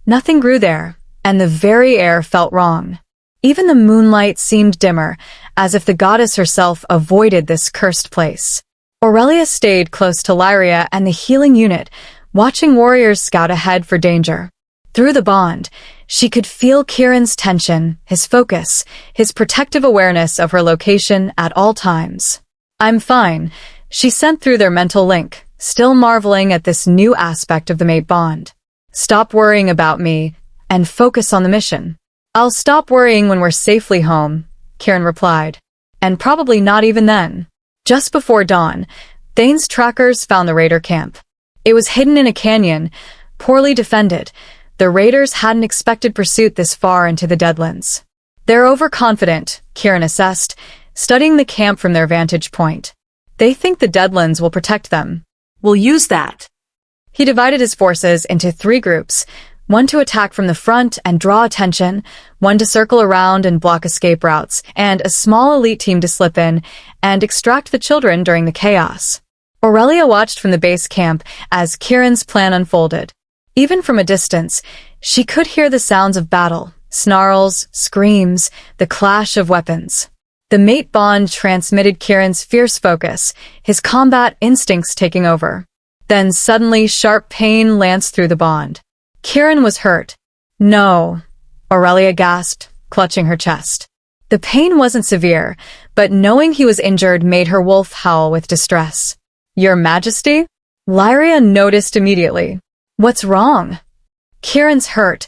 Nothing grew there, and the very air felt wrong. Even the moonlight seemed dimmer, as if the goddess herself avoided this cursed place. Aurelia stayed close to Lyria and the healing unit, watching warriors scout ahead for danger. Through the bond, she could feel Kieran's tension, his focus, his protective awareness of her location at all times. I'm fine, she sent through their mental link, still marveling at this new aspect of the mate bond. Stop worrying about me, and focus on the mission. I'll stop worrying when we're safely home, Kieran replied. And probably not even then. Just before dawn, Thane's trackers found the raider camp. It was hidden in a canyon, poorly defended. The raiders hadn't expected pursuit this far into the Deadlands. They're overconfident, Kieran assessed, studying the camp from their vantage point. They think the Deadlands will protect them. We'll use that. He divided his forces into 3 groups, one to attack from the front and draw attention, one to circle around and block escape routes, and a small elite team to slip in and extract the children during the chaos. Aurelia watched from the base camp as Kieran's plan unfolded. Even from a distance, she could hear the sounds of battle, snarls, screams, the clash of weapons. The mate bond transmitted Kieran's fierce focus, his combat instincts taking over. Then suddenly sharp pain lanced through the bond. Kieran was hurt. No, Aurelia gasped, clutching her chest. The pain wasn't severe, but knowing he was injured made her wolf howl with distress. Your Majesty? Lyria noticed immediately. What's wrong? Kieran's hurt,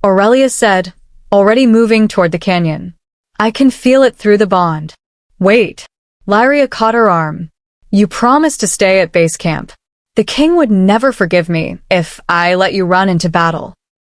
Aurelia said, already moving toward the canyon. I can feel it through the bond. Wait. Lyria caught her arm. You promised to stay at base camp. The king would never forgive me if I let you run into battle.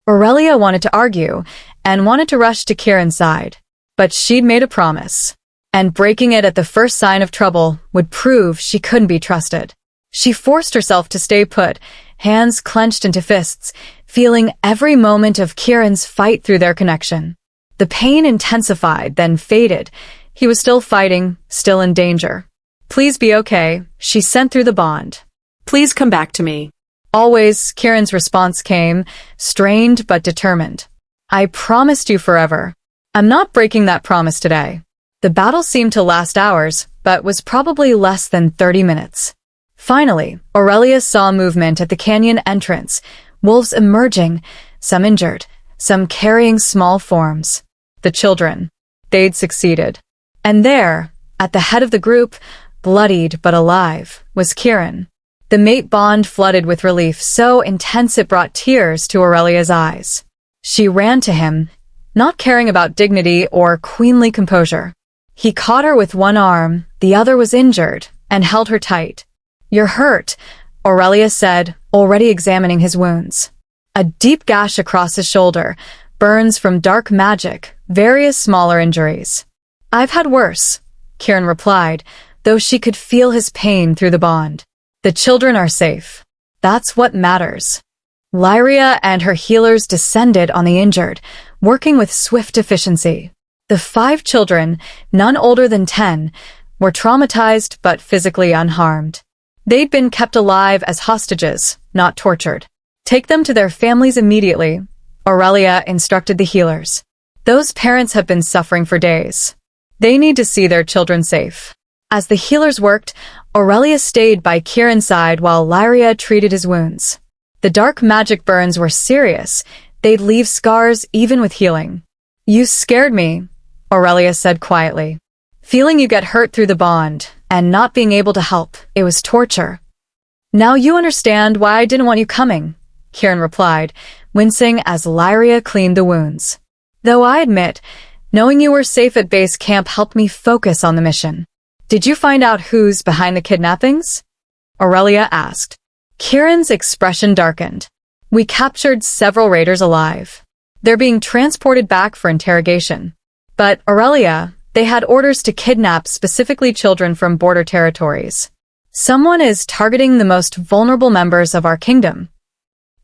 Aurelia wanted to argue and wanted to rush to Kieran's side, but she'd made a promise, and breaking it at the first sign of trouble would prove she couldn't be trusted. She forced herself to stay put, hands clenched into fists, feeling every moment of Kieran's fight through their connection. The pain intensified, then faded. He was still fighting, still in danger. Please be okay, she sent through the bond. Please come back to me. Always, Kieran's response came, strained but determined. I promised you forever. I'm not breaking that promise today. The battle seemed to last hours, but was probably less than 30 minutes. Finally, Aurelia saw movement at the canyon entrance, wolves emerging, some injured, some carrying small forms. The children. They'd succeeded. And there, at the head of the group, bloodied but alive, was Kieran. The mate bond flooded with relief so intense it brought tears to Aurelia's eyes. She ran to him, not caring about dignity or queenly composure. He caught her with one arm, the other was injured, and held her tight. You're hurt, Aurelia said, already examining his wounds. A deep gash across his shoulder, burns from dark magic, various smaller injuries. I've had worse, Kieran replied, though she could feel his pain through the bond. The children are safe. That's what matters. Lyria and her healers descended on the injured, working with swift efficiency. The 5 children, none older than 10, were traumatized but physically unharmed. They'd been kept alive as hostages, not tortured. Take them to their families immediately, Aurelia instructed the healers. Those parents have been suffering for days. They need to see their children safe. As the healers worked, Aurelia stayed by Kieran's side while Lyria treated his wounds. The dark magic burns were serious. They'd leave scars even with healing. You scared me, Aurelia said quietly. Feeling you get hurt through the bond, and not being able to help, it was torture. Now you understand why I didn't want you coming, Kieran replied, wincing as Lyria cleaned the wounds. Though I admit, knowing you were safe at base camp helped me focus on the mission. Did you find out who's behind the kidnappings? Aurelia asked. Kieran's expression darkened. We captured several raiders alive. They're being transported back for interrogation. But, Aurelia, they had orders to kidnap specifically children from border territories. Someone is targeting the most vulnerable members of our kingdom.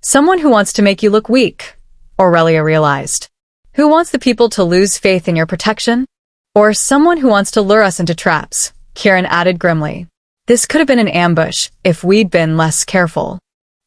Someone who wants to make you look weak, Aurelia realized. Who wants the people to lose faith in your protection? Or someone who wants to lure us into traps, Kieran added grimly. This could have been an ambush if we'd been less careful.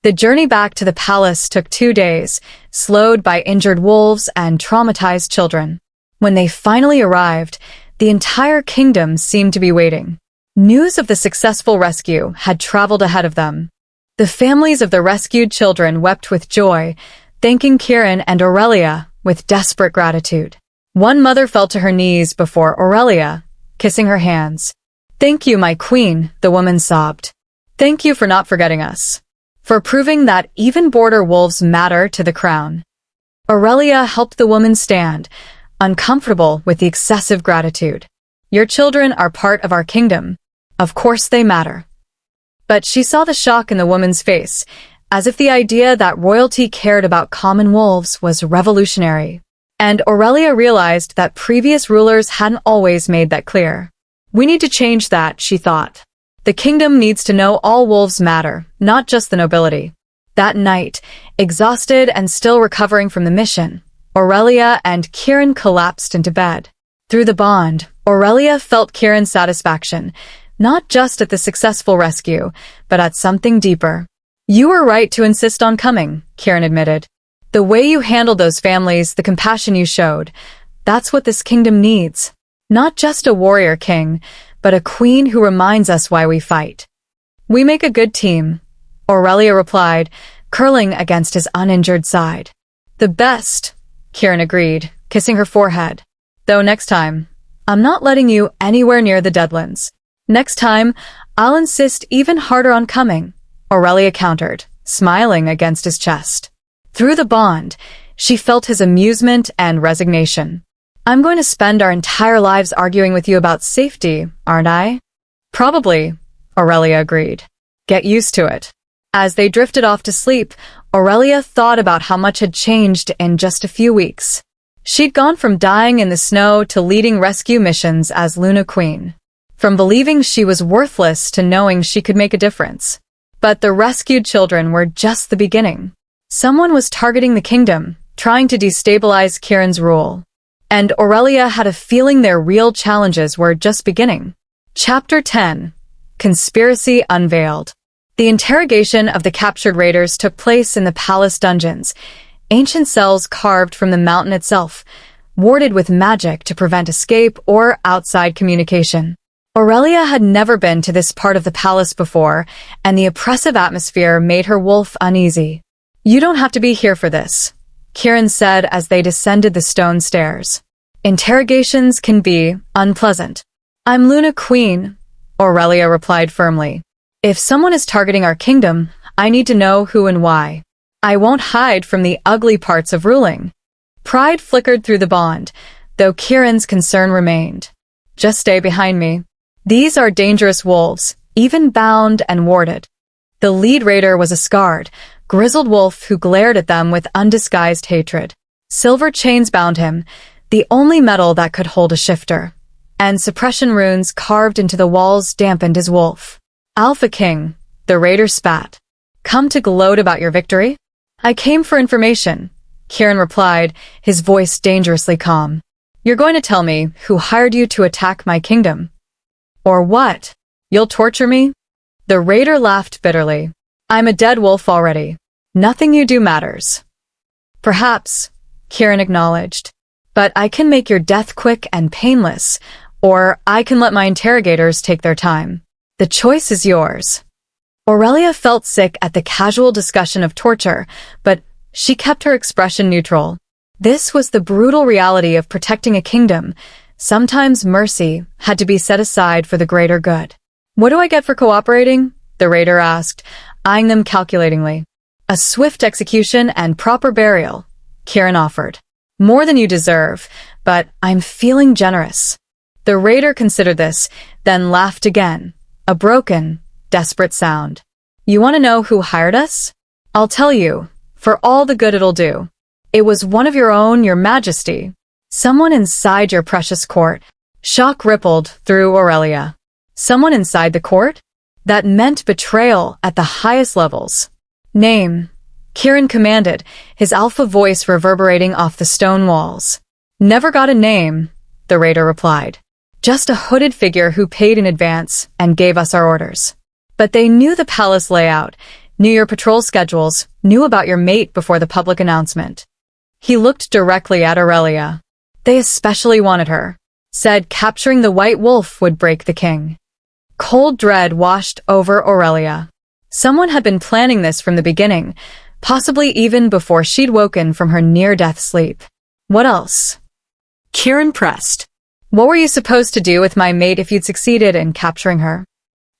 The journey back to the palace took 2 days, slowed by injured wolves and traumatized children. When they finally arrived, the entire kingdom seemed to be waiting. News of the successful rescue had traveled ahead of them. The families of the rescued children wept with joy, thanking Kieran and Aurelia with desperate gratitude. One mother fell to her knees before Aurelia, kissing her hands. Thank you, my queen, the woman sobbed. Thank you for not forgetting us. For proving that even border wolves matter to the crown. Aurelia helped the woman stand, uncomfortable with the excessive gratitude. Your children are part of our kingdom. Of course they matter. But she saw the shock in the woman's face, as if the idea that royalty cared about common wolves was revolutionary. And Aurelia realized that previous rulers hadn't always made that clear. We need to change that, she thought. The kingdom needs to know all wolves matter, not just the nobility. That night, exhausted and still recovering from the mission, Aurelia and Kieran collapsed into bed. Through the bond, Aurelia felt Kieran's satisfaction, not just at the successful rescue, but at something deeper. You were right to insist on coming, Kieran admitted. The way you handled those families, the compassion you showed, that's what this kingdom needs. Not just a warrior king, but a queen who reminds us why we fight. We make a good team, Aurelia replied, curling against his uninjured side. The best, Kieran agreed, kissing her forehead. Though next time, I'm not letting you anywhere near the Deadlands. Next time, I'll insist even harder on coming, Aurelia countered, smiling against his chest. Through the bond, she felt his amusement and resignation. I'm going to spend our entire lives arguing with you about safety, aren't I? Probably, Aurelia agreed. Get used to it. As they drifted off to sleep, Aurelia thought about how much had changed in just a few weeks. She'd gone from dying in the snow to leading rescue missions as Luna Queen. From believing she was worthless to knowing she could make a difference. But the rescued children were just the beginning. Someone was targeting the kingdom, trying to destabilize Kieran's rule. And Aurelia had a feeling their real challenges were just beginning. Chapter 10. Conspiracy Unveiled. The interrogation of the captured raiders took place in the palace dungeons, ancient cells carved from the mountain itself, warded with magic to prevent escape or outside communication. Aurelia had never been to this part of the palace before, and the oppressive atmosphere made her wolf uneasy. You don't have to be here for this, Kieran said as they descended the stone stairs. Interrogations can be unpleasant. I'm Luna Queen, Aurelia replied firmly. If someone is targeting our kingdom, I need to know who and why. I won't hide from the ugly parts of ruling. Pride flickered through the bond, though Kieran's concern remained. Just stay behind me. These are dangerous wolves, even bound and warded. The lead raider was a scarred, grizzled wolf who glared at them with undisguised hatred. Silver chains bound him, the only metal that could hold a shifter, and suppression runes carved into the walls dampened his wolf. Alpha King, the raider spat. Come to gloat about your victory? I came for information, Kieran replied, his voice dangerously calm. You're going to tell me who hired you to attack my kingdom? Or what? You'll torture me? The raider laughed bitterly. I'm a dead wolf already. Nothing you do matters. Perhaps, Kieran acknowledged, but I can make your death quick and painless, or I can let my interrogators take their time. The choice is yours. Aurelia felt sick at the casual discussion of torture, but she kept her expression neutral. This was the brutal reality of protecting a kingdom. Sometimes mercy had to be set aside for the greater good. What do I get for cooperating? The raider asked, eyeing them calculatingly. A swift execution and proper burial, Kieran offered. More than you deserve, but I'm feeling generous. The raider considered this, then laughed again, a broken, desperate sound. You want to know who hired us? I'll tell you, for all the good it'll do. It was one of your own, your majesty. Someone inside your precious court. Shock rippled through Aurelia. Someone inside the court? That meant betrayal at the highest levels. Name, Kieran commanded, his alpha voice reverberating off the stone walls. Never got a name, the raider replied. Just a hooded figure who paid in advance and gave us our orders. But they knew the palace layout, knew your patrol schedules, knew about your mate before the public announcement. He looked directly at Aurelia. They especially wanted her. Said capturing the white wolf would break the king. Cold dread washed over Aurelia. Someone had been planning this from the beginning, possibly even before she'd woken from her near-death sleep. What else? Kieran pressed. What were you supposed to do with my mate if you'd succeeded in capturing her?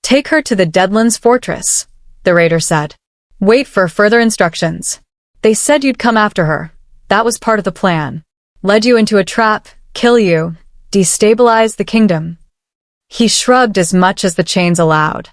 Take her to the Deadlands fortress, the raider said. Wait for further instructions. They said you'd come after her. That was part of the plan. Led you into a trap, kill you, destabilize the kingdom. He shrugged as much as the chains allowed.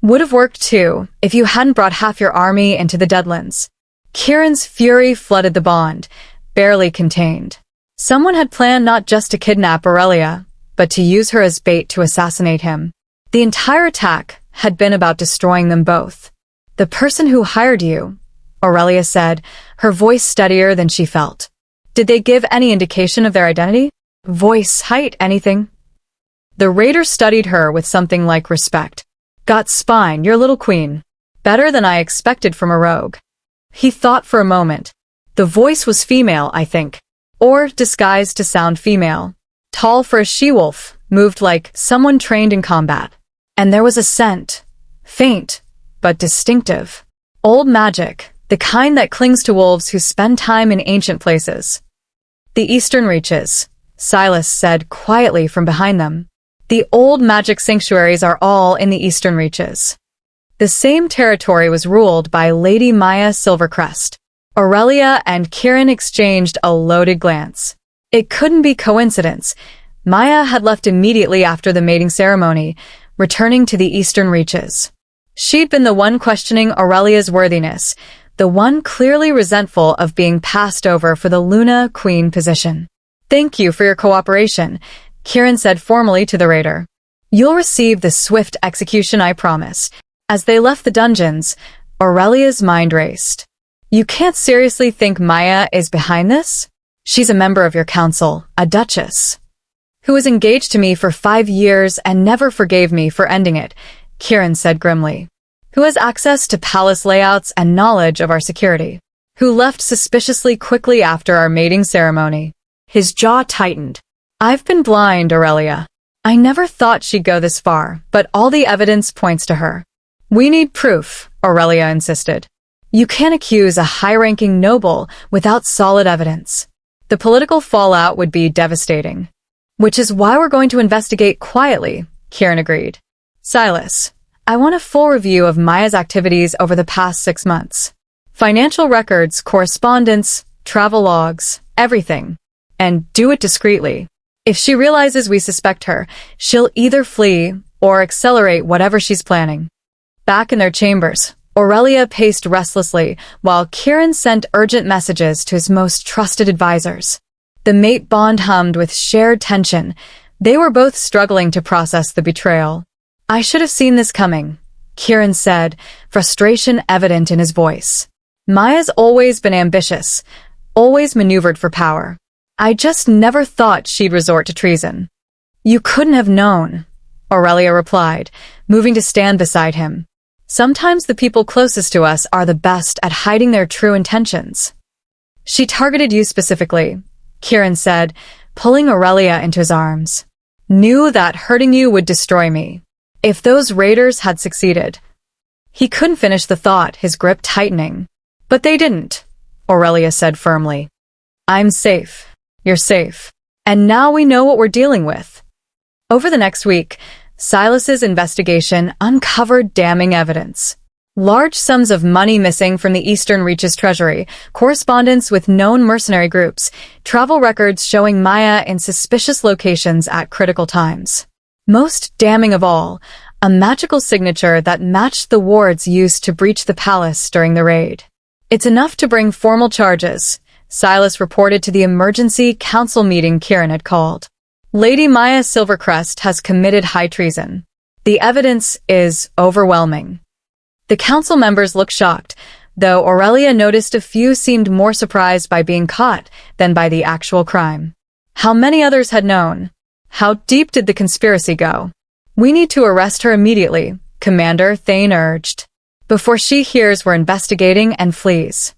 Would have worked too, if you hadn't brought half your army into the Deadlands. Kieran's fury flooded the bond, barely contained. Someone had planned not just to kidnap Aurelia, but to use her as bait to assassinate him. The entire attack had been about destroying them both. The person who hired you, Aurelia said, her voice steadier than she felt. Did they give any indication of their identity? Voice, height, anything? The raider studied her with something like respect. Got spine, your little queen. Better than I expected from a rogue. He thought for a moment. The voice was female, I think. Or disguised to sound female. Tall for a she-wolf, moved like someone trained in combat. And there was a scent. Faint, but distinctive. Old magic, the kind that clings to wolves who spend time in ancient places. The Eastern Reaches, Silas said quietly from behind them. The old magic sanctuaries are all in the Eastern Reaches. The same territory was ruled by Lady Maya Silvercrest. Aurelia and Kieran exchanged a loaded glance. It couldn't be coincidence. Maya had left immediately after the mating ceremony, returning to the Eastern Reaches. She'd been the one questioning Aurelia's worthiness, the one clearly resentful of being passed over for the Luna Queen position. Thank you for your cooperation, Kieran said formally to the raider. You'll receive the swift execution I promise. As they left the dungeons, Aurelia's mind raced. You can't seriously think Maya is behind this? She's a member of your council, a duchess, who was engaged to me for 5 years and never forgave me for ending it, Kieran said grimly. Who has access to palace layouts and knowledge of our security. Who left suspiciously quickly after our mating ceremony. His jaw tightened. I've been blind, Aurelia. I never thought she'd go this far, but all the evidence points to her. We need proof, Aurelia insisted. You can't accuse a high-ranking noble without solid evidence. The political fallout would be devastating. Which is why we're going to investigate quietly, Kieran agreed. Silas, I want a full review of Maya's activities over the past 6 months. Financial records, correspondence, travel logs, everything. And do it discreetly. If she realizes we suspect her, she'll either flee or accelerate whatever she's planning. Back in their chambers, Aurelia paced restlessly while Kieran sent urgent messages to his most trusted advisors. The mate bond hummed with shared tension. They were both struggling to process the betrayal. "I should have seen this coming," Kieran said, frustration evident in his voice. "Maya's always been ambitious, always maneuvered for power. I just never thought she'd resort to treason." "You couldn't have known," Aurelia replied, moving to stand beside him. "Sometimes the people closest to us are the best at hiding their true intentions." "She targeted you specifically," Kieran said, pulling Aurelia into his arms. "Knew that hurting you would destroy me. If those raiders had succeeded." He couldn't finish the thought, his grip tightening. "But they didn't," Aurelia said firmly. "I'm safe. You're safe. And now we know what we're dealing with." Over the next week, Silas's investigation uncovered damning evidence. Large sums of money missing from the Eastern Reaches treasury, correspondence with known mercenary groups, travel records showing Maya in suspicious locations at critical times. Most damning of all, a magical signature that matched the wards used to breach the palace during the raid. "It's enough to bring formal charges," Silas reported to the emergency council meeting Kieran had called. "Lady Maya Silvercrest has committed high treason. The evidence is overwhelming." The council members looked shocked, though Aurelia noticed a few seemed more surprised by being caught than by the actual crime. How many others had known? How deep did the conspiracy go? "We need to arrest her immediately," Commander Thane urged, "before she hears we're investigating and flees."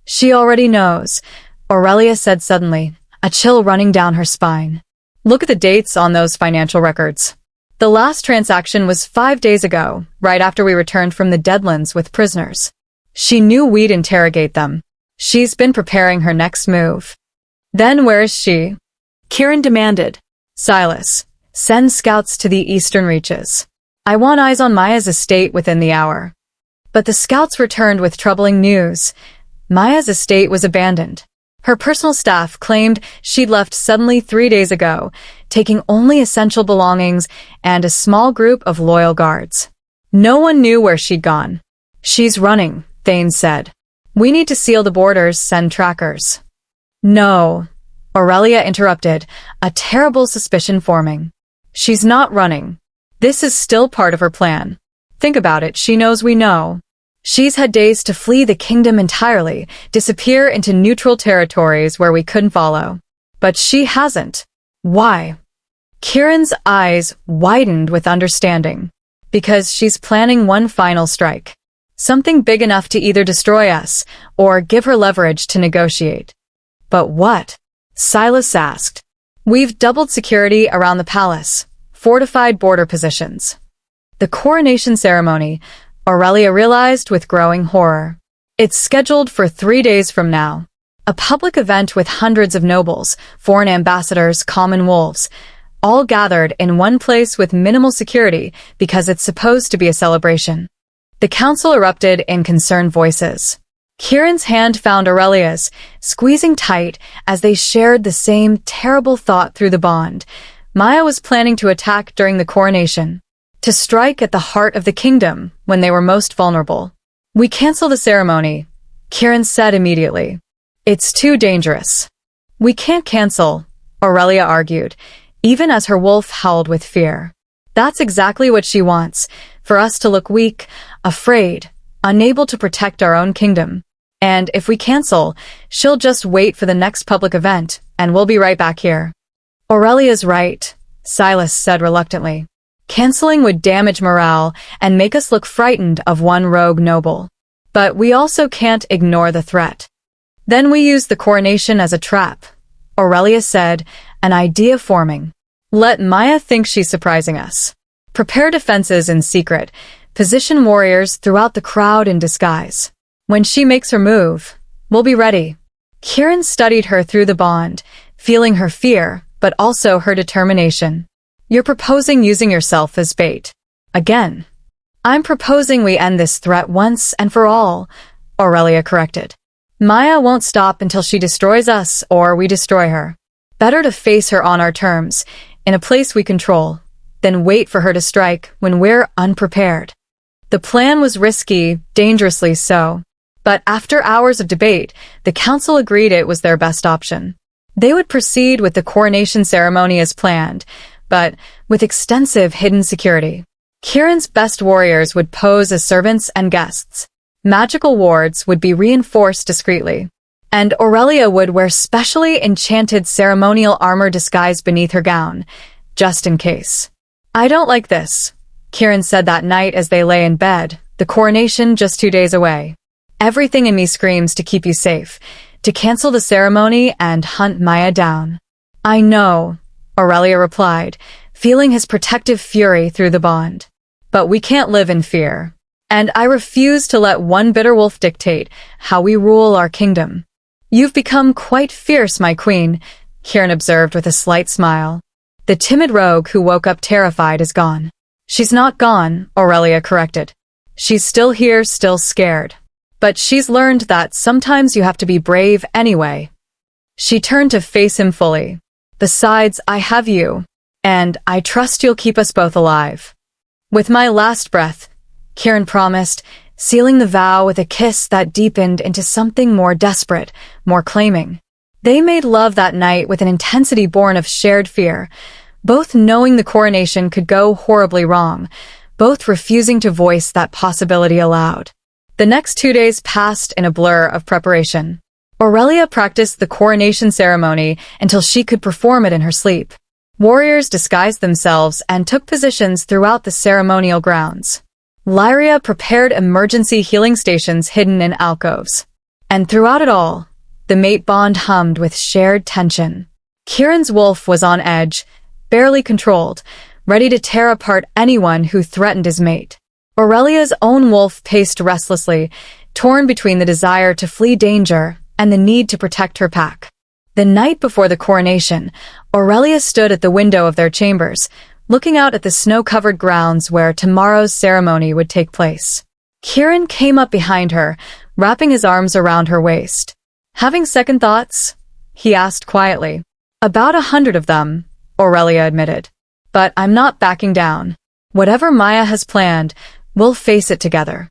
"She already knows," Aurelia said suddenly, a chill running down her spine. "Look at the dates on those financial records. The last transaction was 5 days ago, right after we returned from the Deadlands with prisoners. She knew we'd interrogate them. She's been preparing her next move." "Then where is she?" Kieran demanded. "Silas, send scouts to the Eastern Reaches. I want eyes on Maya's estate within the hour." But the scouts returned with troubling news. Maya's estate was abandoned. Her personal staff claimed she'd left suddenly 3 days ago, taking only essential belongings and a small group of loyal guards. No one knew where she'd gone. "She's running," Thane said. "We need to seal the borders, send trackers." "No," Aurelia interrupted, a terrible suspicion forming. "She's not running. This is still part of her plan. Think about it, she knows we know. She's had days to flee the kingdom entirely, disappear into neutral territories where we couldn't follow. But she hasn't. Why?" Kieran's eyes widened with understanding. "Because she's planning one final strike. Something big enough to either destroy us or give her leverage to negotiate." "But what?" Silas asked. "We've doubled security around the palace, fortified border positions." The coronation ceremony, Aurelia realized with growing horror. It's scheduled for 3 days from now. A public event with hundreds of nobles, foreign ambassadors, common wolves, all gathered in one place with minimal security because it's supposed to be a celebration. The council erupted in concerned voices. Kieran's hand found Aurelia's, squeezing tight as they shared the same terrible thought through the bond. Maya was planning to attack during the coronation, to strike at the heart of the kingdom when they were most vulnerable. "We cancel the ceremony," Kieran said immediately. "It's too dangerous." "We can't cancel," Aurelia argued, even as her wolf howled with fear. "That's exactly what she wants, for us to look weak, afraid, unable to protect our own kingdom. And if we cancel, she'll just wait for the next public event, and we'll be right back here." "Aurelia's right," Silas said reluctantly. "Canceling would damage morale and make us look frightened of one rogue noble. But we also can't ignore the threat." "Then we use the coronation as a trap," Aurelia said, an idea forming. "Let Maya think she's surprising us. Prepare defenses in secret, position warriors throughout the crowd in disguise. When she makes her move, we'll be ready." Kieran studied her through the bond, feeling her fear, but also her determination. "You're proposing using yourself as bait. Again." "I'm proposing we end this threat once and for all," Aurelia corrected. "Maya won't stop until she destroys us or we destroy her. Better to face her on our terms, in a place we control, than wait for her to strike when we're unprepared." The plan was risky, dangerously so. But after hours of debate, the council agreed it was their best option. They would proceed with the coronation ceremony as planned, but with extensive hidden security. Kieran's best warriors would pose as servants and guests. Magical wards would be reinforced discreetly. And Aurelia would wear specially enchanted ceremonial armor disguised beneath her gown, just in case. "I don't like this," Kieran said that night as they lay in bed, the coronation just 2 days away. "Everything in me screams to keep you safe, to cancel the ceremony and hunt Maya down." "I know," Aurelia replied, feeling his protective fury through the bond. "But we can't live in fear. And I refuse to let one bitter wolf dictate how we rule our kingdom." "You've become quite fierce, my queen," Kieran observed with a slight smile. "The timid rogue who woke up terrified is gone." "She's not gone," Aurelia corrected. "She's still here, still scared. But she's learned that sometimes you have to be brave anyway." She turned to face him fully. "Besides, I have you, and I trust you'll keep us both alive." "With my last breath," Kieran promised, sealing the vow with a kiss that deepened into something more desperate, more claiming. They made love that night with an intensity born of shared fear, both knowing the coronation could go horribly wrong, both refusing to voice that possibility aloud. The next 2 days passed in a blur of preparation. Aurelia practiced the coronation ceremony until she could perform it in her sleep. Warriors disguised themselves and took positions throughout the ceremonial grounds. Lyria prepared emergency healing stations hidden in alcoves. And throughout it all, the mate bond hummed with shared tension. Kieran's wolf was on edge, barely controlled, ready to tear apart anyone who threatened his mate. Aurelia's own wolf paced restlessly, torn between the desire to flee danger and the need to protect her pack. The night before the coronation, Aurelia stood at the window of their chambers, looking out at the snow-covered grounds where tomorrow's ceremony would take place. Kieran came up behind her, wrapping his arms around her waist. "Having second thoughts?" he asked quietly. "About 100 of them," Aurelia admitted. "But I'm not backing down. Whatever Maya has planned, we'll face it together."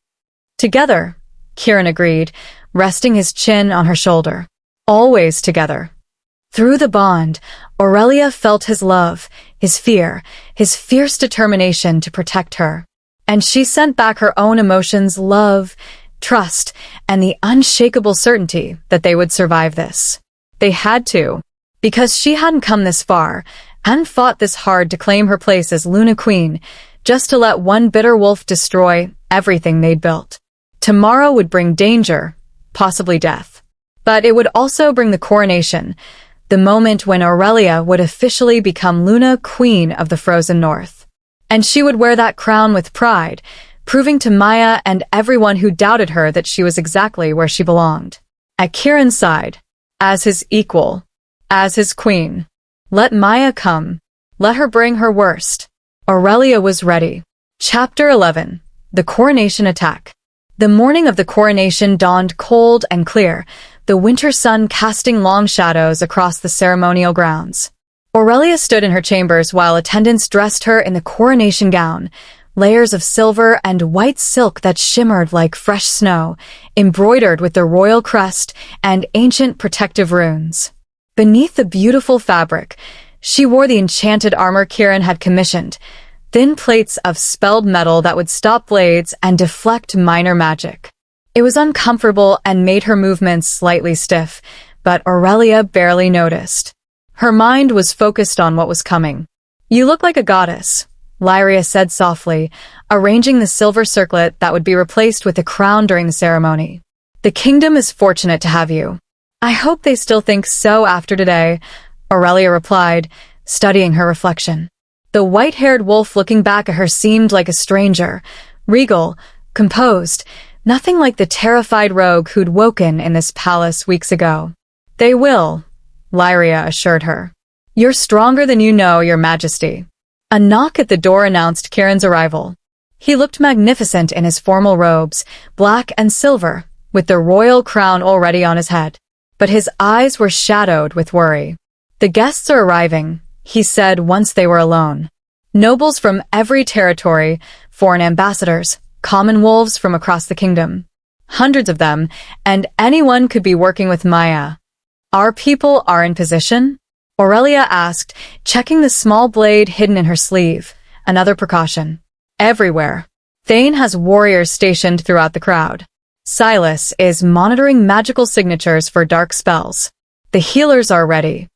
"Together," Kieran agreed, resting his chin on her shoulder. "Always together." Through the bond, Aurelia felt his love, his fear, his fierce determination to protect her. And she sent back her own emotions, love, trust, and the unshakable certainty that they would survive this. They had to, because she hadn't come this far, hadn't fought this hard to claim her place as Luna Queen, just to let one bitter wolf destroy everything they'd built. Tomorrow would bring danger, possibly death. But it would also bring the coronation, the moment when Aurelia would officially become Luna, Queen of the Frozen North. And she would wear that crown with pride, proving to Maya and everyone who doubted her that she was exactly where she belonged. At Kieran's side, as his equal, as his queen. Let Maya come. Let her bring her worst. Aurelia was ready. Chapter 11. The Coronation Attack. The morning of the coronation dawned cold and clear, the winter sun casting long shadows across the ceremonial grounds. Aurelia stood in her chambers while attendants dressed her in the coronation gown, layers of silver and white silk that shimmered like fresh snow, embroidered with the royal crest and ancient protective runes. Beneath the beautiful fabric, she wore the enchanted armor Kieran had commissioned, thin plates of spelled metal that would stop blades and deflect minor magic. It was uncomfortable and made her movements slightly stiff, but Aurelia barely noticed. Her mind was focused on what was coming. "You look like a goddess," Lyria said softly, arranging the silver circlet that would be replaced with a crown during the ceremony. "The kingdom is fortunate to have you." "I hope they still think so after today," Aurelia replied, studying her reflection. The white-haired wolf looking back at her seemed like a stranger, regal, composed, nothing like the terrified rogue who'd woken in this palace weeks ago. "They will," Lyria assured her. "You're stronger than you know, Your Majesty." A knock at the door announced Kieran's arrival. He looked magnificent in his formal robes, black and silver, with the royal crown already on his head. But his eyes were shadowed with worry. "The guests are arriving," he said once they were alone. "Nobles from every territory, foreign ambassadors, common wolves from across the kingdom. Hundreds of them, and anyone could be working with Maya. Our people are in position? Aurelia asked, checking the small blade hidden in her sleeve. Another precaution. Everywhere. Thane has warriors stationed throughout the crowd. Silas is monitoring magical signatures for dark spells. The healers are ready.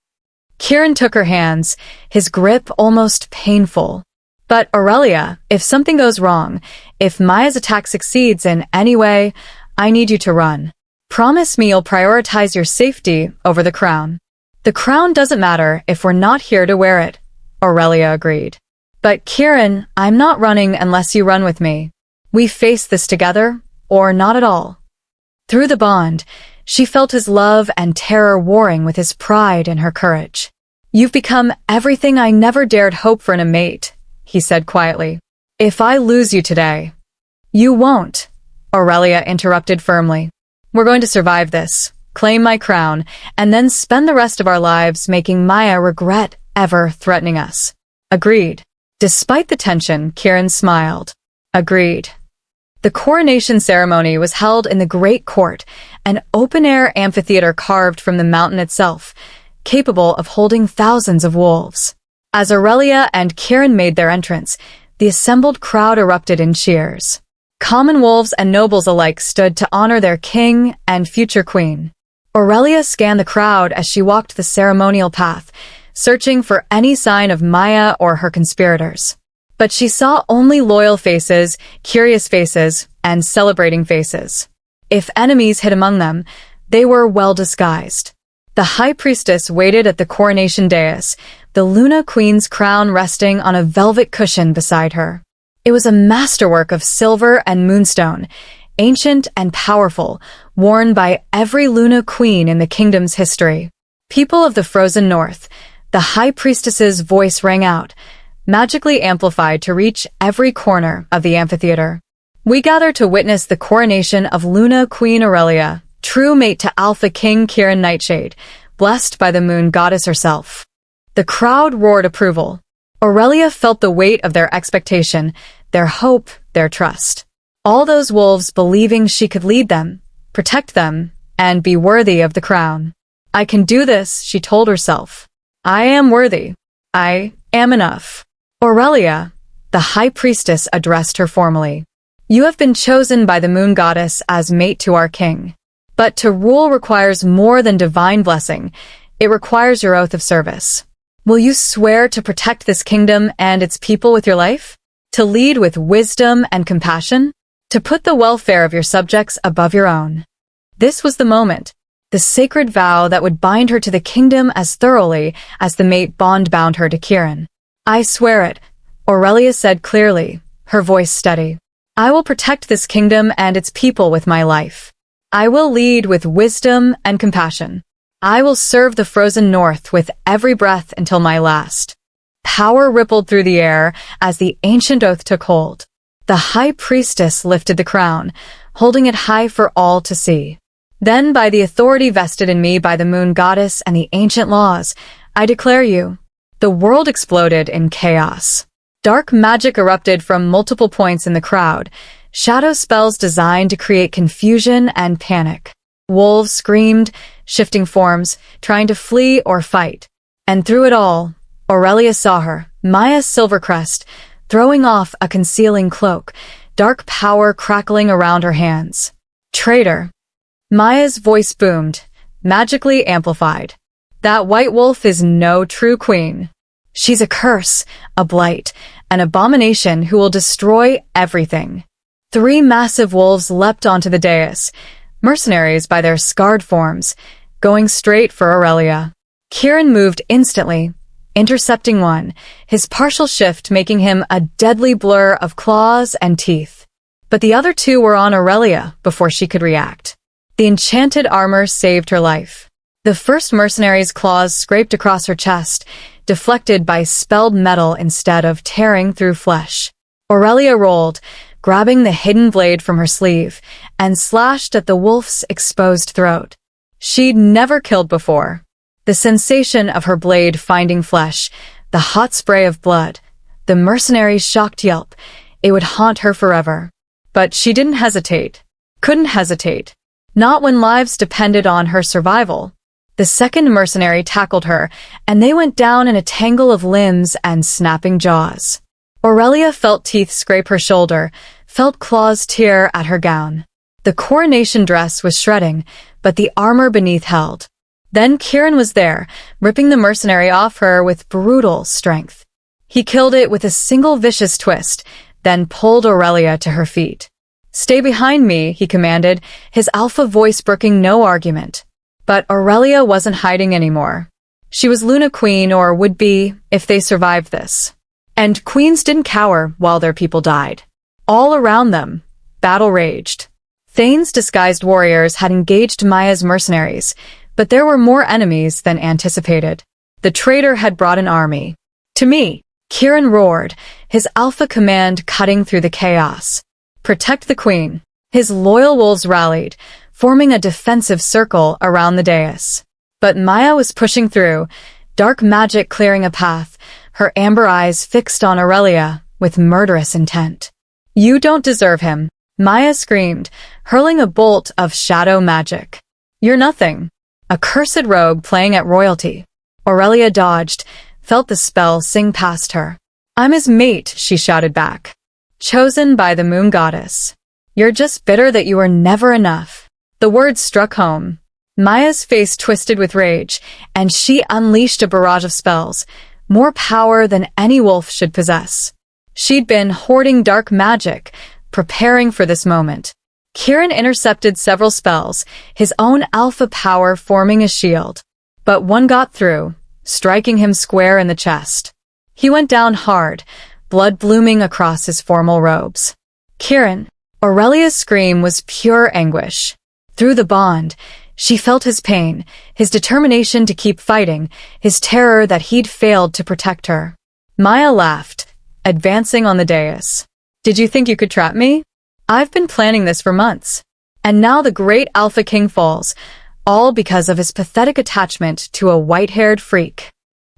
Kieran took her hands, his grip almost painful. But Aurelia, if something goes wrong, if Maya's attack succeeds in any way, I need you to run. Promise me you'll prioritize your safety over the crown. The crown doesn't matter if we're not here to wear it, Aurelia agreed. But Kieran, I'm not running unless you run with me. We face this together, or not at all. Through the bond, she felt his love and terror warring with his pride and her courage. You've become everything I never dared hope for in a mate, he said quietly. If I lose you today. You won't, Aurelia interrupted firmly. We're going to survive this, claim my crown, and then spend the rest of our lives making Maya regret ever threatening us. Agreed. Despite the tension, Kieran smiled. Agreed. The coronation ceremony was held in the Great Court, an open-air amphitheater carved from the mountain itself, capable of holding thousands of wolves. As Aurelia and Kieran made their entrance, the assembled crowd erupted in cheers. Common wolves and nobles alike stood to honor their king and future queen. Aurelia scanned the crowd as she walked the ceremonial path, searching for any sign of Maya or her conspirators. But she saw only loyal faces, curious faces, and celebrating faces. If enemies hid among them, they were well disguised. The high priestess waited at the coronation dais, the Luna Queen's crown resting on a velvet cushion beside her. It was a masterwork of silver and moonstone, ancient and powerful, worn by every Luna Queen in the kingdom's history. People of the frozen north, the high priestess's voice rang out, magically amplified to reach every corner of the amphitheater. We gather to witness the coronation of Luna Queen Aurelia, true mate to Alpha King Kieran Nightshade, blessed by the moon goddess herself. The crowd roared approval. Aurelia felt the weight of their expectation, their hope, their trust. All those wolves believing she could lead them, protect them, and be worthy of the crown. I can do this, she told herself. I am worthy. I am enough. Aurelia, the high priestess addressed her formally. You have been chosen by the moon goddess as mate to our king. But to rule requires more than divine blessing. It requires your oath of service. Will you swear to protect this kingdom and its people with your life? To lead with wisdom and compassion? To put the welfare of your subjects above your own? This was the moment, the sacred vow that would bind her to the kingdom as thoroughly as the mate bond bound her to Kieran. I swear it, Aurelia said clearly, her voice steady. I will protect this kingdom and its people with my life. I will lead with wisdom and compassion. I will serve the frozen north with every breath until my last. Power rippled through the air as the ancient oath took hold. The high priestess lifted the crown, holding it high for all to see. Then, by the authority vested in me by the moon goddess and the ancient laws, I declare you. The world exploded in chaos. Dark magic erupted from multiple points in the crowd, shadow spells designed to create confusion and panic. Wolves screamed, shifting forms, trying to flee or fight. And through it all, Aurelia saw her, Maya's Silvercrest, throwing off a concealing cloak, dark power crackling around her hands. Traitor. Maya's voice boomed, magically amplified. That white wolf is no true queen. She's a curse, a blight, an abomination who will destroy everything. 3 massive wolves leapt onto the dais, mercenaries by their scarred forms, going straight for Aurelia. Kieran moved instantly, intercepting one, his partial shift making him a deadly blur of claws and teeth. But the other 2 were on Aurelia before she could react. The enchanted armor saved her life. The first mercenary's claws scraped across her chest, deflected by spelled metal instead of tearing through flesh. Aurelia rolled, grabbing the hidden blade from her sleeve, and slashed at the wolf's exposed throat. She'd never killed before. The sensation of her blade finding flesh, the hot spray of blood, the mercenary's shocked yelp, it would haunt her forever. But she didn't hesitate. Couldn't hesitate. Not when lives depended on her survival. The second mercenary tackled her, and they went down in a tangle of limbs and snapping jaws. Aurelia felt teeth scrape her shoulder, felt claws tear at her gown. The coronation dress was shredding, but the armor beneath held. Then Kieran was there, ripping the mercenary off her with brutal strength. He killed it with a single vicious twist, then pulled Aurelia to her feet. "Stay behind me," he commanded, his alpha voice brooking no argument. But Aurelia wasn't hiding anymore. She was Luna Queen, or would be, if they survived this. And queens didn't cower while their people died. All around them, battle raged. Thane's disguised warriors had engaged Maya's mercenaries, but there were more enemies than anticipated. The traitor had brought an army. "To me!" Kieran roared, his alpha command cutting through the chaos. "Protect the queen." His loyal wolves rallied, forming a defensive circle around the dais. But Maya was pushing through, dark magic clearing a path, her amber eyes fixed on Aurelia with murderous intent. "You don't deserve him," Maya screamed, hurling a bolt of shadow magic. "You're nothing." A cursed rogue playing at royalty. Aurelia dodged, felt the spell sing past her. "I'm his mate," she shouted back. "Chosen by the moon goddess. You're just bitter that you were never enough." The words struck home. Maya's face twisted with rage, and she unleashed a barrage of spells, more power than any wolf should possess. She'd been hoarding dark magic, preparing for this moment. Kieran intercepted several spells, his own alpha power forming a shield. But one got through, striking him square in the chest. He went down hard, blood blooming across his formal robes. "Kieran!" Aurelia's scream was pure anguish. Through the bond, she felt his pain, his determination to keep fighting, his terror that he'd failed to protect her. Maya laughed, advancing on the dais. "Did you think you could trap me? I've been planning this for months. And now the great Alpha King falls, all because of his pathetic attachment to a white-haired freak."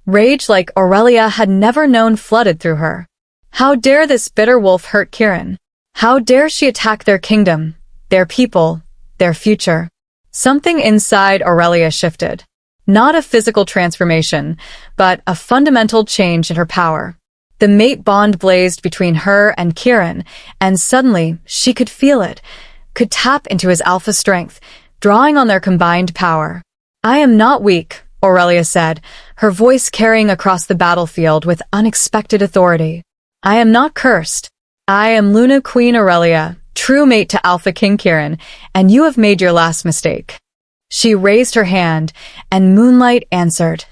Rage like Aurelia had never known flooded through her. How dare this bitter wolf hurt Kieran? How dare she attack their kingdom, their people, their future? Something inside Aurelia shifted. Not a physical transformation, but a fundamental change in her power. The mate bond blazed between her and Kieran, and suddenly she could feel it, could tap into his alpha strength, drawing on their combined power. "I am not weak," Aurelia said, her voice carrying across the battlefield with unexpected authority. "I am not cursed. I am Luna Queen Aurelia, true mate to Alpha King Kieran, and you have made your last mistake." She raised her hand, and moonlight answered,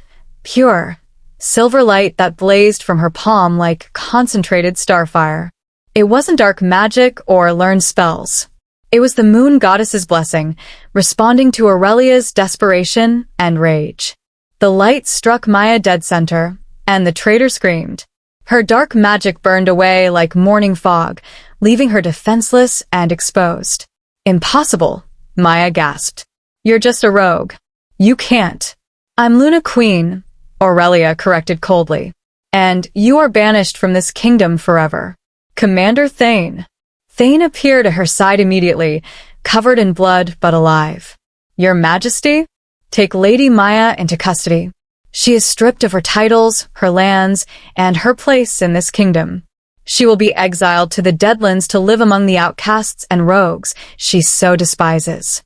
pure, silver light that blazed from her palm like concentrated starfire. It wasn't dark magic or learned spells. It was the moon goddess's blessing, responding to Aurelia's desperation and rage. The light struck Maya dead center, and the traitor screamed. Her dark magic burned away like morning fog, leaving her defenseless and exposed. "Impossible," Maya gasped. "You're just a rogue. You can't." "I'm Luna Queen," Aurelia corrected coldly. "And you are banished from this kingdom forever." "Commander Thane." Thane appeared at her side immediately, covered in blood but alive. "Your Majesty? Take Lady Maya into custody. She is stripped of her titles, her lands, and her place in this kingdom. She will be exiled to the Deadlands to live among the outcasts and rogues she so despises."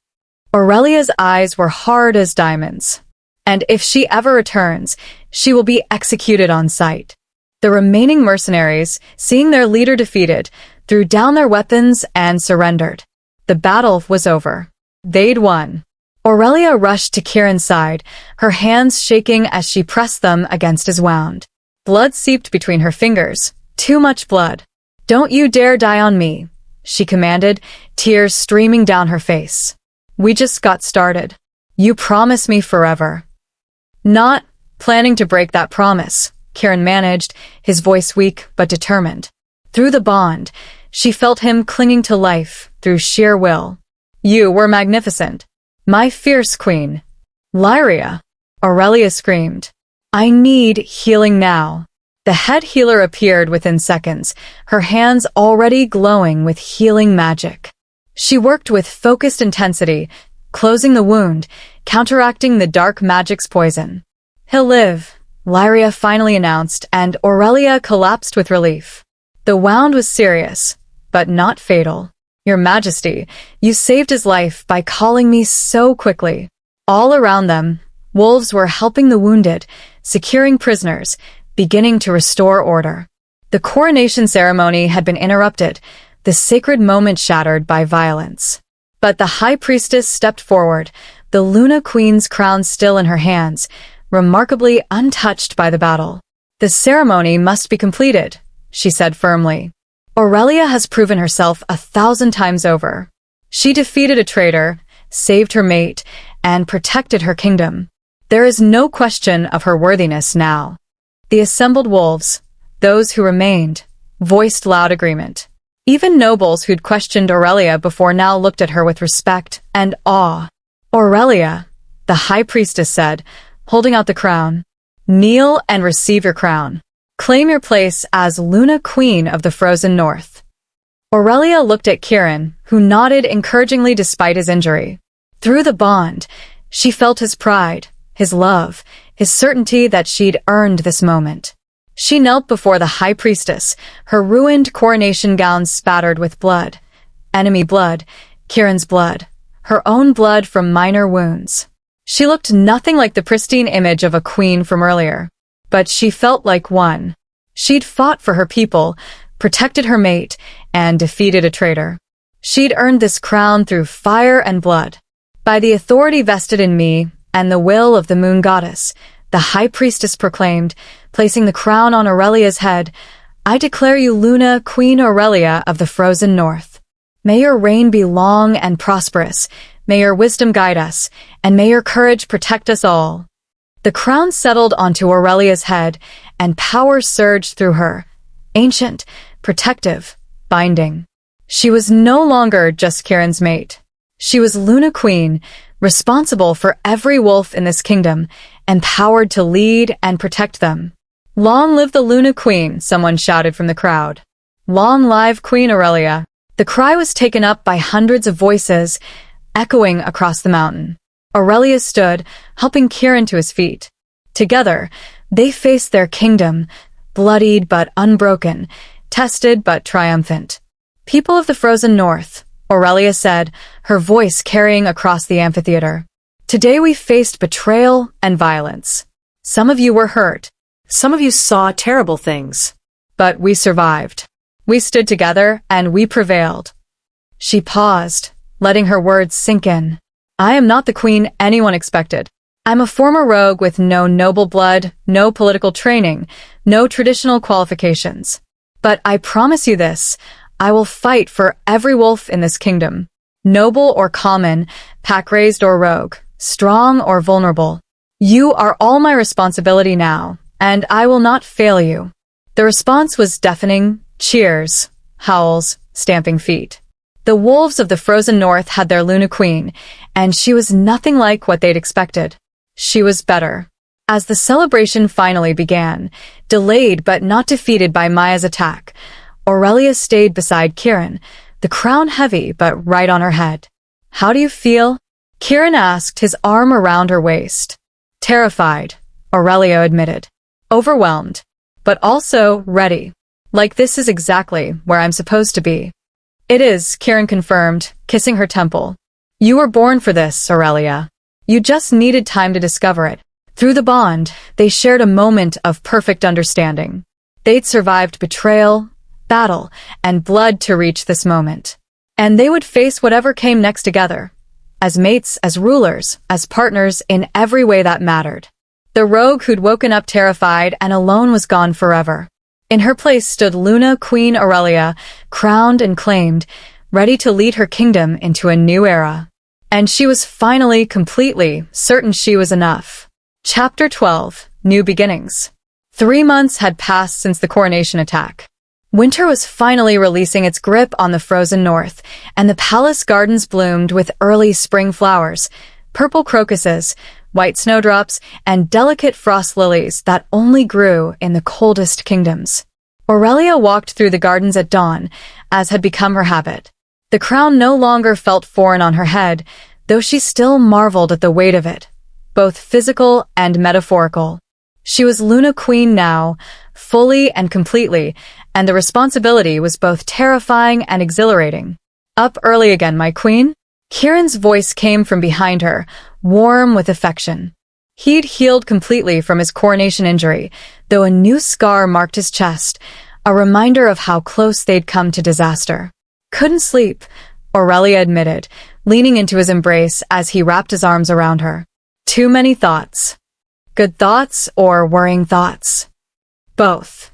Aurelia's eyes were hard as diamonds. "And if she ever returns, she will be executed on sight." The remaining mercenaries, seeing their leader defeated, threw down their weapons and surrendered. The battle was over. They'd won. Aurelia rushed to Kieran's side, her hands shaking as she pressed them against his wound. Blood seeped between her fingers. Too much blood. "Don't you dare die on me," she commanded, tears streaming down her face. "We just got started. You promise me forever." "Not planning to break that promise," Kieran managed, his voice weak but determined. Through the bond, she felt him clinging to life through sheer will. "You were magnificent. My fierce queen." "Lyria," Aurelia screamed. "I need healing now." The head healer appeared within seconds, her hands already glowing with healing magic. She worked with focused intensity, closing the wound, counteracting the dark magic's poison. "He'll live," Lyria finally announced, and Aurelia collapsed with relief. The wound was serious, but not fatal. "Your Majesty, you saved his life by calling me so quickly." All around them, wolves were helping the wounded, securing prisoners, beginning to restore order. The coronation ceremony had been interrupted, the sacred moment shattered by violence. But the High Priestess stepped forward, the Luna Queen's crown still in her hands, remarkably untouched by the battle. "The ceremony must be completed," she said firmly. "Aurelia has proven herself 1,000 times over. She defeated a traitor, saved her mate, and protected her kingdom. There is no question of her worthiness now." The assembled wolves, those who remained, voiced loud agreement. Even nobles who'd questioned Aurelia before now looked at her with respect and awe. "Aurelia," the High Priestess said, holding out the crown. "Kneel and receive your crown. Claim your place as Luna Queen of the Frozen North." Aurelia looked at Kieran, who nodded encouragingly despite his injury. Through the bond, she felt his pride, his love, his certainty that she'd earned this moment. She knelt before the High Priestess, her ruined coronation gown spattered with blood. Enemy blood, Kieran's blood, her own blood from minor wounds. She looked nothing like the pristine image of a queen from earlier, but she felt like one. She'd fought for her people, protected her mate, and defeated a traitor. She'd earned this crown through fire and blood. "By the authority vested in me and the will of the Moon Goddess," the High Priestess proclaimed, placing the crown on Aurelia's head, "I declare you Luna, Queen Aurelia of the Frozen North. May your reign be long and prosperous, may your wisdom guide us, and may your courage protect us all." The crown settled onto Aurelia's head, and power surged through her, ancient, protective, binding. She was no longer just Kieran's mate. She was Luna Queen, responsible for every wolf in this kingdom, empowered to lead and protect them. "Long live the Luna Queen," someone shouted from the crowd. "Long live Queen Aurelia." The cry was taken up by hundreds of voices, echoing across the mountain. Aurelia stood, helping Kieran to his feet. Together, they faced their kingdom, bloodied but unbroken, tested but triumphant. "People of the Frozen North," Aurelia said, her voice carrying across the amphitheater. "Today we faced betrayal and violence. Some of you were hurt. Some of you saw terrible things. But we survived. We stood together and we prevailed." She paused, letting her words sink in. "I am not the queen anyone expected. I'm a former rogue with no noble blood, no political training, no traditional qualifications. But I promise you this, I will fight for every wolf in this kingdom. Noble or common, pack-raised or rogue, strong or vulnerable. You are all my responsibility now, and I will not fail you." The response was deafening: cheers, howls, stamping feet. The wolves of the Frozen North had their Luna Queen, and she was nothing like what they'd expected. She was better. As the celebration finally began, delayed but not defeated by Maya's attack, Aurelia stayed beside Kieran, the crown heavy but right on her head. "How do you feel?" Kieran asked, his arm around her waist. "Terrified," Aurelia admitted. "Overwhelmed, but also ready. Like this is exactly where I'm supposed to be." "It is," Kieran confirmed, kissing her temple. "You were born for this, Aurelia. You just needed time to discover it." Through the bond, they shared a moment of perfect understanding. They'd survived betrayal, battle, and blood to reach this moment. And they would face whatever came next together. As mates, as rulers, as partners in every way that mattered. The rogue who'd woken up terrified and alone was gone forever. In her place stood Luna Queen Aurelia, crowned and claimed, ready to lead her kingdom into a new era. And she was finally, completely certain she was enough. Chapter 12, New Beginnings. 3 months had passed since the coronation attack. Winter was finally releasing its grip on the Frozen North, and the palace gardens bloomed with early spring flowers, purple crocuses, white snowdrops, and delicate frost lilies that only grew in the coldest kingdoms. Aurelia walked through the gardens at dawn, as had become her habit. The crown no longer felt foreign on her head, though she still marveled at the weight of it, both physical and metaphorical. She was Luna Queen now, fully and completely, and the responsibility was both terrifying and exhilarating. Up early again, my queen? Kieran's voice came from behind her, warm with affection. He'd healed completely from his coronation injury, though a new scar marked his chest, a reminder of how close they'd come to disaster. Couldn't sleep, Aurelia admitted, leaning into his embrace as he wrapped his arms around her. Too many thoughts. Good thoughts or worrying thoughts? Both.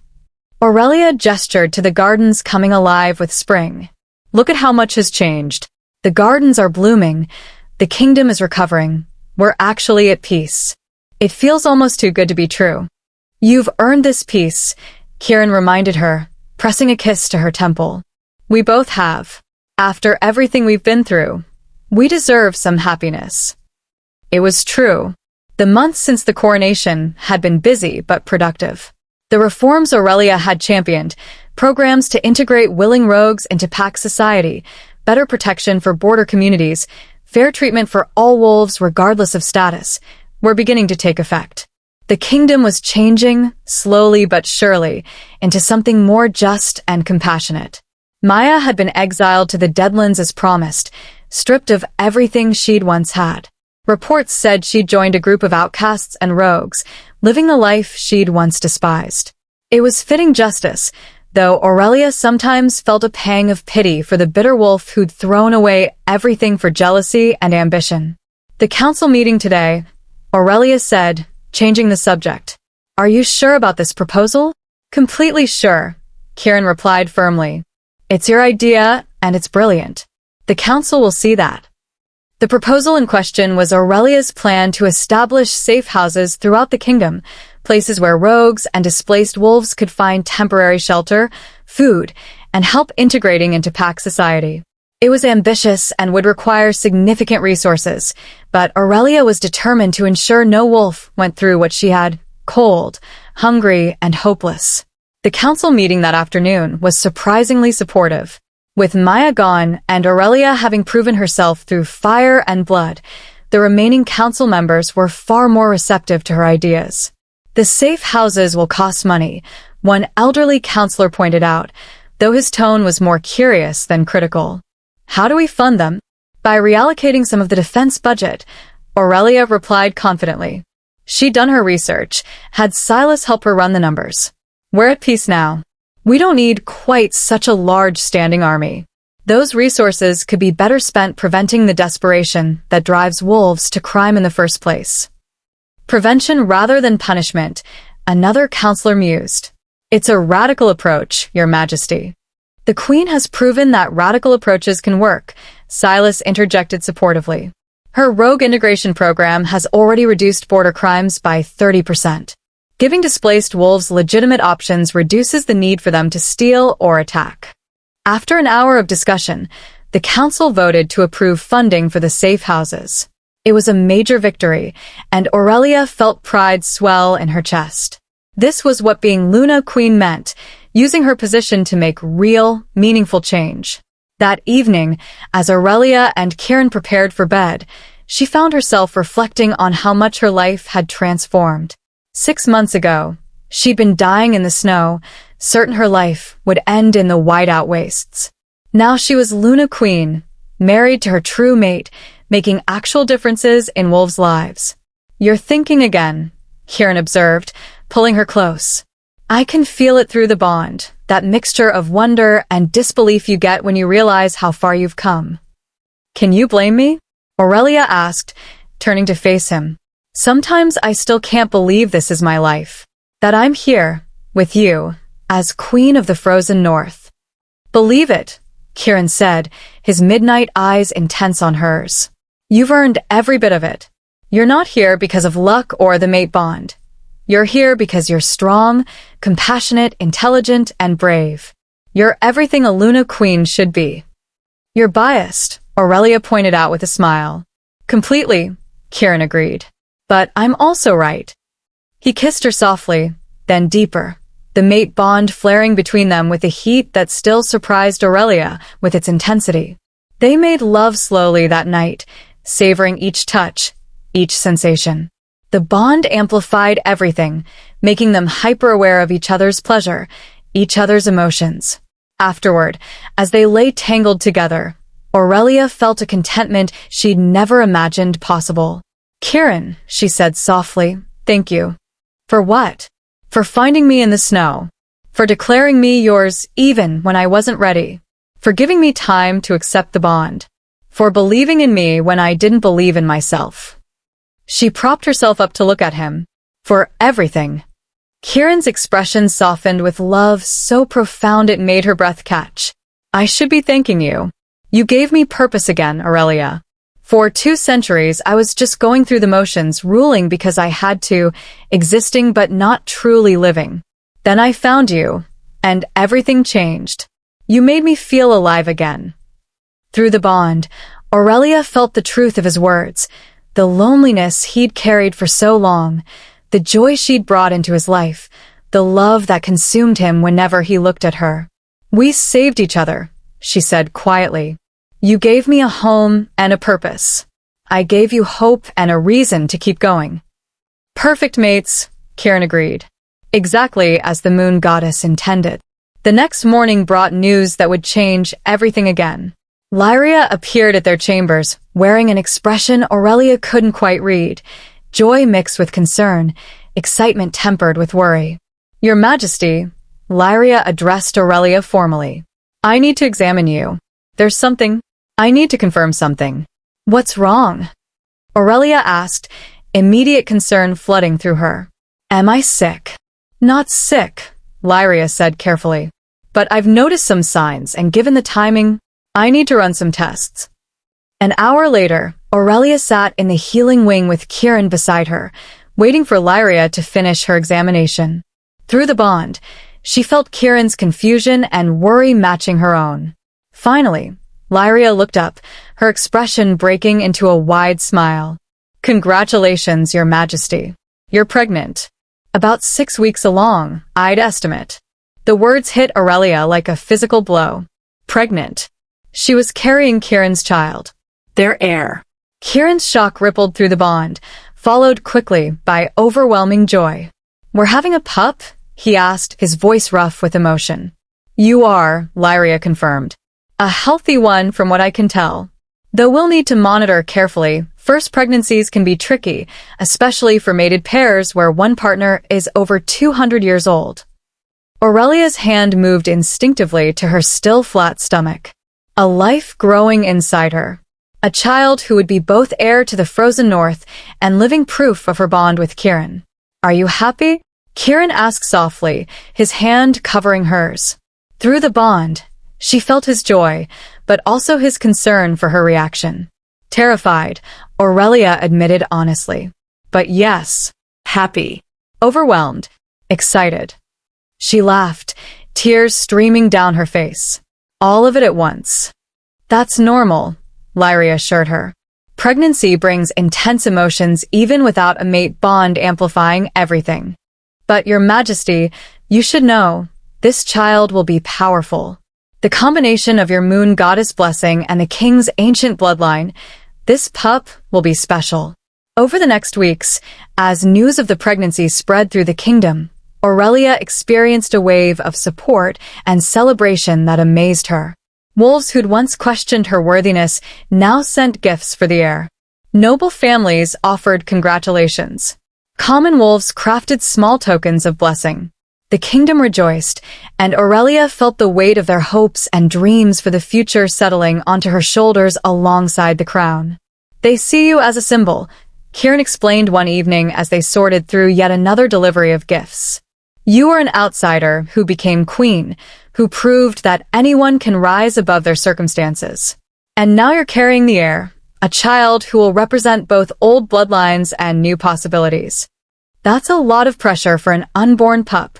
Aurelia gestured to the gardens coming alive with spring. Look at how much has changed. The gardens are blooming. The kingdom is recovering. We're actually at peace. It feels almost too good to be true. You've earned this peace, Kieran reminded her, pressing a kiss to her temple. We both have. After everything we've been through, we deserve some happiness. It was true. The months since the coronation had been busy but productive. The reforms Aurelia had championed, programs to integrate willing rogues into pack society, better protection for border communities, fair treatment for all wolves regardless of status, were beginning to take effect. The kingdom was changing, slowly but surely, into something more just and compassionate. Maya had been exiled to the Deadlands as promised, stripped of everything she'd once had. Reports said she'd joined a group of outcasts and rogues, living the life she'd once despised. It was fitting justice, though Aurelia sometimes felt a pang of pity for the bitter wolf who'd thrown away everything for jealousy and ambition. The council meeting today, Aurelia said, changing the subject. Are you sure about this proposal? Completely sure, Kieran replied firmly. It's your idea, and it's brilliant. The council will see that. The proposal in question was Aurelia's plan to establish safe houses throughout the kingdom, places where rogues and displaced wolves could find temporary shelter, food, and help integrating into pack society. It was ambitious and would require significant resources, but Aurelia was determined to ensure no wolf went through what she had: cold, hungry, and hopeless. The council meeting that afternoon was surprisingly supportive. With Maya gone and Aurelia having proven herself through fire and blood, the remaining council members were far more receptive to her ideas. The safe houses will cost money, one elderly counselor pointed out, though his tone was more curious than critical. How do we fund them? By reallocating some of the defense budget, Aurelia replied confidently. She'd done her research, had Silas help her run the numbers. We're at peace now. We don't need quite such a large standing army. Those resources could be better spent preventing the desperation that drives wolves to crime in the first place. Prevention rather than punishment, another counselor mused. It's a radical approach, Your Majesty. The Queen has proven that radical approaches can work, Silas interjected supportively. Her rogue integration program has already reduced border crimes by 30%. Giving displaced wolves legitimate options reduces the need for them to steal or attack. After an hour of discussion, the council voted to approve funding for the safe houses. It was a major victory, and Aurelia felt pride swell in her chest. This was what being Luna Queen meant, using her position to make real, meaningful change. That evening, as Aurelia and Kieran prepared for bed, she found herself reflecting on how much her life had transformed. 6 months ago, she'd been dying in the snow, certain her life would end in the whiteout wastes. Now she was Luna Queen, married to her true mate, making actual differences in wolves' lives. You're thinking again, Kieran observed, pulling her close. I can feel it through the bond, that mixture of wonder and disbelief you get when you realize how far you've come. Can you blame me? Aurelia asked, turning to face him. Sometimes I still can't believe this is my life. That I'm here, with you, as Queen of the Frozen North. Believe it, Kieran said, his midnight eyes intense on hers. You've earned every bit of it. You're not here because of luck or the mate bond. You're here because you're strong, compassionate, intelligent, and brave. You're everything a Luna Queen should be. You're biased, Aurelia pointed out with a smile. Completely, Kieran agreed. But I'm also right. He kissed her softly, then deeper, the mate bond flaring between them with a heat that still surprised Aurelia with its intensity. They made love slowly that night, savoring each touch, each sensation. The bond amplified everything, making them hyper-aware of each other's pleasure, each other's emotions. Afterward, as they lay tangled together, Aurelia felt a contentment she'd never imagined possible. "Kieran," she said softly, "thank you." "For what?" "For finding me in the snow. For declaring me yours even when I wasn't ready. For giving me time to accept the bond. For believing in me when I didn't believe in myself." She propped herself up to look at him. "For everything." Kieran's expression softened with love so profound it made her breath catch. "I should be thanking you. You gave me purpose again, Aurelia. For 2 centuries, I was just going through the motions, ruling because I had to, existing but not truly living. Then I found you, and everything changed. You made me feel alive again." Through the bond, Aurelia felt the truth of his words, the loneliness he'd carried for so long, the joy she'd brought into his life, the love that consumed him whenever he looked at her. "We saved each other," she said quietly. "You gave me a home and a purpose. I gave you hope and a reason to keep going." "Perfect mates," Kieran agreed. "Exactly as the moon goddess intended." The next morning brought news that would change everything again. Lyria appeared at their chambers, wearing an expression Aurelia couldn't quite read, joy mixed with concern, excitement tempered with worry. "Your Majesty," Lyria addressed Aurelia formally. "I need to examine you. There's something. I need to confirm something." "What's wrong?" Aurelia asked, immediate concern flooding through her. "Am I sick?" "Not sick," Lyria said carefully. "But I've noticed some signs, and given the timing, I need to run some tests." An hour later, Aurelia sat in the healing wing with Kieran beside her, waiting for Lyria to finish her examination. Through the bond, she felt Kieran's confusion and worry matching her own. Finally, Lyria looked up, her expression breaking into a wide smile. "Congratulations, Your Majesty. You're pregnant. About 6 weeks along, I'd estimate." The words hit Aurelia like a physical blow. Pregnant. She was carrying Kieran's child. Their heir. Kieran's shock rippled through the bond, followed quickly by overwhelming joy. "We're having a pup?" he asked, his voice rough with emotion. "You are," Lyria confirmed. "A healthy one from what I can tell. Though we'll need to monitor carefully. First pregnancies can be tricky, especially for mated pairs where one partner is over 200 years old." Aurelia's hand moved instinctively to her still flat stomach. A life growing inside her. A child who would be both heir to the frozen north and living proof of her bond with Kieran. "Are you happy?" Kieran asked softly, his hand covering hers. Through the bond, she felt his joy, but also his concern for her reaction. Terrified, Aurelia admitted honestly. "But yes, happy, overwhelmed, excited." She laughed, tears streaming down her face. "All of it at once." "That's normal," Lyria assured her. "Pregnancy brings intense emotions even without a mate bond amplifying everything. But Your Majesty, you should know, this child will be powerful. The combination of your moon goddess blessing and the king's ancient bloodline, this pup will be special." Over the next weeks, as news of the pregnancy spread through the kingdom, Aurelia experienced a wave of support and celebration that amazed her. Wolves who'd once questioned her worthiness now sent gifts for the heir. Noble families offered congratulations. Common wolves crafted small tokens of blessing. The kingdom rejoiced, and Aurelia felt the weight of their hopes and dreams for the future settling onto her shoulders alongside the crown. "They see you as a symbol," Kieran explained one evening as they sorted through yet another delivery of gifts. "You are an outsider who became queen, who proved that anyone can rise above their circumstances. And now you're carrying the heir, a child who will represent both old bloodlines and new possibilities." "That's a lot of pressure for an unborn pup,"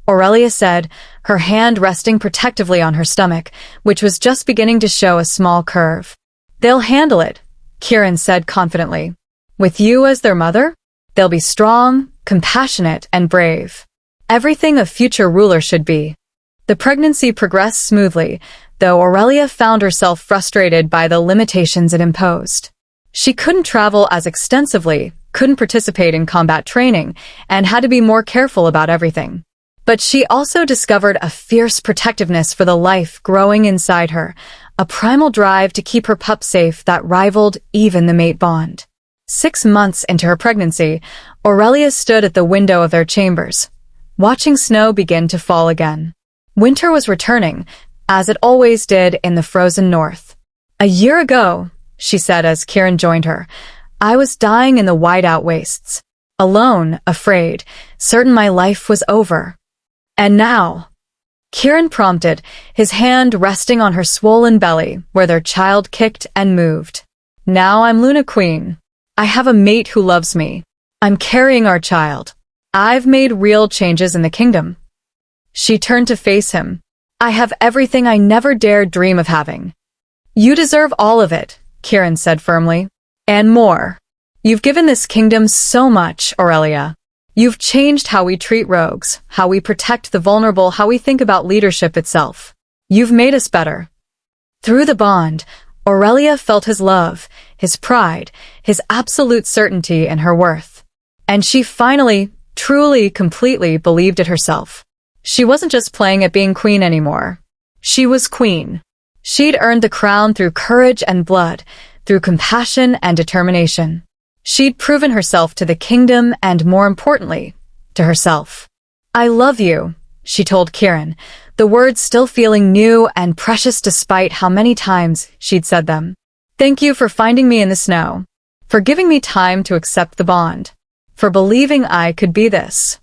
Aurelia said, her hand resting protectively on her stomach, which was just beginning to show a small curve. "They'll handle it," Kieran said confidently. With you as their mother, they'll be strong, compassionate, and brave. Everything a future ruler should be. The pregnancy progressed smoothly, though Aurelia found herself frustrated by the limitations it imposed. She couldn't travel as extensively, couldn't participate in combat training, and had to be more careful about everything. But she also discovered a fierce protectiveness for the life growing inside her, a primal drive to keep her pup safe that rivaled even the mate bond. 6 months into her pregnancy, Aurelia stood at the window of their chambers, watching snow begin to fall again. Winter was returning, as it always did in the frozen north. "A year ago," she said as Kieran joined her, "I was dying in the whiteout wastes. Alone, afraid, certain my life was over. And now?" Kieran prompted, his hand resting on her swollen belly where their child kicked and moved. "Now I'm Luna Queen. I have a mate who loves me. I'm carrying our child. I've made real changes in the kingdom." She turned to face him. "I have everything I never dared dream of having." "You deserve all of it," Kieran said firmly. "And more. You've given this kingdom so much, Aurelia. You've changed how we treat rogues, how we protect the vulnerable, how we think about leadership itself. You've made us better." Through the bond, Aurelia felt his love, his pride, his absolute certainty in her worth. And she finally, truly, completely believed it herself. She wasn't just playing at being queen anymore. She was queen. She'd earned the crown through courage and blood, through compassion and determination. She'd proven herself to the kingdom and, more importantly, to herself. "I love you," she told Kieran, the words still feeling new and precious despite how many times she'd said them. "Thank you for finding me in the snow, for giving me time to accept the bond, for believing I could be this."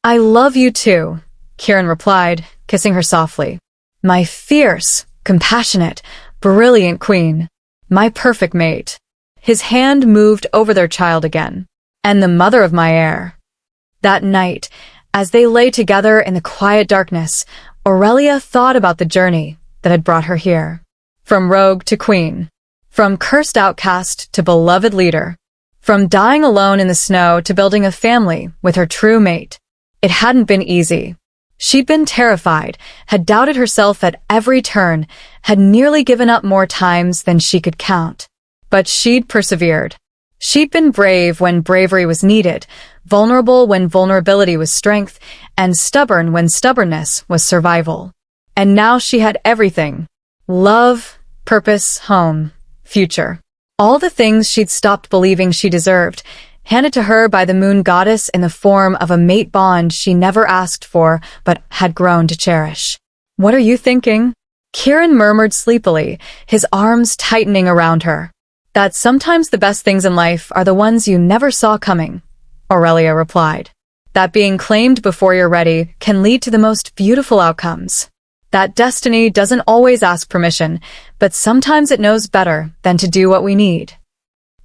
"I love you too," Kieran replied, kissing her softly. "My fierce, compassionate, brilliant queen. My perfect mate." His hand moved over their child again. "And the mother of my heir." That night, as they lay together in the quiet darkness, Aurelia thought about the journey that had brought her here. From rogue to queen. From cursed outcast to beloved leader. From dying alone in the snow to building a family with her true mate. It hadn't been easy. She'd been terrified, had doubted herself at every turn, had nearly given up more times than she could count. But she'd persevered. She'd been brave when bravery was needed, vulnerable when vulnerability was strength, and stubborn when stubbornness was survival. And now she had everything. Love, purpose, home, future. All the things she'd stopped believing she deserved, handed to her by the moon goddess in the form of a mate bond she never asked for but had grown to cherish. "What are you thinking?" Kieran murmured sleepily, his arms tightening around her. "That sometimes the best things in life are the ones you never saw coming," Aurelia replied. "That being claimed before you're ready can lead to the most beautiful outcomes. That destiny doesn't always ask permission, but sometimes it knows better than to do what we need."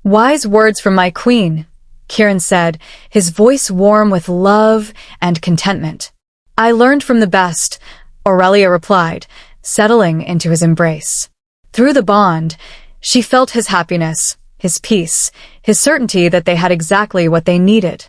"Wise words from my queen," Kieran said, his voice warm with love and contentment. "I learned from the best," Aurelia replied, settling into his embrace. Through the bond, she felt his happiness, his peace, his certainty that they had exactly what they needed,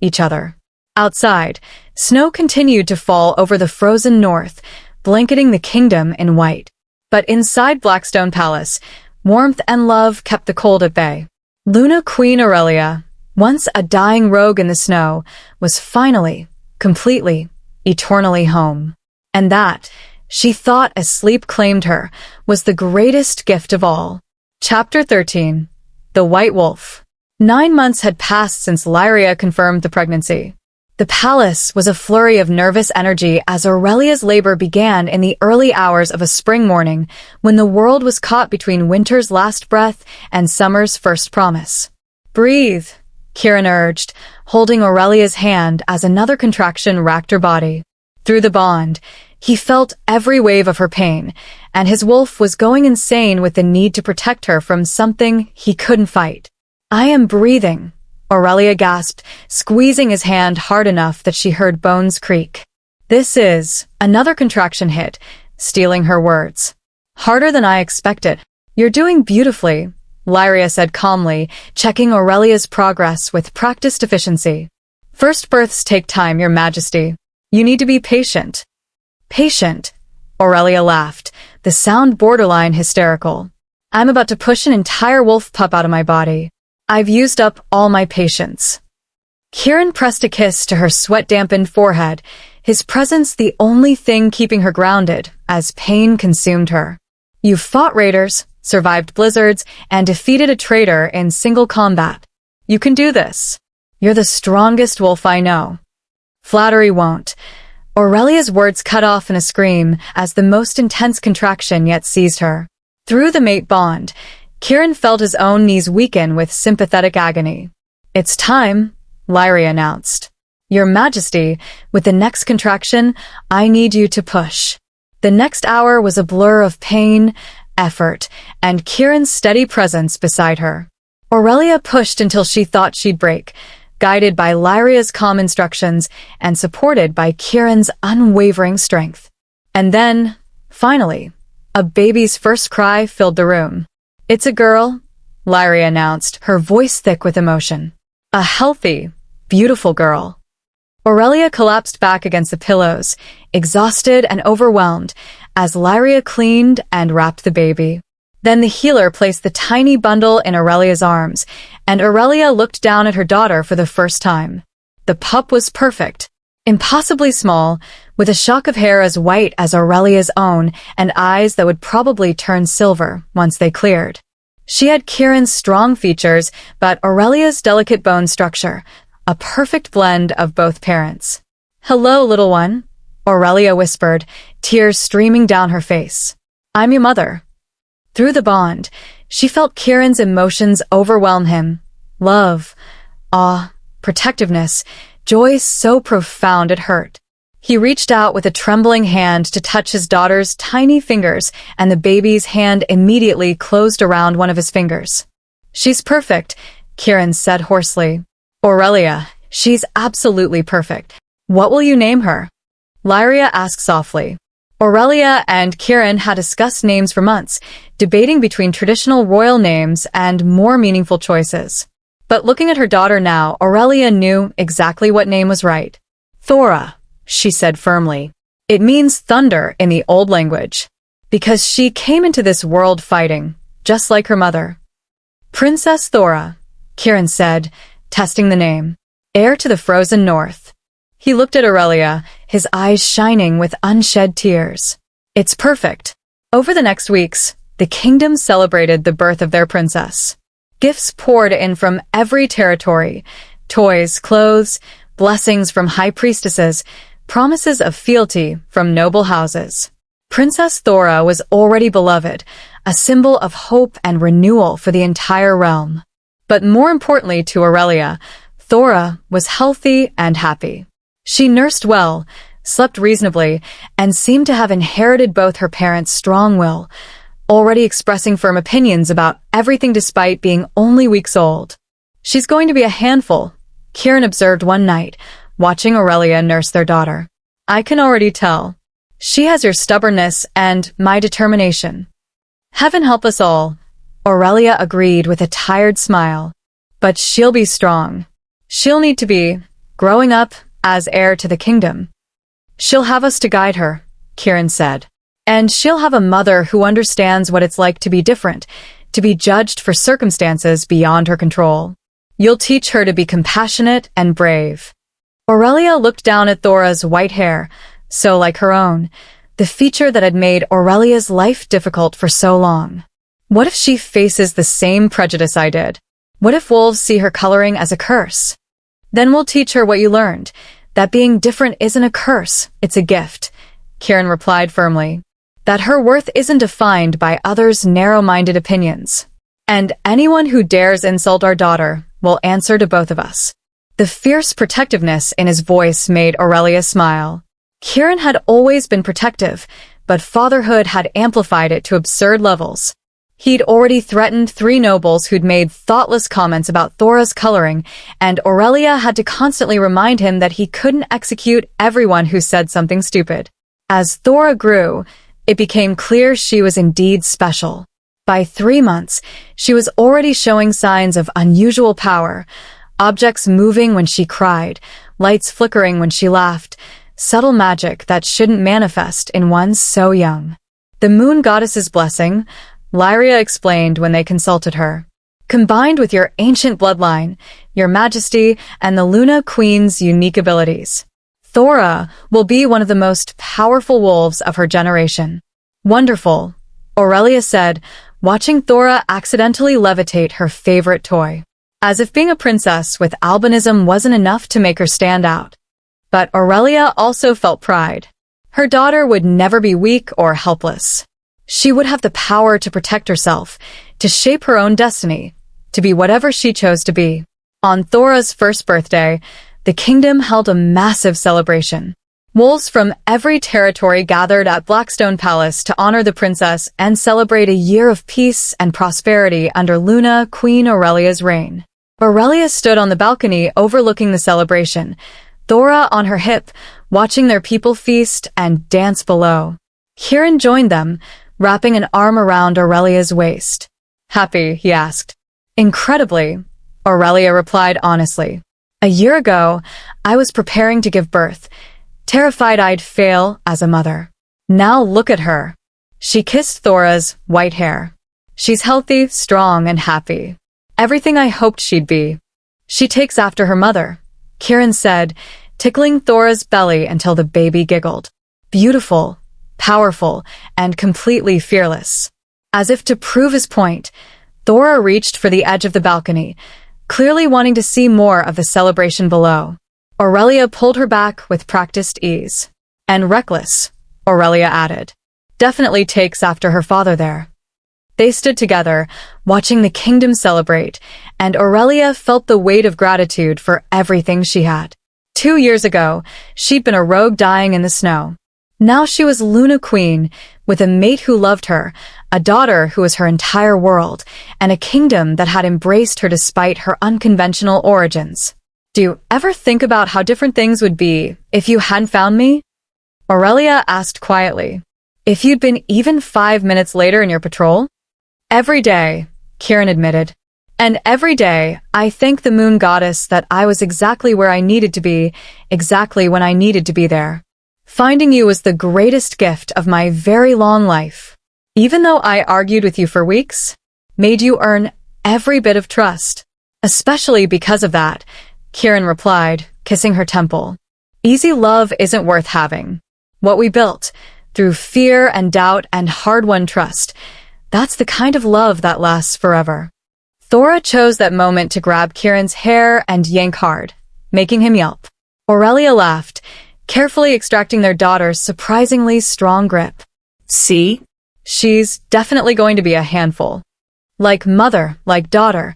each other. Outside, snow continued to fall over the frozen north, blanketing the kingdom in white. But inside Blackstone Palace, warmth and love kept the cold at bay. Luna Queen Aurelia, once a dying rogue in the snow, was finally, completely, eternally home. And that, she thought as sleep claimed her, was the greatest gift of all. Chapter 13. The White Wolf. 9 months had passed since Lyria confirmed the pregnancy. The palace was a flurry of nervous energy as Aurelia's labor began in the early hours of a spring morning when the world was caught between winter's last breath and summer's first promise. "Breathe," Kieran urged, holding Aurelia's hand as another contraction racked her body. Through the bond, he felt every wave of her pain, and his wolf was going insane with the need to protect her from something he couldn't fight. "I am breathing," Aurelia gasped, squeezing his hand hard enough that she heard bones creak. "This is..." Another contraction hit, stealing her words. "Harder than I expected." "You're doing beautifully," Lyria said calmly, checking Aurelia's progress with practiced efficiency. First births take time, Your Majesty. You need to be patient. Patient? Aurelia laughed, the sound borderline hysterical. I'm about to push an entire wolf pup out of my body. I've used up all my patience. Kieran pressed a kiss to her sweat-dampened forehead, his presence the only thing keeping her grounded, as pain consumed her. You've fought raiders, survived blizzards, and defeated a traitor in single combat. You can do this. You're the strongest wolf I know. Flattery won't. Aurelia's words cut off in a scream as the most intense contraction yet seized her. Through the mate bond, Kieran felt his own knees weaken with sympathetic agony. It's time, Lyria announced. Your Majesty, with the next contraction, I need you to push. The next hour was a blur of pain, effort, and Kieran's steady presence beside her. Aurelia pushed until she thought she'd break, guided by Lyria's calm instructions and supported by Kieran's unwavering strength. And then, finally, a baby's first cry filled the room. It's a girl, Lyria announced, her voice thick with emotion. A healthy, beautiful girl. Aurelia collapsed back against the pillows, exhausted and overwhelmed, as Lyria cleaned and wrapped the baby. Then the healer placed the tiny bundle in Aurelia's arms, and Aurelia looked down at her daughter for the first time. The pup was perfect, impossibly small, with a shock of hair as white as Aurelia's own and eyes that would probably turn silver once they cleared. She had Kieran's strong features, but Aurelia's delicate bone structure, a perfect blend of both parents. Hello, little one, Aurelia whispered, tears streaming down her face. I'm your mother. Through the bond, she felt Kieran's emotions overwhelm him. Love, awe, protectiveness, joy so profound it hurt. He reached out with a trembling hand to touch his daughter's tiny fingers, and the baby's hand immediately closed around one of his fingers. She's perfect, Kieran said hoarsely. Aurelia, she's absolutely perfect. What will you name her? Lyria asked softly. Aurelia and Kieran had discussed names for months, debating between traditional royal names and more meaningful choices. But looking at her daughter now, Aurelia knew exactly what name was right. Thora, she said firmly. It means thunder in the old language, because she came into this world fighting, just like her mother. Princess Thora, Kieran said, testing the name. Heir to the frozen north. He looked at Aurelia, his eyes shining with unshed tears. It's perfect. Over the next weeks, the kingdom celebrated the birth of their princess. Gifts poured in from every territory, toys, clothes, blessings from high priestesses, promises of fealty from noble houses. Princess Thora was already beloved, a symbol of hope and renewal for the entire realm. But more importantly to Aurelia, Thora was healthy and happy. She nursed well, slept reasonably, and seemed to have inherited both her parents' strong will, already expressing firm opinions about everything despite being only weeks old. She's going to be a handful, Kieran observed one night, watching Aurelia nurse their daughter. I can already tell. She has your stubbornness and my determination. Heaven help us all, Aurelia agreed with a tired smile. But she'll be strong. She'll need to be, growing up, as heir to the kingdom. She'll have us to guide her, Kieran said. And she'll have a mother who understands what it's like to be different, to be judged for circumstances beyond her control. You'll teach her to be compassionate and brave. Aurelia looked down at Thora's white hair, so like her own, the feature that had made Aurelia's life difficult for so long. What if she faces the same prejudice I did? What if wolves see her coloring as a curse? Then we'll teach her what you learned, that being different isn't a curse, it's a gift, Kieran replied firmly. That her worth isn't defined by others' narrow-minded opinions. And anyone who dares insult our daughter will answer to both of us. The fierce protectiveness in his voice made Aurelia smile. Kieran had always been protective, but fatherhood had amplified it to absurd levels. He'd already threatened 3 nobles who'd made thoughtless comments about Thora's coloring, and Aurelia had to constantly remind him that he couldn't execute everyone who said something stupid. As Thora grew, it became clear she was indeed special. By 3 months, she was already showing signs of unusual power, objects moving when she cried, lights flickering when she laughed, subtle magic that shouldn't manifest in one so young. The moon goddess's blessing, Lyria explained when they consulted her, combined with your ancient bloodline, your majesty, and the Luna Queen's unique abilities, Thora will be one of the most powerful wolves of her generation. Wonderful, Aurelia said, watching Thora accidentally levitate her favorite toy. As if being a princess with albinism wasn't enough to make her stand out. But Aurelia also felt pride. Her daughter would never be weak or helpless. She would have the power to protect herself, to shape her own destiny, to be whatever she chose to be. On Thora's first birthday, the kingdom held a massive celebration. Wolves from every territory gathered at Blackstone Palace to honor the princess and celebrate a year of peace and prosperity under Luna Queen Aurelia's reign. Aurelia stood on the balcony overlooking the celebration, Thora on her hip, watching their people feast and dance below. Kieran joined them, wrapping an arm around Aurelia's waist. Happy, he asked. Incredibly, Aurelia replied honestly. A year ago, I was preparing to give birth, terrified I'd fail as a mother. Now look at her. She kissed Thora's white hair. She's healthy, strong, and happy. Everything I hoped she'd be. She takes after her mother, Kieran said, tickling Thora's belly until the baby giggled. Beautiful, powerful, and completely fearless. As if to prove his point, Thora reached for the edge of the balcony, clearly wanting to see more of the celebration below. Aurelia pulled her back with practiced ease. And reckless, Aurelia added. Definitely takes after her father there. They stood together, watching the kingdom celebrate, and Aurelia felt the weight of gratitude for everything she had. 2 years ago, she'd been a rogue dying in the snow. Now she was Luna Queen, with a mate who loved her, a daughter who was her entire world, and a kingdom that had embraced her despite her unconventional origins. Do you ever think about how different things would be if you hadn't found me? Aurelia asked quietly. If you'd been even 5 minutes later in your patrol? Every day, Kieran admitted. And every day, I thank the moon goddess that I was exactly where I needed to be, exactly when I needed to be there. Finding you was the greatest gift of my very long life. Even though I argued with you for weeks, made you earn every bit of trust. Especially because of that, Kieran replied, kissing her temple. Easy love isn't worth having. What we built, through fear and doubt and hard-won trust, that's the kind of love that lasts forever. Thora chose that moment to grab Kieran's hair and yank hard, making him yelp. Aurelia laughed, carefully extracting their daughter's surprisingly strong grip. See? She's definitely going to be a handful. Like mother, like daughter,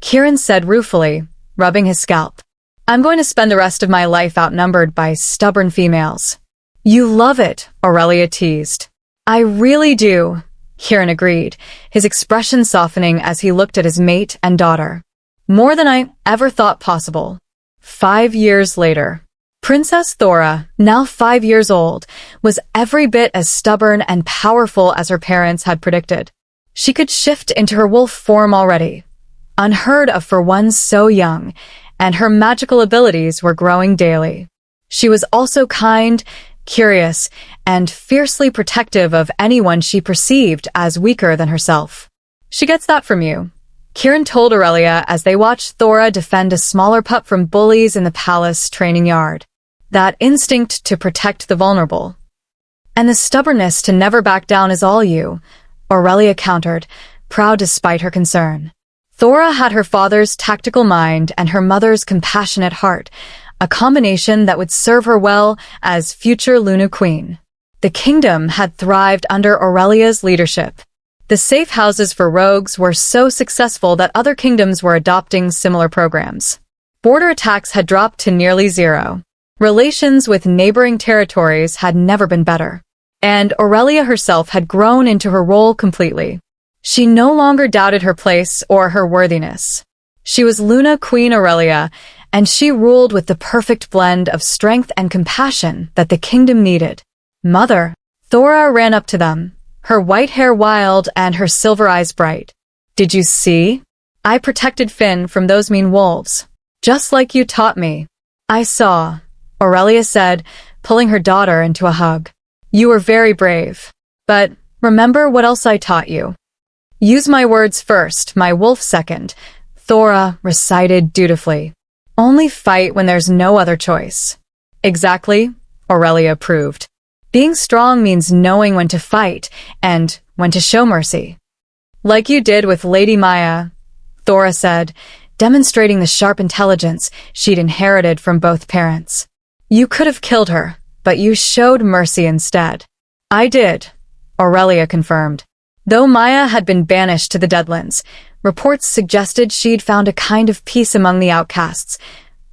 Kieran said ruefully, rubbing his scalp. I'm going to spend the rest of my life outnumbered by stubborn females. You love it, Aurelia teased. I really do, Kieran agreed, his expression softening as he looked at his mate and daughter. More than I ever thought possible. 5 years later. Princess Thora, now 5 years old, was every bit as stubborn and powerful as her parents had predicted. She could shift into her wolf form already, unheard of for one so young, and her magical abilities were growing daily. She was also kind, curious, and fiercely protective of anyone she perceived as weaker than herself. She gets that from you, Kieran told Aurelia as they watched Thora defend a smaller pup from bullies in the palace training yard. That instinct to protect the vulnerable. And the stubbornness to never back down is all you, Aurelia countered, proud despite her concern. Thora had her father's tactical mind and her mother's compassionate heart, a combination that would serve her well as future Luna Queen. The kingdom had thrived under Aurelia's leadership. The safe houses for rogues were so successful that other kingdoms were adopting similar programs. Border attacks had dropped to nearly zero. Relations with neighboring territories had never been better. And Aurelia herself had grown into her role completely. She no longer doubted her place or her worthiness. She was Luna Queen Aurelia, and she ruled with the perfect blend of strength and compassion that the kingdom needed. Mother, Thora ran up to them, her white hair wild and her silver eyes bright. "Did you see? I protected Finn from those mean wolves, just like you taught me." "I saw," Aurelia said, pulling her daughter into a hug. "You were very brave. But remember what else I taught you. Use my words first, my wolf second," Thora recited dutifully. "Only fight when there's no other choice." "Exactly," Aurelia approved. "Being strong means knowing when to fight and when to show mercy." "Like you did with Lady Maya," Thora said, demonstrating the sharp intelligence she'd inherited from both parents. "You could have killed her, but you showed mercy instead." "I did," Aurelia confirmed. Though Maya had been banished to the Deadlands, reports suggested she'd found a kind of peace among the outcasts,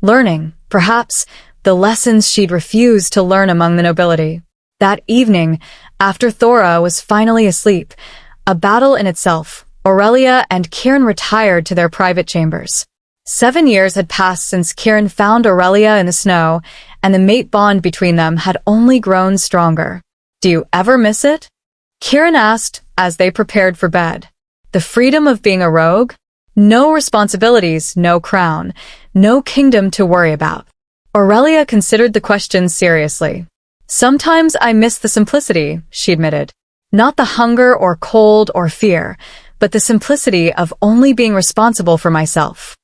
learning, perhaps, the lessons she'd refused to learn among the nobility. That evening, after Thora was finally asleep, a battle in itself, Aurelia and Kieran retired to their private chambers. 7 years had passed since Kieran found Aurelia in the snow, and the mate bond between them had only grown stronger. "Do you ever miss it?" Kieran asked as they prepared for bed. "The freedom of being a rogue? No responsibilities, no crown, no kingdom to worry about." Aurelia considered the question seriously. "Sometimes I miss the simplicity," she admitted. "Not the hunger or cold or fear, but the simplicity of only being responsible for myself."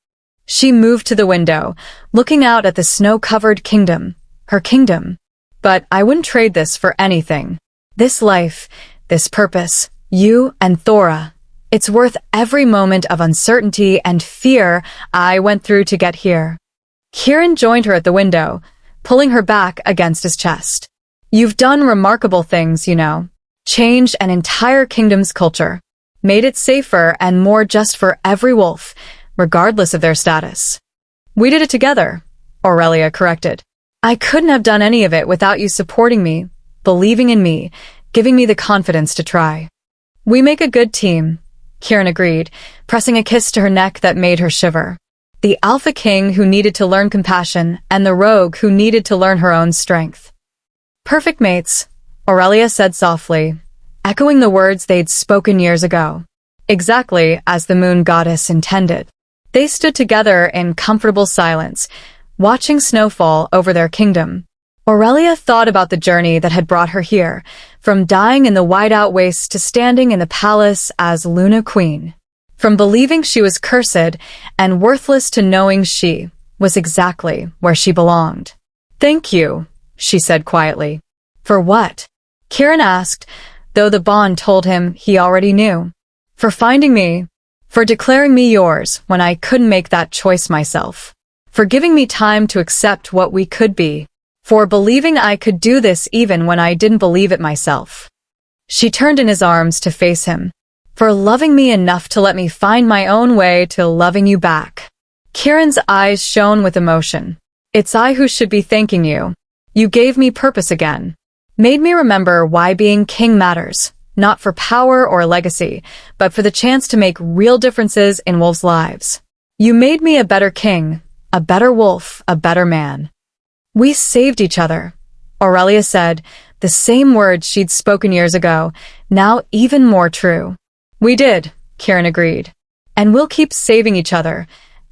She moved to the window, looking out at the snow-covered kingdom, her kingdom. "But I wouldn't trade this for anything. This life, this purpose, you and Thora. It's worth every moment of uncertainty and fear I went through to get here." Kieran joined her at the window, pulling her back against his chest. "You've done remarkable things, you know. Changed an entire kingdom's culture. Made it safer and more just for every wolf, regardless of their status." "We did it together," Aurelia corrected. "I couldn't have done any of it without you supporting me, believing in me, giving me the confidence to try." "We make a good team," Kieran agreed, pressing a kiss to her neck that made her shiver. The alpha king who needed to learn compassion and the rogue who needed to learn her own strength. "Perfect mates," Aurelia said softly, echoing the words they'd spoken years ago. Exactly as the moon goddess intended. They stood together in comfortable silence, watching snowfall over their kingdom. Aurelia thought about the journey that had brought her here, from dying in the whiteout wastes to standing in the palace as Luna Queen. From believing she was cursed and worthless to knowing she was exactly where she belonged. "Thank you," she said quietly. "For what?" Kieran asked, though the bond told him he already knew. "For finding me, for declaring me yours when I couldn't make that choice myself, for giving me time to accept what we could be, for believing I could do this even when I didn't believe it myself." She turned in his arms to face him. "For loving me enough to let me find my own way to loving you back." Kieran's eyes shone with emotion. "It's I who should be thanking you. You gave me purpose again. Made me remember why being king matters, not for power or legacy, but for the chance to make real differences in wolves' lives. You made me a better king, a better wolf, a better man." "We saved each other," Aurelia said, the same words she'd spoken years ago, now even more true. "We did," Kieran agreed. "And we'll keep saving each other,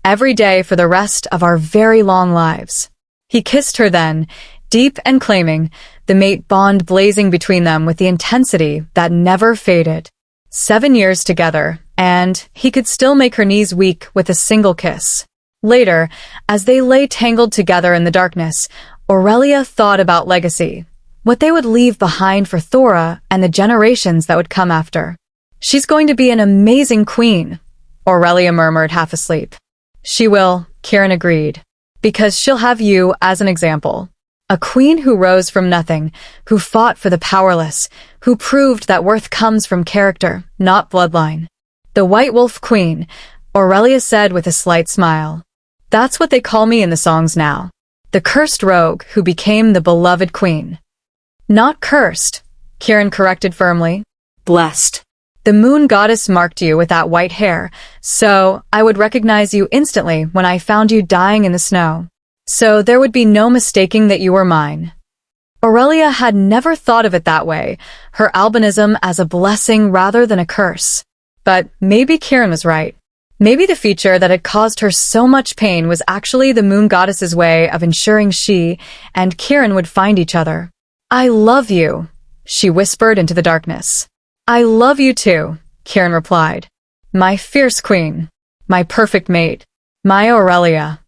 every day for the rest of our very long lives." He kissed her then, deep and claiming, the mate bond blazing between them with the intensity that never faded. 7 years together, and he could still make her knees weak with a single kiss. Later, as they lay tangled together in the darkness, Aurelia thought about legacy, what they would leave behind for Thora and the generations that would come after. "She's going to be an amazing queen," Aurelia murmured half asleep. "She will," Kieran agreed, "because she'll have you as an example. A queen who rose from nothing, who fought for the powerless, who proved that worth comes from character, not bloodline. The White Wolf Queen," Aurelia said with a slight smile. "That's what they call me in the songs now. The cursed rogue who became the beloved queen." "Not cursed," Kieran corrected firmly. "Blessed." "The moon goddess marked you with that white hair, so I would recognize you instantly when I found you dying in the snow. So there would be no mistaking that you were mine." Aurelia had never thought of it that way, her albinism as a blessing rather than a curse. But maybe Kieran was right. Maybe the feature that had caused her so much pain was actually the moon goddess's way of ensuring she and Kieran would find each other. "I love you," she whispered into the darkness. "I love you too," Kieran replied. "My fierce queen. My perfect mate. My Aurelia."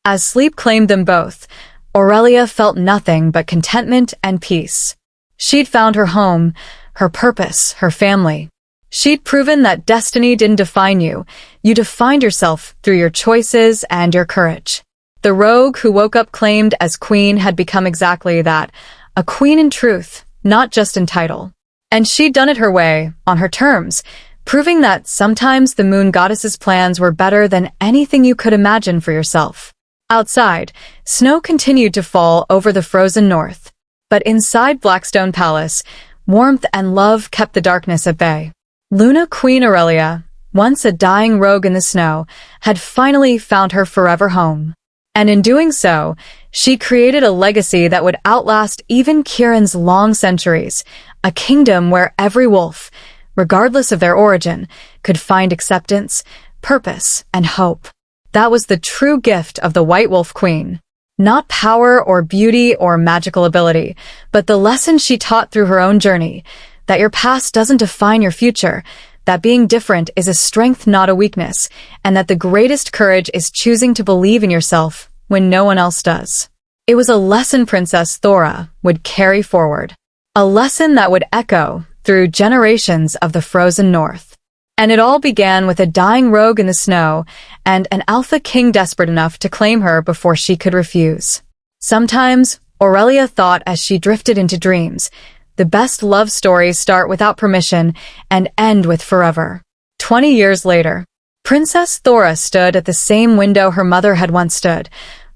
As sleep claimed them both, Aurelia felt nothing but contentment and peace. She'd found her home, her purpose, her family. She'd proven that destiny didn't define you. You defined yourself through your choices and your courage. The rogue who woke up claimed as queen had become exactly that, a queen in truth, not just in title. And she'd done it her way, on her terms, proving that sometimes the moon goddess's plans were better than anything you could imagine for yourself. Outside, snow continued to fall over the frozen north. But inside Blackstone Palace, warmth and love kept the darkness at bay. Luna Queen Aurelia, once a dying rogue in the snow, had finally found her forever home. And in doing so, she created a legacy that would outlast even Kieran's long centuries, a kingdom where every wolf, regardless of their origin, could find acceptance, purpose, and hope. That was the true gift of the White Wolf Queen. Not power or beauty or magical ability, but the lesson she taught through her own journey, that your past doesn't define your future, that being different is a strength, not a weakness, and that the greatest courage is choosing to believe in yourself when no one else does. It was a lesson Princess Thora would carry forward, a lesson that would echo through generations of the frozen north. And it all began with a dying rogue in the snow and an alpha king desperate enough to claim her before she could refuse. Sometimes, Aurelia thought as she drifted into dreams, the best love stories start without permission and end with forever. 20 years later, Princess Thora stood at the same window her mother had once stood,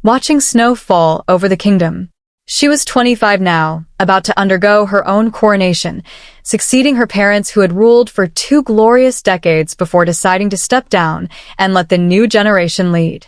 watching snow fall over the kingdom. She was 25 now, about to undergo her own coronation, succeeding her parents who had ruled for 2 glorious decades before deciding to step down and let the new generation lead.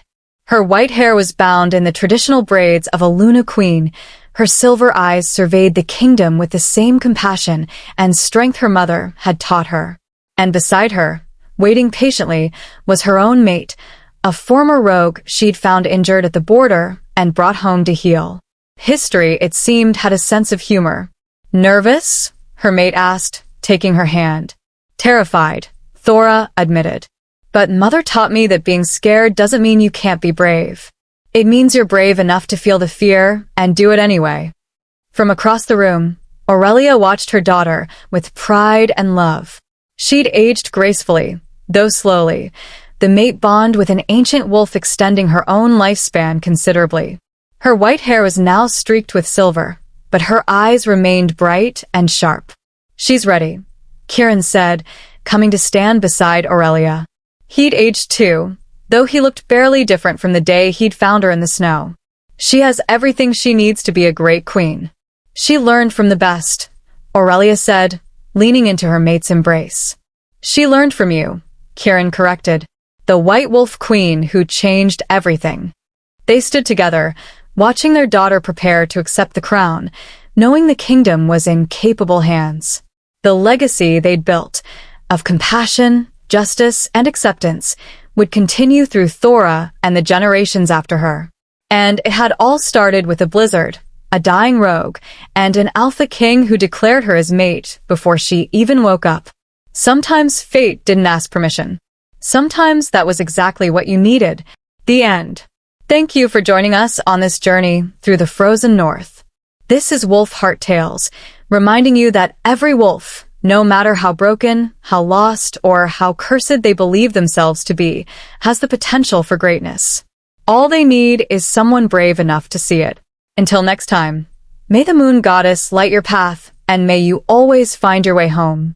Her white hair was bound in the traditional braids of a Luna Queen. Her silver eyes surveyed the kingdom with the same compassion and strength her mother had taught her. And beside her, waiting patiently, was her own mate, a former rogue she'd found injured at the border and brought home to heal. History, it seemed, had a sense of humor. "Nervous?" her mate asked, taking her hand. "Terrified," Thora admitted. "But Mother taught me that being scared doesn't mean you can't be brave. It means you're brave enough to feel the fear and do it anyway." From across the room, Aurelia watched her daughter with pride and love. She'd aged gracefully, though slowly, the mate bond with an ancient wolf extending her own lifespan considerably. Her white hair was now streaked with silver, but her eyes remained bright and sharp. "She's ready," Kieran said, coming to stand beside Aurelia. He'd aged too, though he looked barely different from the day he'd found her in the snow. "She has everything she needs to be a great queen. She learned from the best," Aurelia said, leaning into her mate's embrace. "She learned from you," Kieran corrected, "the White Wolf Queen who changed everything." They stood together, watching their daughter prepare to accept the crown, knowing the kingdom was in capable hands. The legacy they'd built, of compassion, justice, and acceptance, would continue through Thora and the generations after her. And it had all started with a blizzard, a dying rogue, and an alpha king who declared her his mate before she even woke up. Sometimes fate didn't ask permission. Sometimes that was exactly what you needed. The end. Thank you for joining us on this journey through the frozen north. This is Wolf Heart Tales, reminding you that every wolf, no matter how broken, how lost, or how cursed they believe themselves to be, has the potential for greatness. All they need is someone brave enough to see it. Until next time, may the moon goddess light your path, and may you always find your way home.